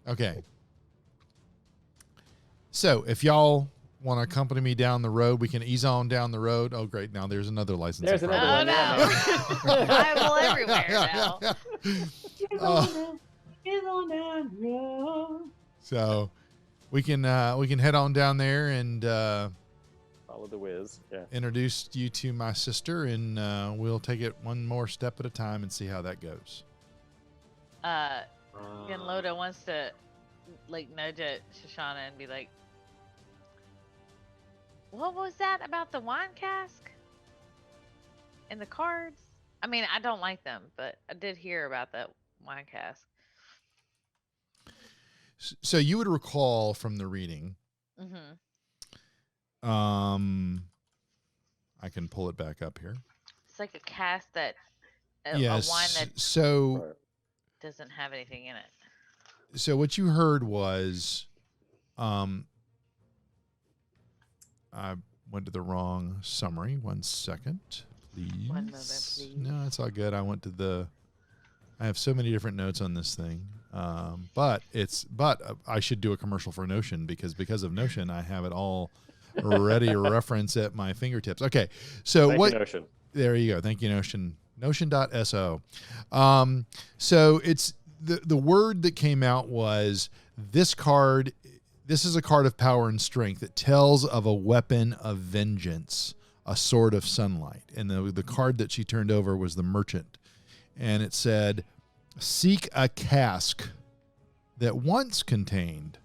Speaker 1: Okay. So if y'all want to accompany me down the road, we can ease on down the road. Oh, great. Now there's another license.
Speaker 3: There's another one.
Speaker 5: No. I'm everywhere now.
Speaker 7: Get on down the road.
Speaker 1: So we can head on down there and
Speaker 3: follow the whiz. Yeah.
Speaker 1: Introduce you to my sister, and we'll take it one more step at a time and see how that goes.
Speaker 5: Loda wants to nudge at Shoshana and be like, "What was that about the wine cask and the cards? I mean, I don't like them, but I did hear about that wine cask."
Speaker 1: So you would recall from the reading I can pull it back up here.
Speaker 5: It's like a cast that a
Speaker 1: Yes.
Speaker 5: wine that
Speaker 1: So
Speaker 5: doesn't have anything in it.
Speaker 1: So what you heard was, I went to the wrong summary. 1 second, please.
Speaker 5: 1 moment, please.
Speaker 1: No, it's all good. I have so many different notes on this thing. But I should do a commercial for Notion because of Notion, I have it all ready to reference at my fingertips. Okay. So
Speaker 3: Thank you, Notion. There
Speaker 1: you go. Thank you, Notion. Notion.so. So it's the word that came out was this card. This is a card of power and strength. It tells of a weapon of vengeance, a sword of sunlight. And the card that she turned over was the merchant. And it said, seek a cask that once contained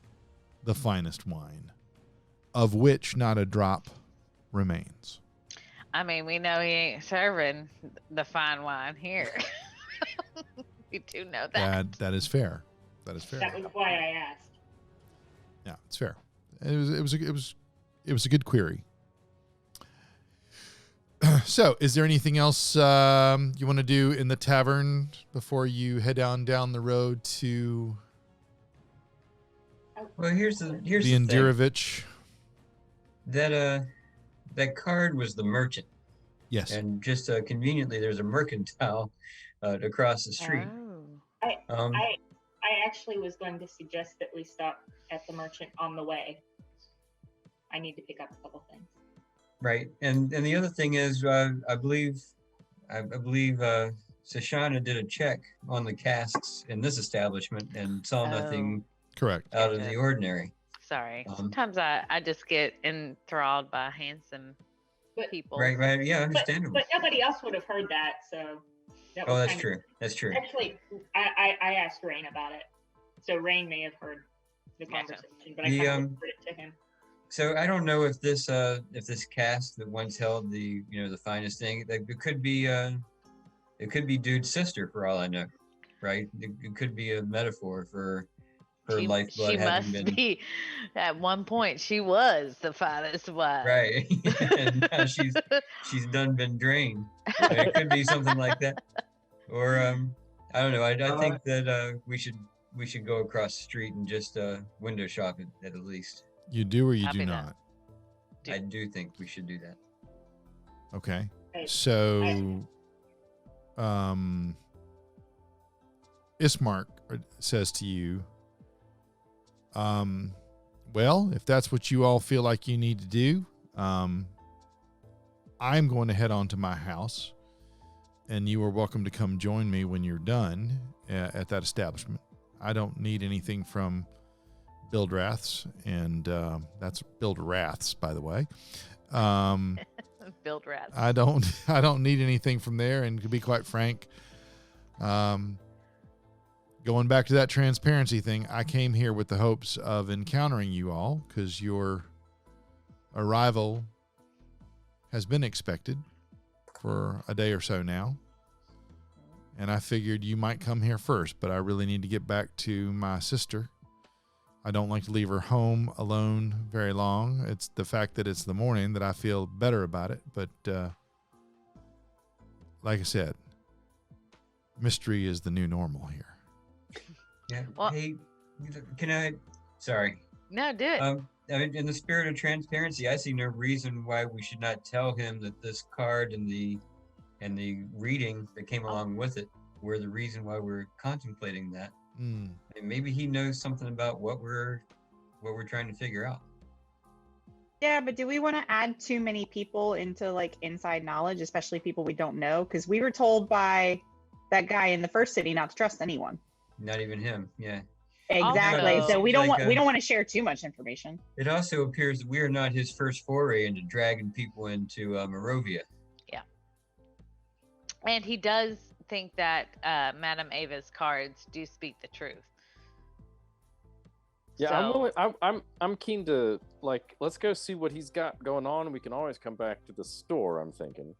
Speaker 1: the finest wine, of which not a drop remains.
Speaker 5: I mean, we know he ain't serving the fine wine here. We do know that.
Speaker 1: That is fair. That is fair.
Speaker 7: That was why I asked.
Speaker 1: Yeah, it's fair. It was a good query. So, is there anything else you want to do in the tavern before you head down the road to?
Speaker 6: Well, here's the
Speaker 1: the
Speaker 6: thing.
Speaker 1: Indirovich?
Speaker 6: That card was the merchant.
Speaker 1: Yes.
Speaker 6: And just conveniently, there's a mercantile across the street.
Speaker 5: Oh.
Speaker 7: I actually was going to suggest that we stop at the merchant on the way. I need to pick up a couple things.
Speaker 6: Right, and the other thing is, I believe Shoshana did a check on the casks in this establishment and saw nothing
Speaker 1: correct
Speaker 6: out of the ordinary.
Speaker 5: Sorry, sometimes I just get enthralled by handsome people.
Speaker 6: Right, yeah, understandable.
Speaker 7: But nobody else would have heard that, so.
Speaker 6: That's true. That's true.
Speaker 7: Actually, I asked Rain about it, so Rain may have heard the conversation, but I kind of referred it to him.
Speaker 6: So I don't know if this cask that once held the finest thing, it could be dude's sister for all I know, right? It could be a metaphor for her lifeblood
Speaker 5: she
Speaker 6: having
Speaker 5: must
Speaker 6: been.
Speaker 5: Be at one point she was the finest wine,
Speaker 6: right? And now she's done been drained. It could be something like that, or I don't know. I think that we should go across the street and just window shop at least.
Speaker 1: You do or you do not?
Speaker 6: I do think we should do that.
Speaker 1: Okay. So, Ismark says to you, well, if that's what you all feel like you need to do, I'm going to head on to my house, and you are welcome to come join me when you're done at that establishment. I don't need anything from Build Wraths, and that's Build Wraths, by the way.
Speaker 5: Build Wraths.
Speaker 1: I don't need anything from there, and to be quite frank, going back to that transparency thing, I came here with the hopes of encountering you all because your arrival has been expected for a day or so now. And I figured you might come here first, but I really need to get back to my sister. I don't like to leave her home alone very long. It's the fact that it's the morning that I feel better about it. But like I said, mystery is the new normal here.
Speaker 6: Yeah.
Speaker 5: Well,
Speaker 6: hey, can I? Sorry.
Speaker 5: No, do it.
Speaker 6: I mean, in the spirit of transparency, I see no reason why we should not tell him that this card and the reading that came along with it were the reason why we're contemplating that. And maybe he knows something about what we're trying to figure out.
Speaker 8: Yeah, but do we want to add too many people into like inside knowledge, especially people we don't know? Because we were told by that guy in the first city not to trust anyone.
Speaker 6: Not even him. Yeah.
Speaker 8: Exactly.
Speaker 5: Also,
Speaker 8: So we don't want to share too much information.
Speaker 6: It also appears that we are not his first foray into dragging people into Barovia.
Speaker 5: Yeah. And he does think that Madame Ava's cards do speak the truth.
Speaker 3: Yeah,
Speaker 5: So-
Speaker 3: I'm keen to, like, let's go see what he's got going on. We can always come back to the store, I'm thinking.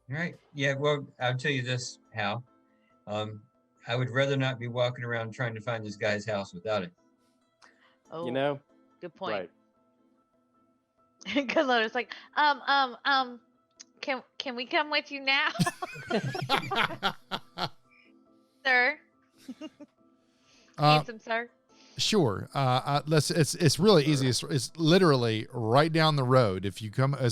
Speaker 6: Right. Yeah, well, I'll tell you this, Hal. I would rather not be walking around trying to find this guy's house without it.
Speaker 5: Oh,
Speaker 3: You know?
Speaker 5: good point.
Speaker 3: Right.
Speaker 5: Gunloader's like, can we come with you now, sir? Handsome sir.
Speaker 1: Sure. It's really easy. It's literally right down the road. As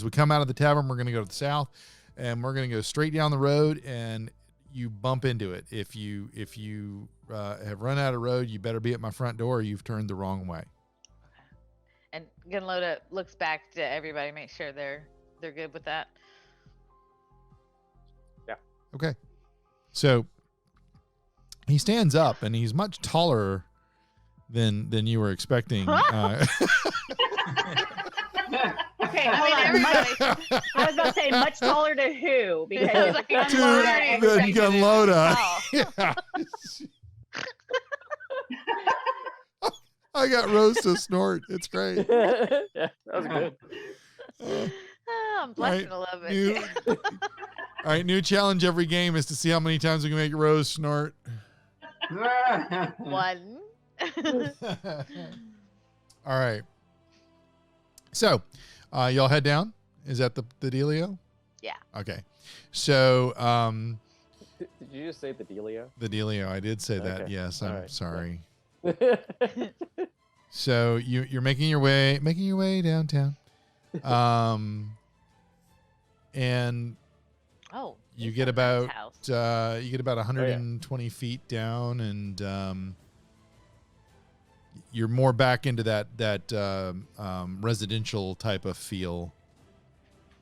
Speaker 1: we come out of the tavern, we're going to go to the south, and we're going to go straight down the road, and you bump into it. If you have run out of road, you better be at my front door, or you've turned the wrong way.
Speaker 5: And Gunloader looks back to everybody, make sure they're good with that.
Speaker 3: Yeah.
Speaker 1: Okay. So he stands up, and he's much taller than you were expecting.
Speaker 8: Okay,
Speaker 5: I
Speaker 8: hold
Speaker 5: mean,
Speaker 8: on.
Speaker 5: everybody.
Speaker 8: I was about to say much taller to who? Because
Speaker 5: Like,
Speaker 1: Then Gunloader. Yeah. I got Rose to snort. It's great.
Speaker 3: Yeah, that was good.
Speaker 5: I'm blushing a little bit.
Speaker 1: New, all right, new challenge every game is to see how many times we can make Rose snort.
Speaker 5: One.
Speaker 1: All right. So, y'all head down. Is that the dealio?
Speaker 5: Yeah.
Speaker 1: Okay. So,
Speaker 3: Did you just say the dealio?
Speaker 1: the dealio. I did say that.
Speaker 3: Okay.
Speaker 1: Yes.
Speaker 3: All
Speaker 1: I'm
Speaker 3: right.
Speaker 1: sorry. So you're making your way downtown, and
Speaker 5: Oh.
Speaker 1: you
Speaker 5: he's
Speaker 1: get
Speaker 5: at a friend's
Speaker 1: about
Speaker 5: house.
Speaker 1: 120 feet down, and you're more back into that residential type of feel.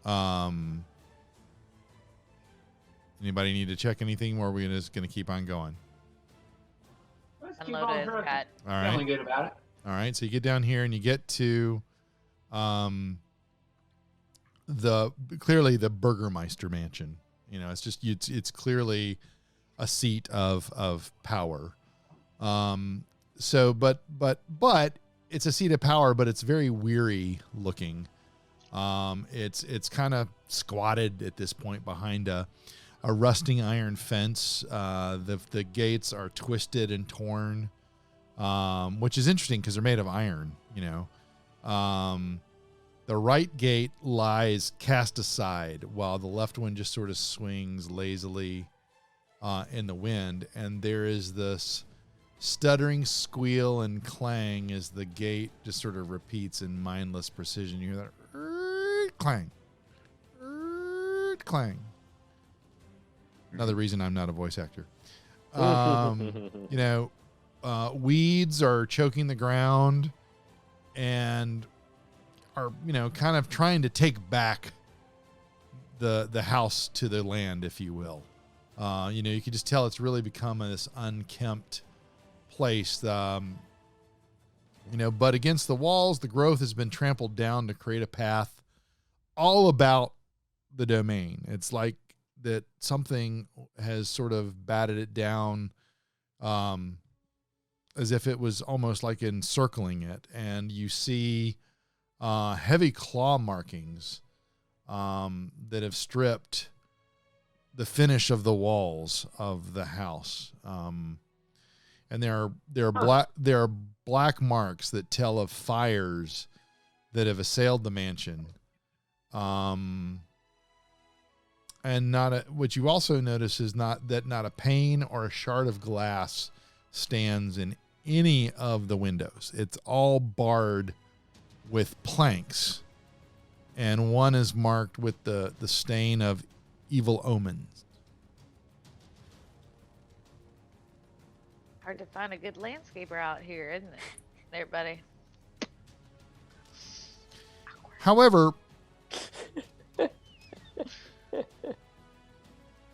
Speaker 1: Anybody need to check anything, or are we just going to keep on going?
Speaker 4: Let's keep
Speaker 5: Unloaded
Speaker 4: on
Speaker 5: his
Speaker 4: trucking.
Speaker 5: cat.
Speaker 1: All right.
Speaker 4: Feeling good about it.
Speaker 1: All right, so you get down here and you get to clearly the Burgermeister Mansion. You know, it's clearly a seat of power. So but it's a seat of power, but it's very weary looking. It's kind of squatted at this point behind a rusting iron fence. The gates are twisted and torn. Which is interesting because they're made of iron, you know. The right gate lies cast aside while the left one just sort of swings lazily in the wind. And there is this stuttering squeal and clang as the gate just sort of repeats in mindless precision. You hear that clang, clang. Another reason I'm not a voice actor. You know, weeds are choking the ground and are, you know, kind of trying to take back the house to the land, if you will. You know, you can just tell it's really become this unkempt place. You know, but against the walls, the growth has been trampled down to create a path all about the domain. It's like that something has sort of batted it down, as if it was almost like encircling it. And you see heavy claw markings that have stripped the finish of the walls of the house. And there are black marks that tell of fires that have assailed the mansion. And what you also notice is not a pane or a shard of glass stands in any of the windows. It's all barred with planks, and one is marked with the stain of evil omens.
Speaker 5: Hard to find a good landscaper out here, isn't it? There, buddy.
Speaker 1: However,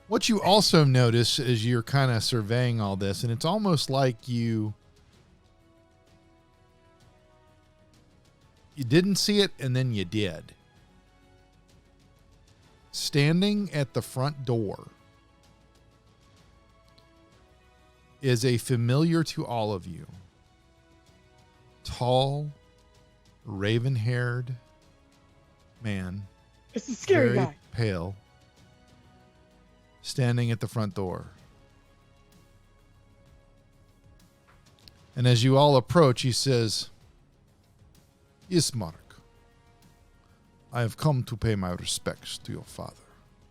Speaker 1: what you also notice as you're kind of surveying all this, and it's almost like you didn't see it and then you did. Standing at the front door is a familiar to all of you, tall, raven-haired man.
Speaker 8: It's a scary
Speaker 1: very
Speaker 8: guy.
Speaker 1: pale, standing at the front door. And as you all approach, he says, "Yes, Mark. I have come to pay my respects to your father.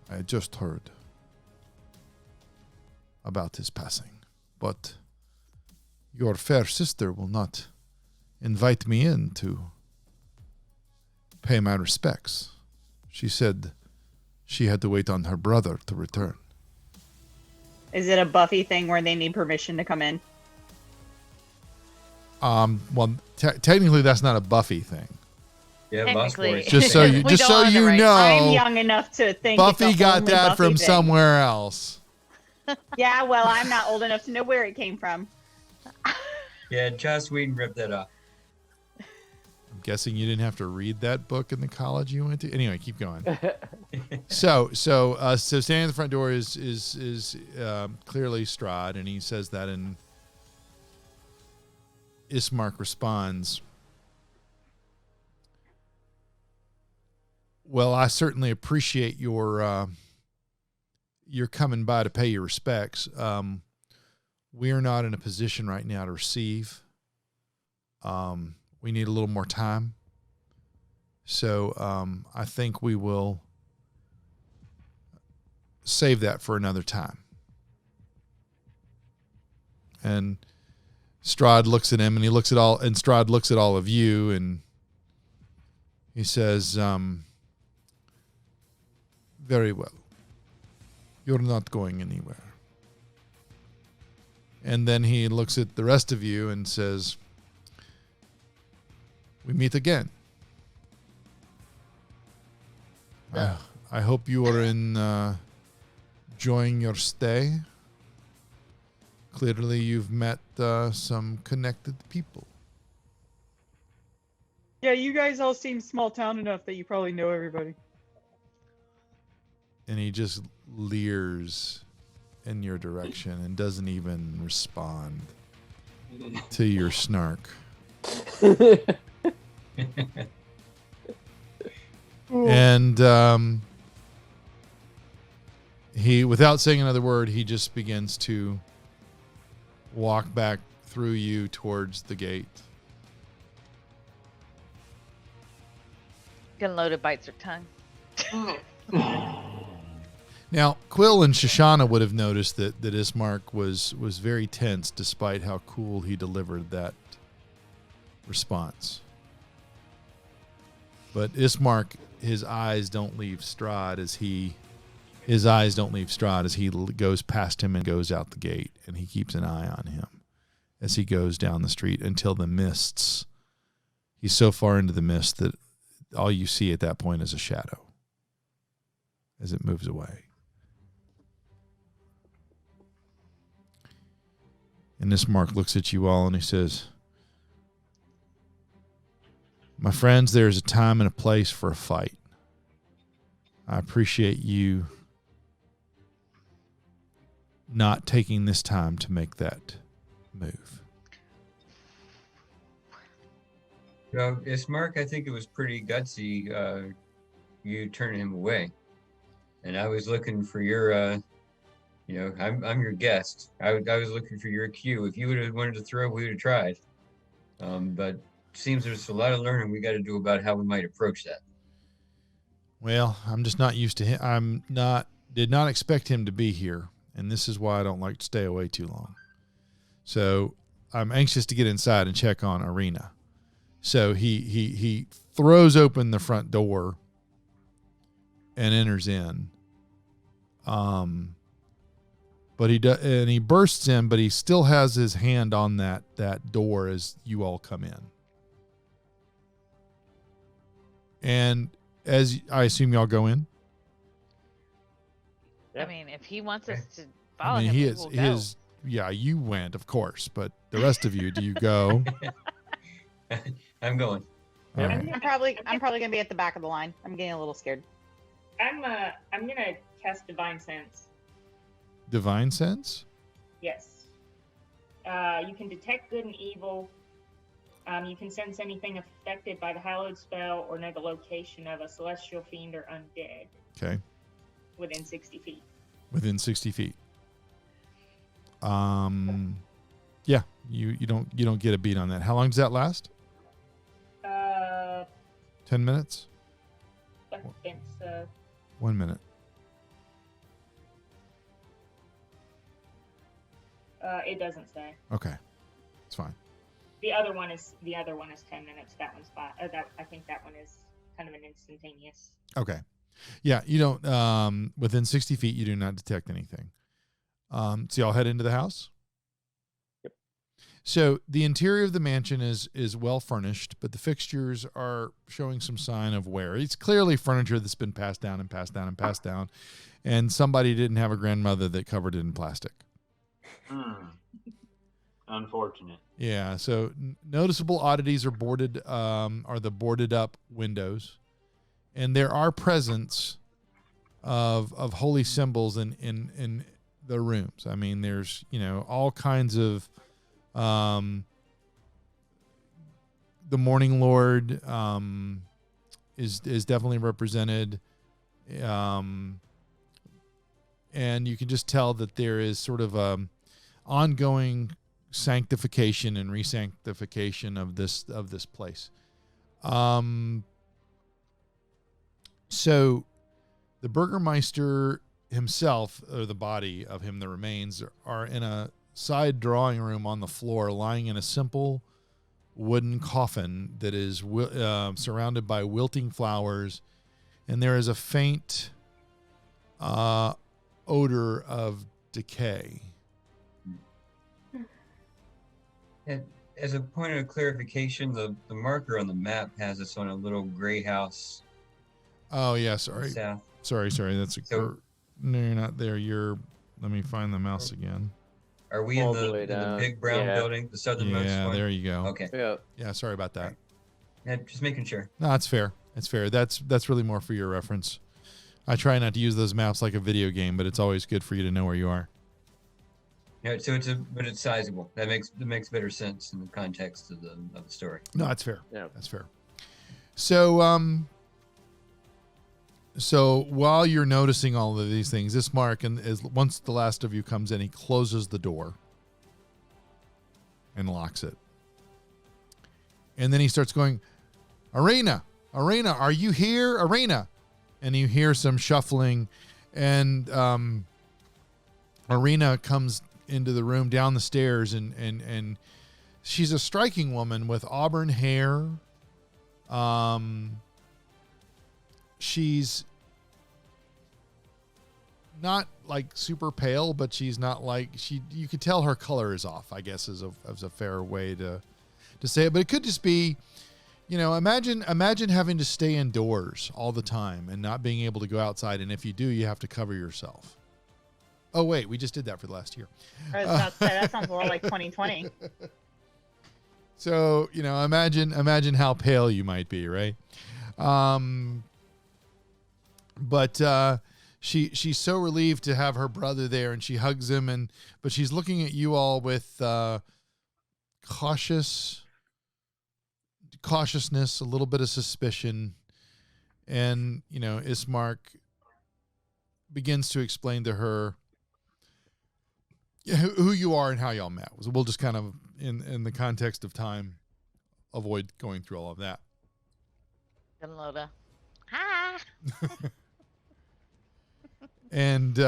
Speaker 1: I had just heard about his passing, but your fair sister will not invite me in to pay my respects. She said she had to wait on her brother to return.
Speaker 8: Is it a Buffy thing where they need permission to come in?
Speaker 1: Well, technically that's not a Buffy thing.
Speaker 6: Yeah, boss
Speaker 5: Technically.
Speaker 6: boys.
Speaker 1: Just so you,
Speaker 5: We
Speaker 1: just
Speaker 5: don't
Speaker 1: so
Speaker 5: have the
Speaker 1: you
Speaker 5: right-
Speaker 1: know,
Speaker 8: I'm young enough to think
Speaker 1: Buffy
Speaker 8: it's a
Speaker 1: got
Speaker 8: only
Speaker 1: that
Speaker 8: Buffy
Speaker 1: from
Speaker 8: thing.
Speaker 1: somewhere else.
Speaker 8: Yeah, well, I'm not old enough to know where it came from.
Speaker 6: Yeah, Joss Whedon ripped that off.
Speaker 1: I'm guessing you didn't have to read that book in the college you went to. Anyway, keep going. So standing at the front door is clearly Strahd, and he says that, and Ismark responds, "Well, I certainly appreciate your coming by to pay your respects. We're not in a position right now to receive. We need a little more time. So I think we will save that for another time." And Strahd looks at him, and Strahd looks at all of you, and he says, "Very well. You're not going anywhere." And then he looks at the rest of you and says, "We meet again. I hope you are enjoying your stay. Clearly you've met some connected people."
Speaker 8: Yeah, you guys all seem small town enough that you probably know everybody.
Speaker 1: And he just leers in your direction and doesn't even respond to your snark. And he, without saying another word, he just begins to walk back through you towards the gate.
Speaker 5: Gunloaded bites her tongue.
Speaker 1: Now, Quill and Shoshana would have noticed that Ismark was very tense despite how cool he delivered that response. But Ismark, his eyes don't leave Strahd as he goes past him and goes out the gate, and he keeps an eye on him as he goes down the street until the mists. He's so far into the mist that all you see at that point is a shadow as it moves away. And Ismark looks at you all and he says, "My friends, there's a time and a place for a fight. I appreciate you not taking this time to make that move."
Speaker 6: Well, Ismark, I think it was pretty gutsy, you turning him away. And I was looking for your, I'm your guest. I was looking for your cue. If you would have wanted to throw, we would have tried. But it seems there's a lot of learning we got to do about how we might approach that.
Speaker 1: Well, I'm just not used to him. Did not expect him to be here, and this is why I don't like to stay away too long. So I'm anxious to get inside and check on Arena. So he throws open the front door and enters in. But he bursts in, but he still has his hand on that door as you all come in. And as I assume y'all go in.
Speaker 5: I mean, if he wants us to follow him, we'll go.
Speaker 1: Yeah, you went, of course, but the rest of you, do you go?
Speaker 6: I'm going.
Speaker 1: All right.
Speaker 8: I'm probably gonna be at the back of the line. I'm getting a little scared.
Speaker 7: I'm gonna cast Divine Sense.
Speaker 1: Divine Sense?
Speaker 7: Yes. You can detect good and evil. You can sense anything affected by the hallowed spell or know the location of a celestial fiend or undead.
Speaker 1: Okay.
Speaker 7: Within 60 feet.
Speaker 1: Within 60 feet. Yeah, you don't get a beat on that. How long does that last? 10 minutes?
Speaker 7: against
Speaker 1: 1 minute.
Speaker 7: It doesn't say.
Speaker 1: Okay, it's fine.
Speaker 7: The other one is 10 minutes. That one's 5. I think that one is kind of an instantaneous.
Speaker 1: Okay, yeah, you don't. Within 60 feet, you do not detect anything. So y'all head into the house.
Speaker 3: Yep.
Speaker 1: So the interior of the mansion is well furnished, but the fixtures are showing some sign of wear. It's clearly furniture that's been passed down and passed down and passed down, and somebody didn't have a grandmother that covered it in plastic.
Speaker 9: Unfortunate.
Speaker 1: Yeah. So noticeable oddities are the boarded up windows, and there are presents of holy symbols in the rooms. I mean, there's all kinds of the Morning Lord is definitely represented, and you can just tell that there is sort of ongoing sanctification and re-sanctification of this place. So the Burgermeister himself, or the body of him, the remains, are in a side drawing room on the floor, lying in a simple wooden coffin that is surrounded by wilting flowers, and there is a faint odor of decay.
Speaker 6: And as a point of clarification, the marker on the map has us on a little gray house.
Speaker 1: Oh yeah, sorry.
Speaker 6: South.
Speaker 1: Sorry. That's no, you're not there. Let me find the mouse again.
Speaker 6: Are we in
Speaker 3: All
Speaker 6: the
Speaker 3: the way down.
Speaker 6: big brown
Speaker 3: Yeah.
Speaker 6: building, the southernmost
Speaker 1: Yeah,
Speaker 6: one?
Speaker 1: there you go.
Speaker 6: Okay.
Speaker 3: Yeah.
Speaker 1: Yeah, sorry about that.
Speaker 6: Yeah, just making sure.
Speaker 1: No, that's fair. It's fair. That's really more for your reference. I try not to use those maps like a video game, but it's always good for you to know where you are.
Speaker 6: Yeah, so but it's sizable. That makes better sense in the context of the story.
Speaker 1: No, that's fair.
Speaker 3: Yeah.
Speaker 1: That's fair. So while you're noticing all of these things, this Mark, once the last of you comes in, he closes the door and locks it. And then he starts going, Arena, are you here? Arena. And you hear some shuffling, and Arena comes into the room down the stairs, and she's a striking woman with auburn hair. She's not like super pale, but she's not like you could tell her color is off, I guess is a fair way to say it. But it could just be, imagine having to stay indoors all the time and not being able to go outside. And if you do, you have to cover yourself. Oh, wait, we just did that for the last year.
Speaker 8: I was about to say, that sounds more like 2020.
Speaker 1: So, imagine how pale you might be, right? But she's so relieved to have her brother there, and she hugs him, but she's looking at you all with cautiousness, a little bit of suspicion, and Ismark begins to explain to her who you are and how y'all met. So we'll just kind of, in the context of time, avoid going through all of that.
Speaker 5: Loda. Hi.
Speaker 1: And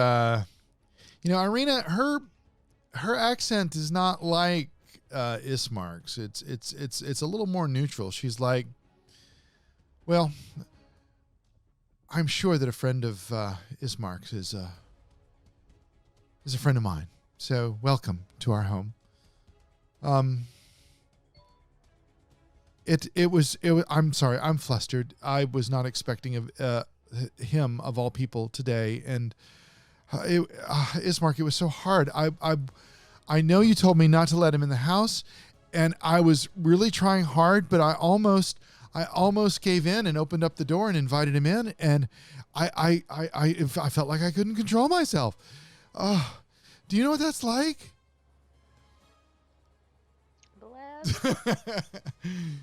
Speaker 1: Irina, her accent is not like Ismark's. It's a little more neutral. She's like, well, I'm sure that a friend of Ismark's is a friend of mine. So welcome to our home. It was. I'm sorry. I'm flustered. I was not expecting him of all people today, and Ismark, it was so hard. I know you told me not to let him in the house, and I was really trying hard, but I almost gave in and opened up the door and invited him in, and I felt like I couldn't control myself. Do you know what that's like?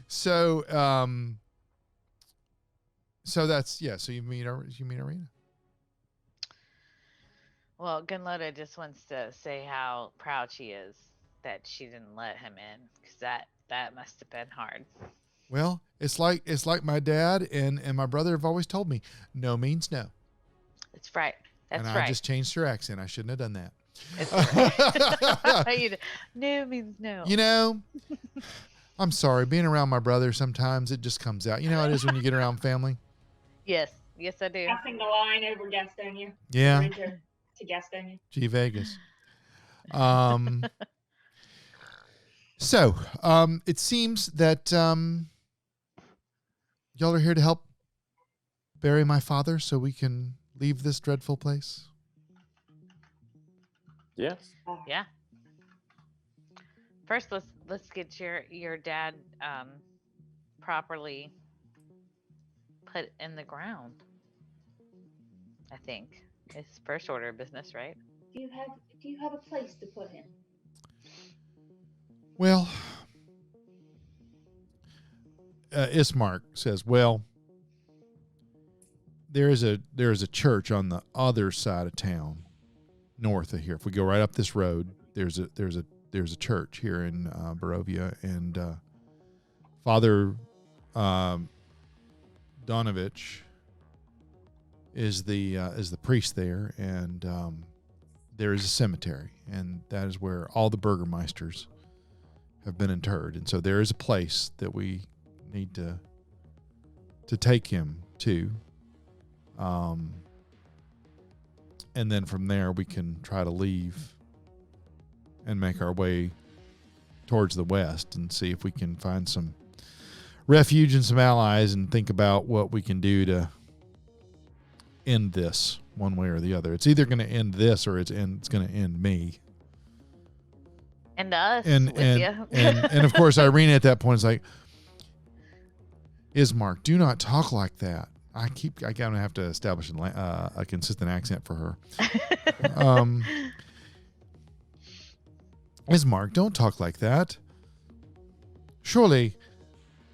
Speaker 1: So that's, yeah. So you meet Arena.
Speaker 5: Well, Gunloda just wants to say how proud she is that she didn't let him in, because that must have been hard.
Speaker 1: Well, it's like my dad and my brother have always told me, no means no.
Speaker 5: That's right. That's
Speaker 1: and
Speaker 5: right.
Speaker 1: I just changed her accent. I shouldn't have done that.
Speaker 5: No means no.
Speaker 1: You know, I'm sorry. Being around my brother, sometimes it just comes out. You know how it is when you get around family?
Speaker 5: Yes. Yes, I do.
Speaker 7: Passing the line over Gastonia.
Speaker 1: Yeah.
Speaker 7: To Gastonia.
Speaker 1: Gee, Vegas. So, it seems that y'all are here to help bury my father so we can leave this dreadful place.
Speaker 3: Yes.
Speaker 5: Yeah. First, let's get your dad properly put in the ground. I think it's first order of business, right?
Speaker 7: Do you have a place to put him?
Speaker 1: Well, Ismark says, well, there's a church on the other side of town, north of here. If we go right up this road, there's a church here in Barovia, and Father Donovich is the priest there, and there is a cemetery, and that is where all the burgermeisters have been interred. And so there is a place that we need to take him to, and then from there we can try to leave and make our way towards the west and see if we can find some refuge and some allies and think about what we can do to end this one way or the other. It's either going to end this or it's going to end me.
Speaker 5: And us.
Speaker 1: And of course, Irina at that point is like, Ismark, do not talk like that. I gotta have to establish a consistent accent for her. Ismark, don't talk like that. Surely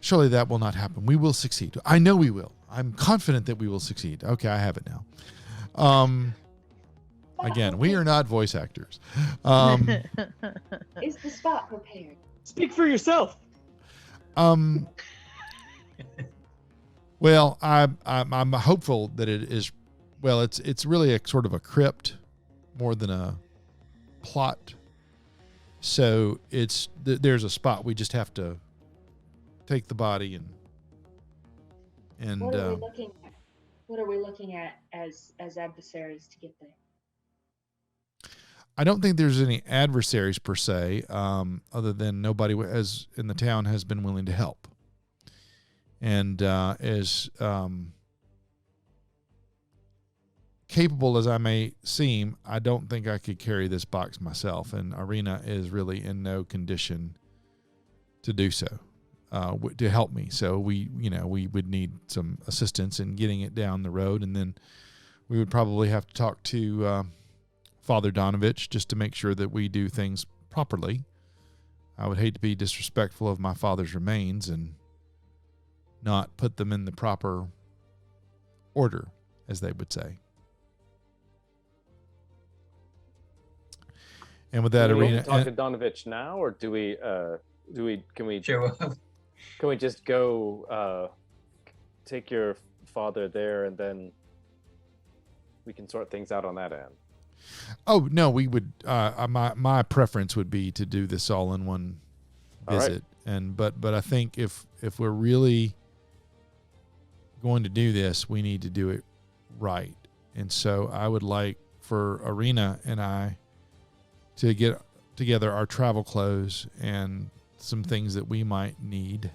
Speaker 1: that will not happen. We will succeed. I know we will. I'm confident that we will succeed. Okay, I have it now. Again, we are not voice actors.
Speaker 7: Is the spot prepared?
Speaker 10: Speak for yourself.
Speaker 1: Well, I'm hopeful that it is. Well, it's really a sort of a crypt more than a plot. So there's a spot. We just have to take the body and.
Speaker 7: What are we looking at? What are we looking at as adversaries to get there?
Speaker 1: I don't think there's any adversaries per se, other than nobody in the town has been willing to help. And as capable as I may seem, I don't think I could carry this box myself. And Irina is really in no condition to do so, to help me. So we would need some assistance in getting it down the road, and then we would probably have to talk to Father Donovich just to make sure that we do things properly. I would hate to be disrespectful of my father's remains and not put them in the proper order, as they would say. And with that, Irina,
Speaker 3: talk to Donovich now, or can we just go take your father there, and then we can sort things out on that end?
Speaker 1: Oh no, we would. My preference would be to do this all in one visit, but I think if we're really going to do this, we need to do it right. And so I would like for Irina and I to get together our travel clothes and some things that we might need,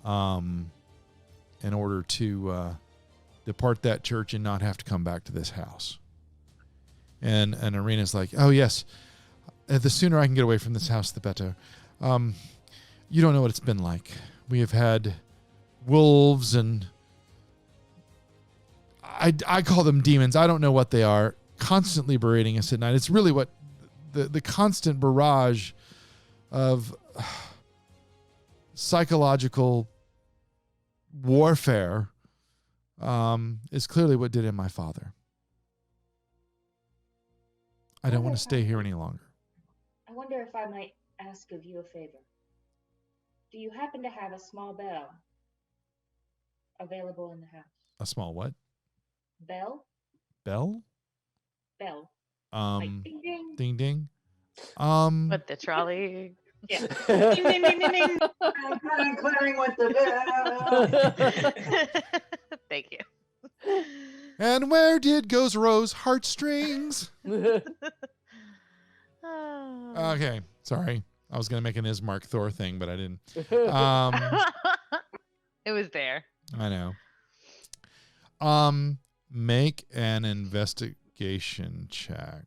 Speaker 1: in order to depart that church and not have to come back to this house. And Irina's like, oh yes, the sooner I can get away from this house, the better. You don't know what it's been like. We have had wolves, and I call them demons. I don't know what they are, constantly berating us at night. It's really what the constant barrage of psychological warfare is clearly what did in my father. I don't want to stay here any longer.
Speaker 7: I wonder if I might ask of you a favor. Do you happen to have a small bell available in the house?
Speaker 1: A small what?
Speaker 7: Bell?
Speaker 1: Bell?
Speaker 7: Bell. Like ding ding.
Speaker 1: Ding ding.
Speaker 5: With the trolley.
Speaker 7: Yeah.
Speaker 8: Ding, ding, ding, ding, ding.
Speaker 9: Clearing with the bell.
Speaker 5: Thank you.
Speaker 1: And where did goes Rose heartstrings? Okay, sorry. I was gonna make an Ismark Thor thing, but I didn't.
Speaker 5: It was there.
Speaker 1: I know. Make an investigation check.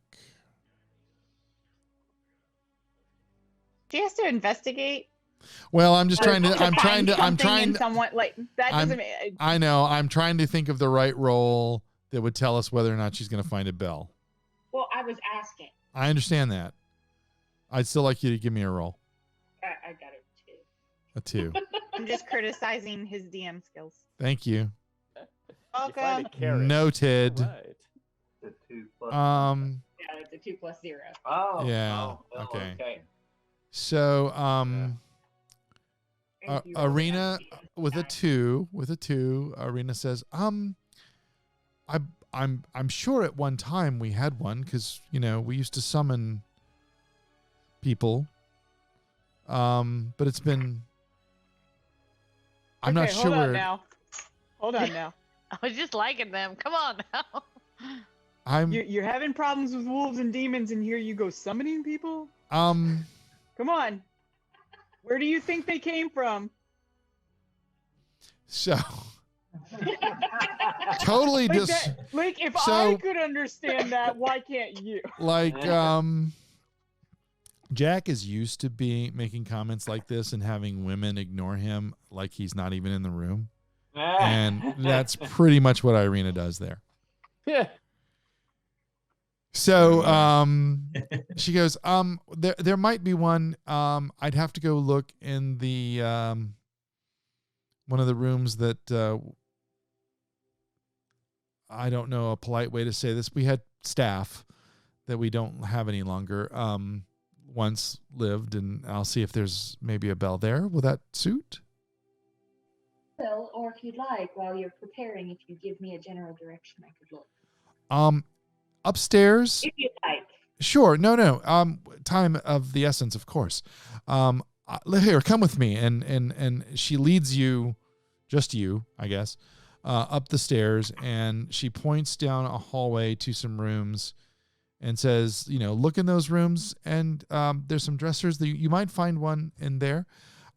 Speaker 8: She has to investigate.
Speaker 1: Well, I'm just trying to. I'm
Speaker 8: find something
Speaker 1: trying
Speaker 8: in
Speaker 1: to.
Speaker 8: someone like that doesn't.
Speaker 1: I know. I'm trying to think of the right role that would tell us whether or not she's going to find a bell.
Speaker 7: Well, I was asking.
Speaker 1: I understand that. I'd still like you to give me a roll.
Speaker 7: I got it too.
Speaker 1: A 2.
Speaker 8: I'm just criticizing his DM skills.
Speaker 1: Thank you.
Speaker 8: Welcome.
Speaker 1: Noted.
Speaker 3: Right.
Speaker 9: The 2 plus.
Speaker 7: Yeah, it's a 2 + 0.
Speaker 9: Oh.
Speaker 1: Yeah,
Speaker 9: Oh,
Speaker 1: okay. So, Arena with a 2, Arena says, I'm sure at one time we had one because, we used to summon people. But it's been, I'm not sure.
Speaker 8: Hold on now.
Speaker 5: I was just liking them. Come on now.
Speaker 8: You're having problems with wolves and demons, and here you go summoning people? Come on. Where do you think they came from?
Speaker 1: So totally
Speaker 8: if I could understand that, why can't you?
Speaker 1: Jack is used to making comments like this and having women ignore him like he's not even in the room. And that's pretty much what Irina does there.
Speaker 3: Yeah.
Speaker 1: So she goes, there might be one. I'd have to go look in the one of the rooms that I don't know a polite way to say this. We had staff that we don't have any longer. Once lived, and I'll see if there's maybe a bell there. Will that suit?
Speaker 7: Well, or if you'd like, while you're preparing, if you give me a general direction, I could look.
Speaker 1: Upstairs.
Speaker 7: If you'd like.
Speaker 1: Sure. No. Time of the essence, of course. Here, come with me, and she leads you, just you, I guess, up the stairs, and she points down a hallway to some rooms. And says, look in those rooms, and there's some dressers that you might find one in there.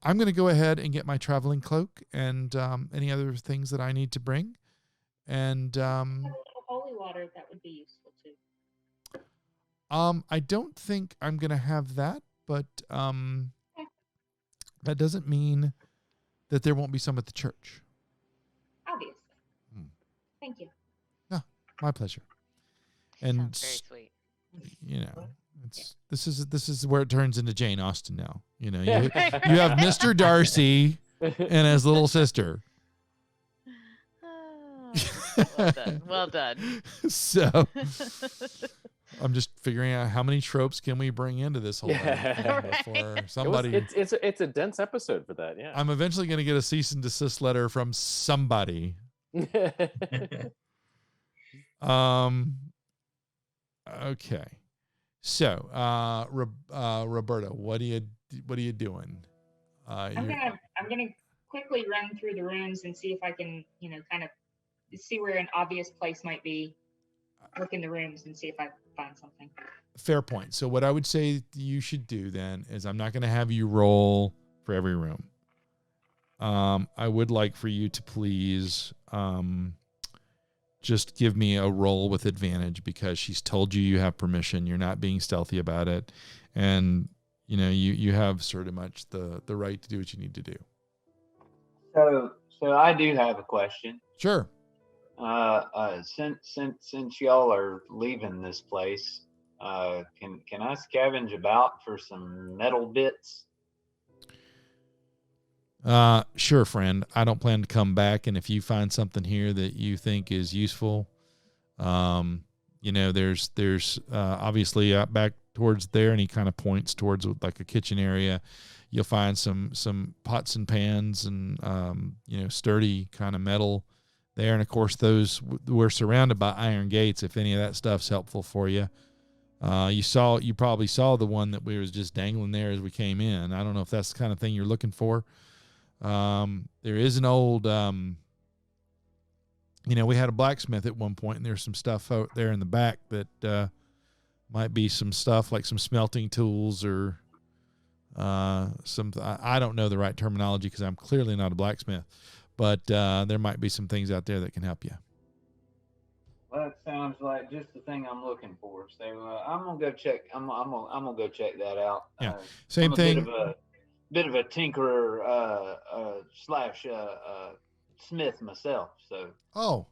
Speaker 1: I'm going to go ahead and get my traveling cloak and any other things that I need to bring. And
Speaker 7: a little holy water, that would be useful too.
Speaker 1: I don't think I'm going to have that, but that doesn't mean that there won't be some at the church.
Speaker 7: Obviously. Thank you.
Speaker 1: No, my pleasure. And
Speaker 5: sounds very sweet.
Speaker 1: This is where it turns into Jane Austen now. You have Mr. Darcy and his little sister.
Speaker 5: Well done.
Speaker 1: So I'm just figuring out how many tropes can we bring into this whole thing before somebody.
Speaker 3: It's a dense episode for that. Yeah.
Speaker 1: I'm eventually going to get a cease and desist letter from somebody. Okay. So, Roberta, what are you doing?
Speaker 7: I'm gonna quickly run through the rooms and see if I can, kind of see where an obvious place might be. Look in the rooms and see if I find something.
Speaker 1: Fair point. So what I would say you should do then is I'm not going to have you roll for every room. I would like for you to please just give me a roll with advantage because she's told you have permission. You're not being stealthy about it. And, you have sort of much the right to do what you need to do.
Speaker 9: So I do have a question.
Speaker 1: Sure.
Speaker 9: Since y'all are leaving this place, can I scavenge about for some metal bits?
Speaker 1: Sure, friend. I don't plan to come back, and if you find something here that you think is useful, there's obviously back towards there, and he kind of points towards like a kitchen area. You'll find some pots and pans and sturdy kind of metal there, and of course those we're surrounded by iron gates. If any of that stuff's helpful for you, you probably saw the one that we was just dangling there as we came in. I don't know if that's the kind of thing you're looking for. There is an old, we had a blacksmith at one point, and there's some stuff out there in the back that might be some stuff like some smelting tools or I don't know the right terminology because I'm clearly not a blacksmith, but there might be some things out there that can help you.
Speaker 9: Well, that sounds like just the thing I'm looking for. So I'm gonna go check. I'm gonna go check that out.
Speaker 1: Yeah, same thing.
Speaker 9: Bit of a tinkerer slash smith myself. So.
Speaker 1: Oh,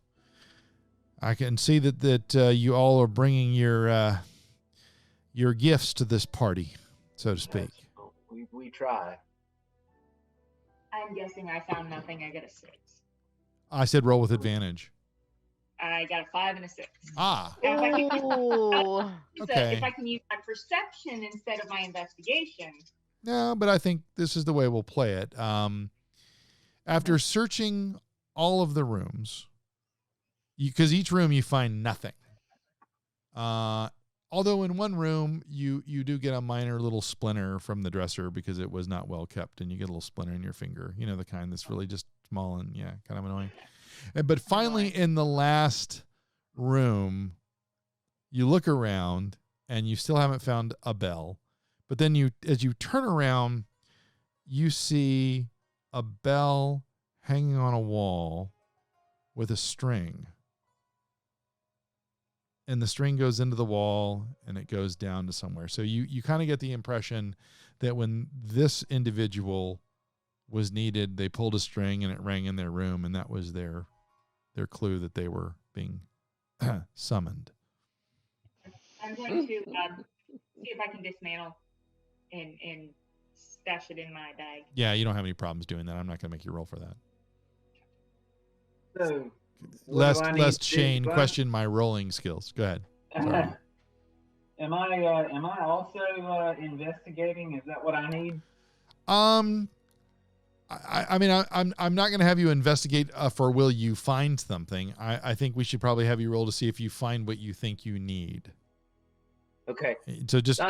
Speaker 1: I can see that you all are bringing your gifts to this party, so to speak.
Speaker 9: We try.
Speaker 7: I'm guessing I found nothing. I got a 6.
Speaker 1: I said roll with advantage.
Speaker 7: I got a 5 and a 6.
Speaker 1: Ah.
Speaker 7: Now,
Speaker 1: Okay.
Speaker 7: If I can use my perception instead of my investigation.
Speaker 1: No, but I think this is the way we'll play it. After searching all of the rooms, because each room you find nothing. Although in one room you do get a minor little splinter from the dresser because it was not well kept, and you get a little splinter in your finger. You know, the kind that's really just small and kind of annoying. But finally, in the last room, you look around and you still haven't found a bell. But then as you turn around, you see a bell hanging on a wall with a string. And the string goes into the wall and it goes down to somewhere. So you kind of get the impression that when this individual was needed, they pulled a string and it rang in their room, and that was their clue that they were being summoned.
Speaker 7: I'm going to see if I can dismantle and stash it in my bag.
Speaker 1: Yeah, you don't have any problems doing that. I'm not going to make you roll for that.
Speaker 9: So,
Speaker 1: lest Shane question my rolling skills. Go ahead. Sorry.
Speaker 9: Am I also investigating? Is that what I need?
Speaker 1: I mean, I'm not going to have you investigate for will you find something. I think we should probably have you roll to see if you find what you think you need.
Speaker 9: Okay.
Speaker 1: So just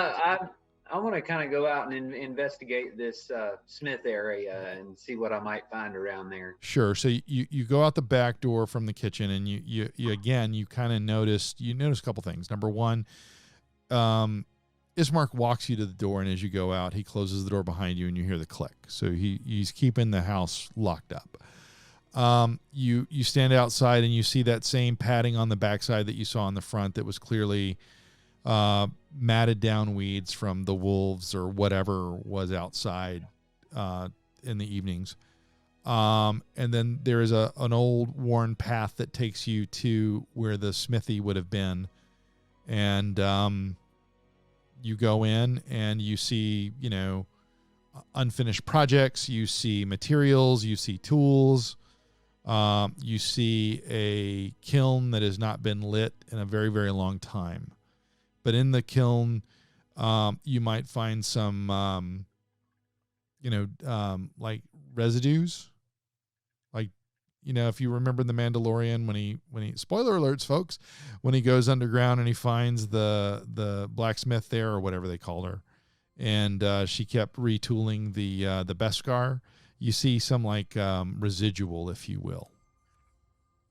Speaker 9: I want to kind of go out and investigate this Smith area and see what I might find around there.
Speaker 1: Sure. So you go out the back door from the kitchen, and you again, you kind of notice a couple things. Number one, Ismark walks you to the door, and as you go out, he closes the door behind you, and you hear the click. So he's keeping the house locked up. You stand outside, and you see that same padding on the backside that you saw on the front that was clearly matted down weeds from the wolves or whatever was outside in the evenings. And then there is an old worn path that takes you to where the smithy would have been. And you go in and you see, unfinished projects. You see materials. You see tools. You see a kiln that has not been lit in a very, very long time. But in the kiln, you might find some, like residues. Like, if you remember the Mandalorian when he spoiler alerts, folks, when he goes underground and he finds the blacksmith there or whatever they called her, and she kept retooling the Beskar. You see some like residual, if you will,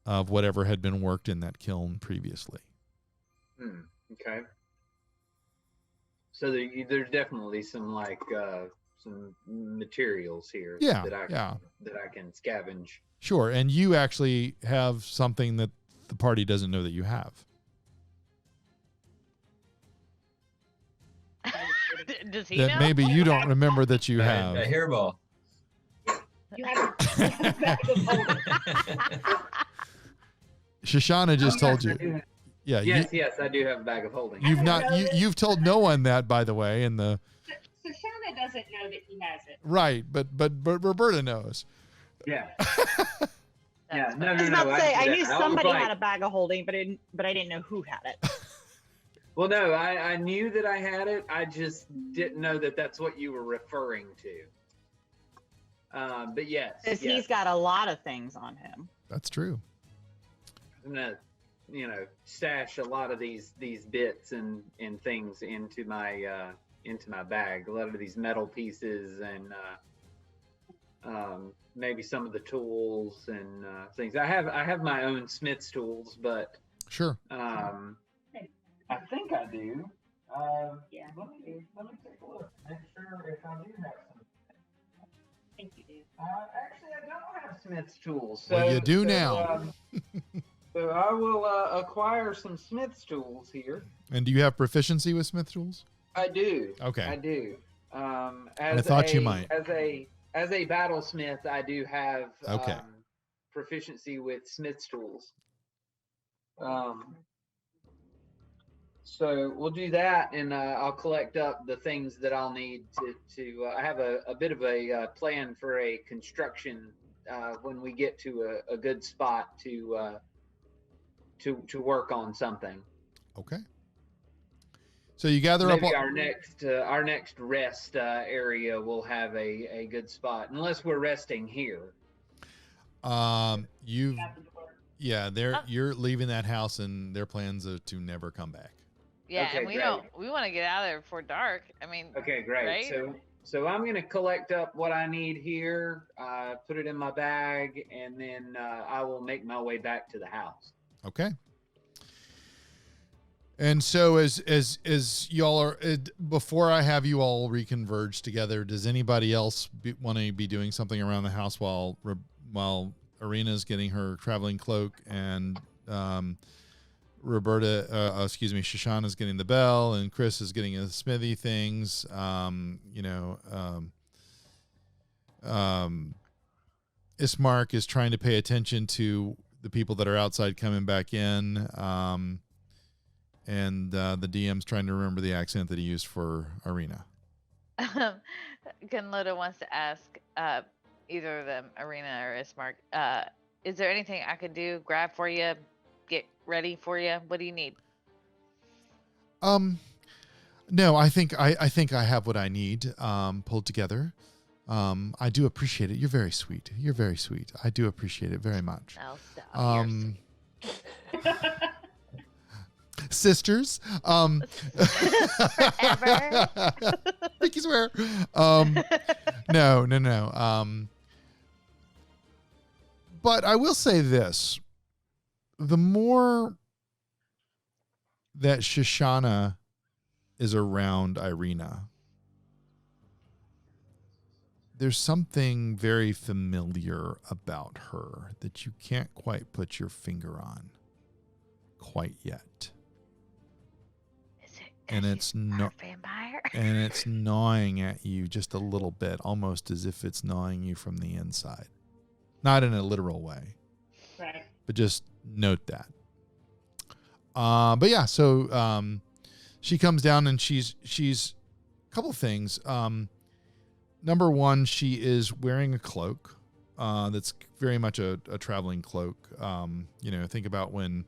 Speaker 1: of whatever had been worked in that kiln previously.
Speaker 9: Okay. So there's definitely some some materials here that I can scavenge.
Speaker 1: Sure, and you actually have something that the party doesn't know that you have.
Speaker 5: Does he
Speaker 1: that
Speaker 5: know?
Speaker 1: maybe you don't remember that you have.
Speaker 6: A hairball.
Speaker 7: You have a bag of holding.
Speaker 1: Shoshana just told you. Yeah.
Speaker 9: Yes, I do have a bag of holding.
Speaker 1: You've told no one that, by the way, and
Speaker 7: So Shoshana doesn't know that he has it.
Speaker 1: Right, but Roberta knows.
Speaker 9: Yeah. No.
Speaker 8: I was about to say I knew somebody had a bag of holding, but I didn't know who had it.
Speaker 9: Well, no, I knew that I had it. I just didn't know that that's what you were referring to. But yes,
Speaker 8: Because
Speaker 9: yes.
Speaker 8: he's got a lot of things on him.
Speaker 1: That's true.
Speaker 9: I'm gonna, stash a lot of these bits and things into my bag. A lot of these metal pieces and maybe some of the tools and things. I have my own smith's tools, but
Speaker 1: Sure.
Speaker 9: I think I do.
Speaker 7: Yeah.
Speaker 9: Let me take a look. Make sure if I do have some.
Speaker 7: I think you do.
Speaker 9: Actually, I don't have smith's tools. So,
Speaker 1: Well, you do now.
Speaker 9: So I will acquire some smith's tools here.
Speaker 1: And do you have proficiency with smith tools?
Speaker 9: I do.
Speaker 1: Okay.
Speaker 9: I do.
Speaker 1: I thought you might.
Speaker 9: As a battlesmith, I do have
Speaker 1: Okay.
Speaker 9: proficiency with smith's tools. So we'll do that, and I'll collect up the things that I'll need to I have a bit of a plan for a construction when we get to a good spot to work on something.
Speaker 1: Okay. So you gather
Speaker 9: Maybe
Speaker 1: up
Speaker 9: our next rest area will have a good spot, unless we're resting here.
Speaker 1: You're leaving that house, and their plans are to never come back.
Speaker 5: Yeah,
Speaker 9: Okay,
Speaker 5: and we
Speaker 9: great.
Speaker 5: want to get out of there before dark. I mean,
Speaker 9: Okay, great.
Speaker 5: Right?
Speaker 9: So I'm gonna collect up what I need here, put it in my bag, and then I will make my way back to the house.
Speaker 1: Okay. And so as y'all are, before I have you all reconverge together, does anybody else want to be doing something around the house while Arena's getting her traveling cloak and Shoshana's getting the bell and Chris is getting the smithy things, Ismark is trying to pay attention to the people that are outside coming back in, and the DM's trying to remember the accent that he used for Arena.
Speaker 5: Gunloda wants to ask either of them, Arena or Ismark, is there anything I could do, grab for you, get ready for you? What do you need?
Speaker 1: No, I think I have what I need pulled together. I do appreciate it. You're very sweet. I do appreciate it very much.
Speaker 5: Oh, stop.
Speaker 1: Sisters.
Speaker 5: Forever.
Speaker 1: Pinky swear. No. But I will say this. The more that Shoshana is around Irina, there's something very familiar about her that you can't quite put your finger on quite yet.
Speaker 5: Is it?
Speaker 1: And it's
Speaker 5: not vampire.
Speaker 1: And it's gnawing at you just a little bit, almost as if it's gnawing you from the inside. Not in a literal way.
Speaker 7: Right.
Speaker 1: But just note that. But yeah, so she comes down and she's a couple things. Number one, she is wearing a cloak that's very much a traveling cloak. Think about when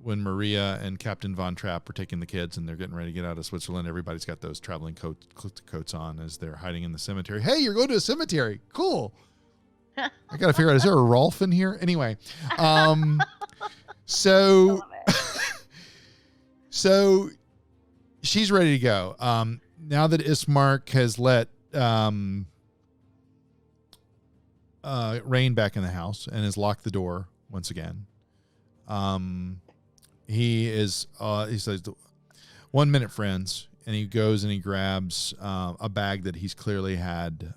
Speaker 1: Maria and Captain Von Trapp are taking the kids and they're getting ready to get out of Switzerland. Everybody's got those traveling coats on as they're hiding in the cemetery. Hey, you're going to a cemetery. Cool. I got to figure out, is there a Rolf in here? Anyway. So she's ready to go. Now that Ismark has let Rain back in the house and has locked the door once again, he says, 1 minute, friends, and he goes and he grabs a bag that he's clearly had.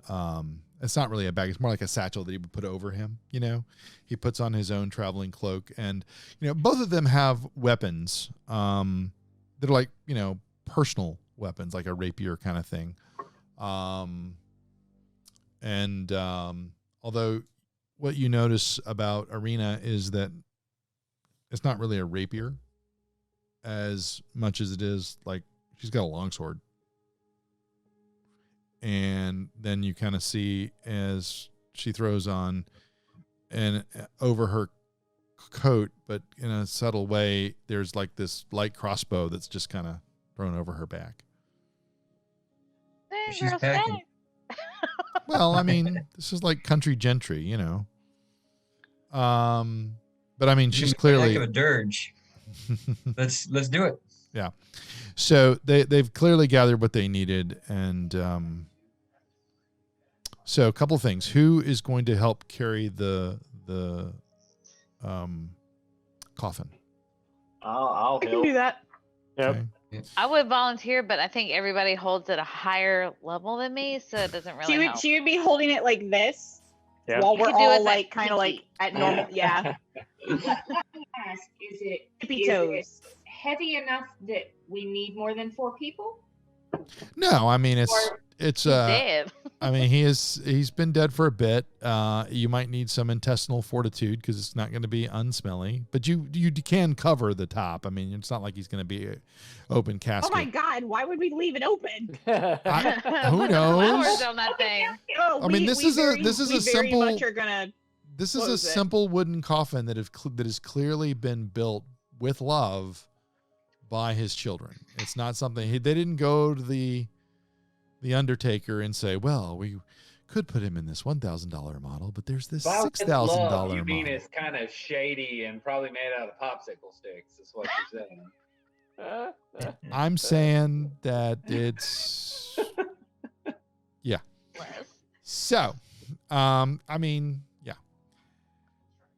Speaker 1: It's not really a bag. It's more like a satchel that he would put over him. He puts on his own traveling cloak, and both of them have weapons that are like personal weapons, like a rapier kind of thing. Although what you notice about Arena is that it's not really a rapier as much as it is like she's got a longsword. And then you kind of see as she throws on and over her coat, but in a subtle way, there's like this light crossbow that's just kind of thrown over her back.
Speaker 5: Hey,
Speaker 6: She's
Speaker 5: girl,
Speaker 6: packing.
Speaker 5: stay.
Speaker 1: Well, I mean, this is like country gentry, you know. But I mean, she's
Speaker 6: Heck
Speaker 1: clearly
Speaker 6: of a dirge. Let's do it.
Speaker 1: yeah. So they've clearly gathered what they needed, and so a couple things. Who is going to help carry the coffin?
Speaker 10: I'll
Speaker 8: I can
Speaker 10: help.
Speaker 8: do that.
Speaker 10: Yep.
Speaker 1: Okay.
Speaker 5: I would volunteer, but I think everybody holds at a higher level than me, so it doesn't really help.
Speaker 8: She would be holding it like this
Speaker 10: Yep.
Speaker 8: while
Speaker 5: You
Speaker 8: we're
Speaker 5: could do it
Speaker 8: all
Speaker 5: with
Speaker 8: like
Speaker 5: that
Speaker 8: kind of like
Speaker 5: pinky.
Speaker 8: at normal. Yeah.
Speaker 7: Let me ask, is it
Speaker 8: Tippy toes.
Speaker 7: heavy enough that we need more than 4 people?
Speaker 1: No, I mean it's
Speaker 5: He's dead.
Speaker 1: I mean he's been dead for a bit. You might need some intestinal fortitude because it's not going to be unsmelly, but you can cover the top. I mean, it's not like he's going to be an open
Speaker 8: Oh
Speaker 1: casket.
Speaker 8: my God! Why would we leave it open?
Speaker 1: Who
Speaker 5: Put
Speaker 1: knows?
Speaker 5: flowers on that thing.
Speaker 8: Oh,
Speaker 1: I mean, this is a
Speaker 8: we very
Speaker 1: simple-
Speaker 8: much are gonna.
Speaker 1: This is a
Speaker 8: Close it.
Speaker 1: simple wooden coffin that has clearly been built with love by his children. It's not something they didn't go to the undertaker and say, well, we could put him in this $1,000 model, but there's this
Speaker 9: By with
Speaker 1: $6,000
Speaker 9: love,
Speaker 1: model.
Speaker 9: You mean it's kind of shady and probably made out of popsicle sticks? Is what you're saying.
Speaker 1: I'm saying that it's yeah. So, I mean, yeah.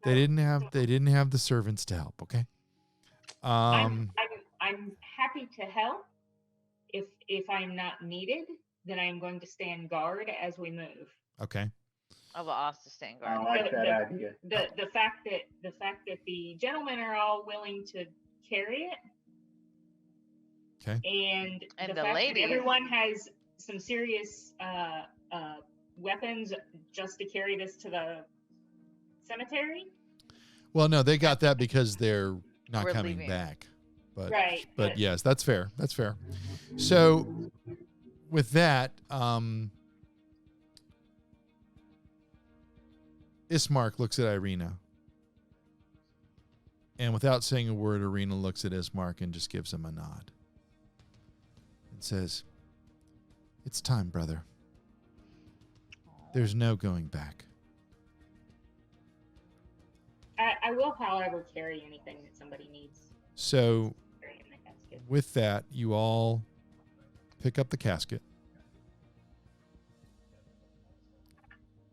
Speaker 1: They didn't have the servants to help, okay?
Speaker 7: I'm happy to help. If I'm not needed, then I'm going to stand guard as we move.
Speaker 1: Okay.
Speaker 5: I will also stand
Speaker 9: I
Speaker 5: guard.
Speaker 9: like that idea.
Speaker 7: The fact that the gentlemen are all willing to carry it.
Speaker 1: Okay.
Speaker 7: And
Speaker 5: And
Speaker 7: the
Speaker 5: the
Speaker 7: fact
Speaker 5: ladies.
Speaker 7: that everyone has some serious weapons just to carry this to the cemetery.
Speaker 1: Well, no, they got that because they're not
Speaker 5: We're
Speaker 1: coming
Speaker 5: leaving.
Speaker 1: back. But
Speaker 7: Right.
Speaker 1: but yes, that's fair. That's fair. So with that, Ismark looks at Irina. And without saying a word, Irina looks at Ismark and just gives him a nod. And says, "It's time, brother. There's no going back."
Speaker 7: I will, however, carry anything that somebody needs.
Speaker 1: So
Speaker 7: Carry in the casket.
Speaker 1: with that, you all pick up the casket.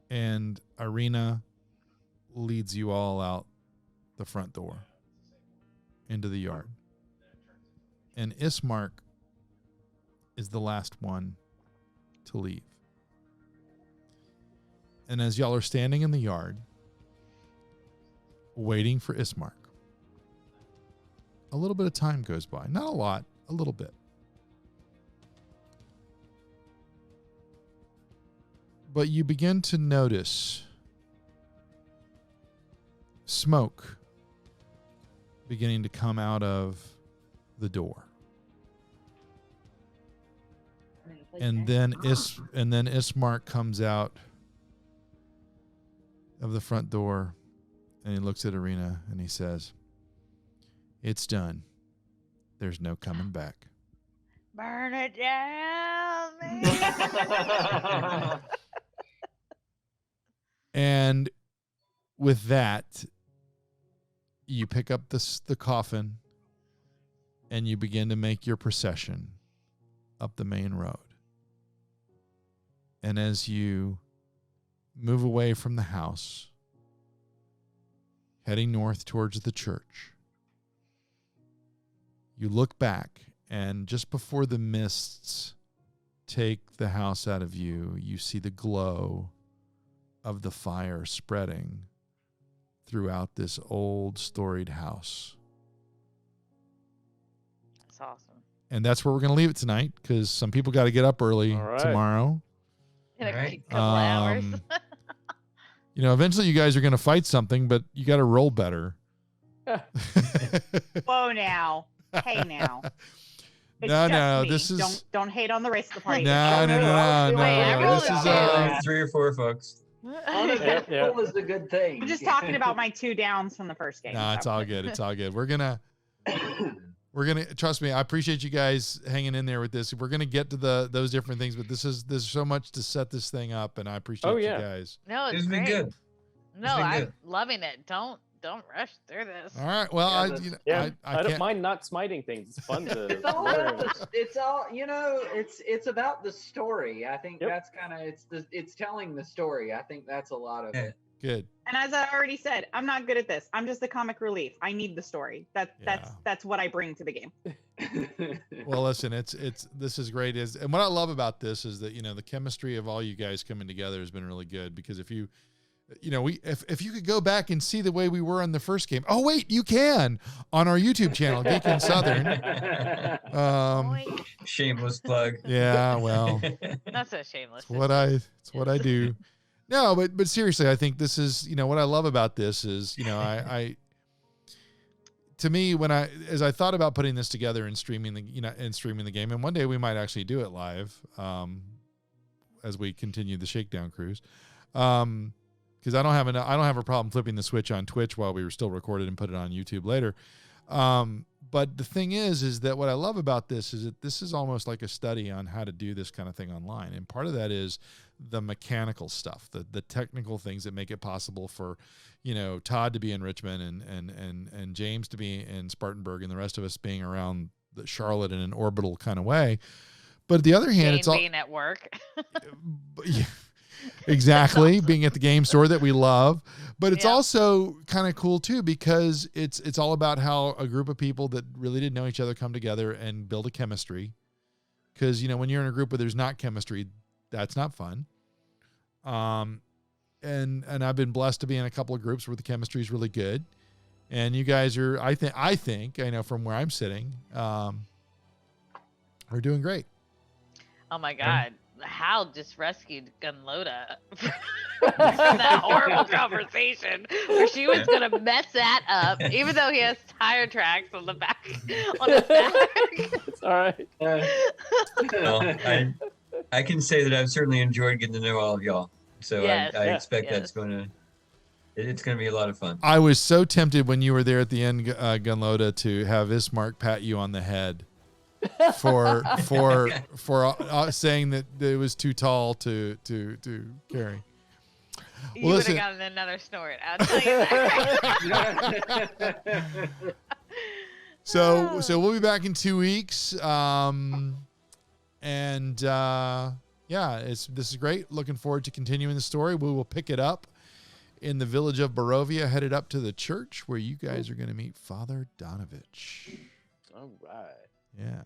Speaker 1: And Irina leads you all out the front door into the yard. And Ismark is the last one to leave. And as y'all are standing in the yard, waiting for Ismark, a little bit of time goes by. Not a lot, a little bit. But you begin to notice smoke beginning to come out of the door. And then Ismark comes out of the front door and he looks at Irina and he says, "It's done. There's no coming back."
Speaker 5: Burn it down, man.
Speaker 1: And with that, you pick up the coffin and you begin to make your procession up the main road. And as you move away from the house, heading north towards the church, you look back, and just before the mists take the house out of view, you see the glow of the fire spreading throughout this old storied house.
Speaker 5: That's awesome.
Speaker 1: And that's where we're going to leave it tonight because some people got to get up early
Speaker 10: All right.
Speaker 1: tomorrow.
Speaker 5: In a
Speaker 6: Right.
Speaker 5: couple hours.
Speaker 1: You know, eventually you guys are going to fight something, but you got to roll better.
Speaker 8: Whoa, now. Hey, now. It's
Speaker 1: No,
Speaker 8: just
Speaker 1: no,
Speaker 8: me.
Speaker 1: this is
Speaker 8: don't hate on the rest of the party.
Speaker 1: no.
Speaker 5: Wait, I rolled
Speaker 1: This
Speaker 5: a
Speaker 1: is
Speaker 5: two.
Speaker 6: 3 or 4 folks.
Speaker 9: Uneventful is a good thing.
Speaker 8: I'm just talking about my 2 downs from the first game.
Speaker 1: No, it's all good. It's all good. We're gonna trust me. I appreciate you guys hanging in there with this. We're gonna get to those different things, but there's so much to set this thing up, and I appreciate you guys.
Speaker 5: No, it's
Speaker 6: been
Speaker 5: great.
Speaker 6: good.
Speaker 5: No, I'm loving it. Don't rush through this.
Speaker 1: All right. Well, I
Speaker 3: don't mind not smiting things. It's fun to.
Speaker 9: It's all it's about the story. I think that's kind of it's telling the story. I think that's a lot of it.
Speaker 1: Good.
Speaker 8: And as I already said, I'm not good at this. I'm just the comic relief. I need the story. That's what I bring to the game.
Speaker 1: Well, listen, this is great. And what I love about this is that the chemistry of all you guys coming together has been really good, because if you could go back and see the way we were in the first game. Oh wait, you can on our YouTube channel, Geek and Southern.
Speaker 6: Shameless plug.
Speaker 1: Yeah, well,
Speaker 5: not so shameless.
Speaker 1: It's what I do. No, but seriously, I think this is what I love about this is I to me as I thought about putting this together and streaming the game, and one day we might actually do it live as we continue the Shakedown cruise. Because I don't have a problem flipping the switch on Twitch while we were still recorded and put it on YouTube later. But the thing is that what I love about this is that this is almost like a study on how to do this kind of thing online. And part of that is the mechanical stuff, the technical things that make it possible for, Todd to be in Richmond and James to be in Spartanburg and the rest of us being around Charlotte in an orbital kind of way. But on the other hand, it's all
Speaker 5: being at work.
Speaker 1: Yeah. Exactly. Being at the game store that we love, but it's also kind of cool too, because it's all about how a group of people that really didn't know each other come together and build a chemistry. Because, when you're in a group where there's not chemistry, that's not fun. And I've been blessed to be in a couple of groups where the chemistry is really good. And you guys are, I think, I know from where I'm sitting, are doing great.
Speaker 5: Oh my God. Hal just rescued Gunloda from that horrible conversation where she was going to mess that up, even though he has tire tracks on the back.
Speaker 3: It's all right.
Speaker 6: Well, I can say that I've certainly enjoyed getting to know all of y'all. So I expect it's going to be a lot of fun.
Speaker 1: I was so tempted when you were there at the end, Gunloda, to have Ismark pat you on the head. For saying that it was too tall to carry.
Speaker 5: You would have gotten another snort. I'll tell you that.
Speaker 1: So we'll be back in 2 weeks. This is great. Looking forward to continuing the story. We will pick it up in the village of Barovia, headed up to the church where you guys are going to meet Father Donovich.
Speaker 3: All right.
Speaker 1: Yeah.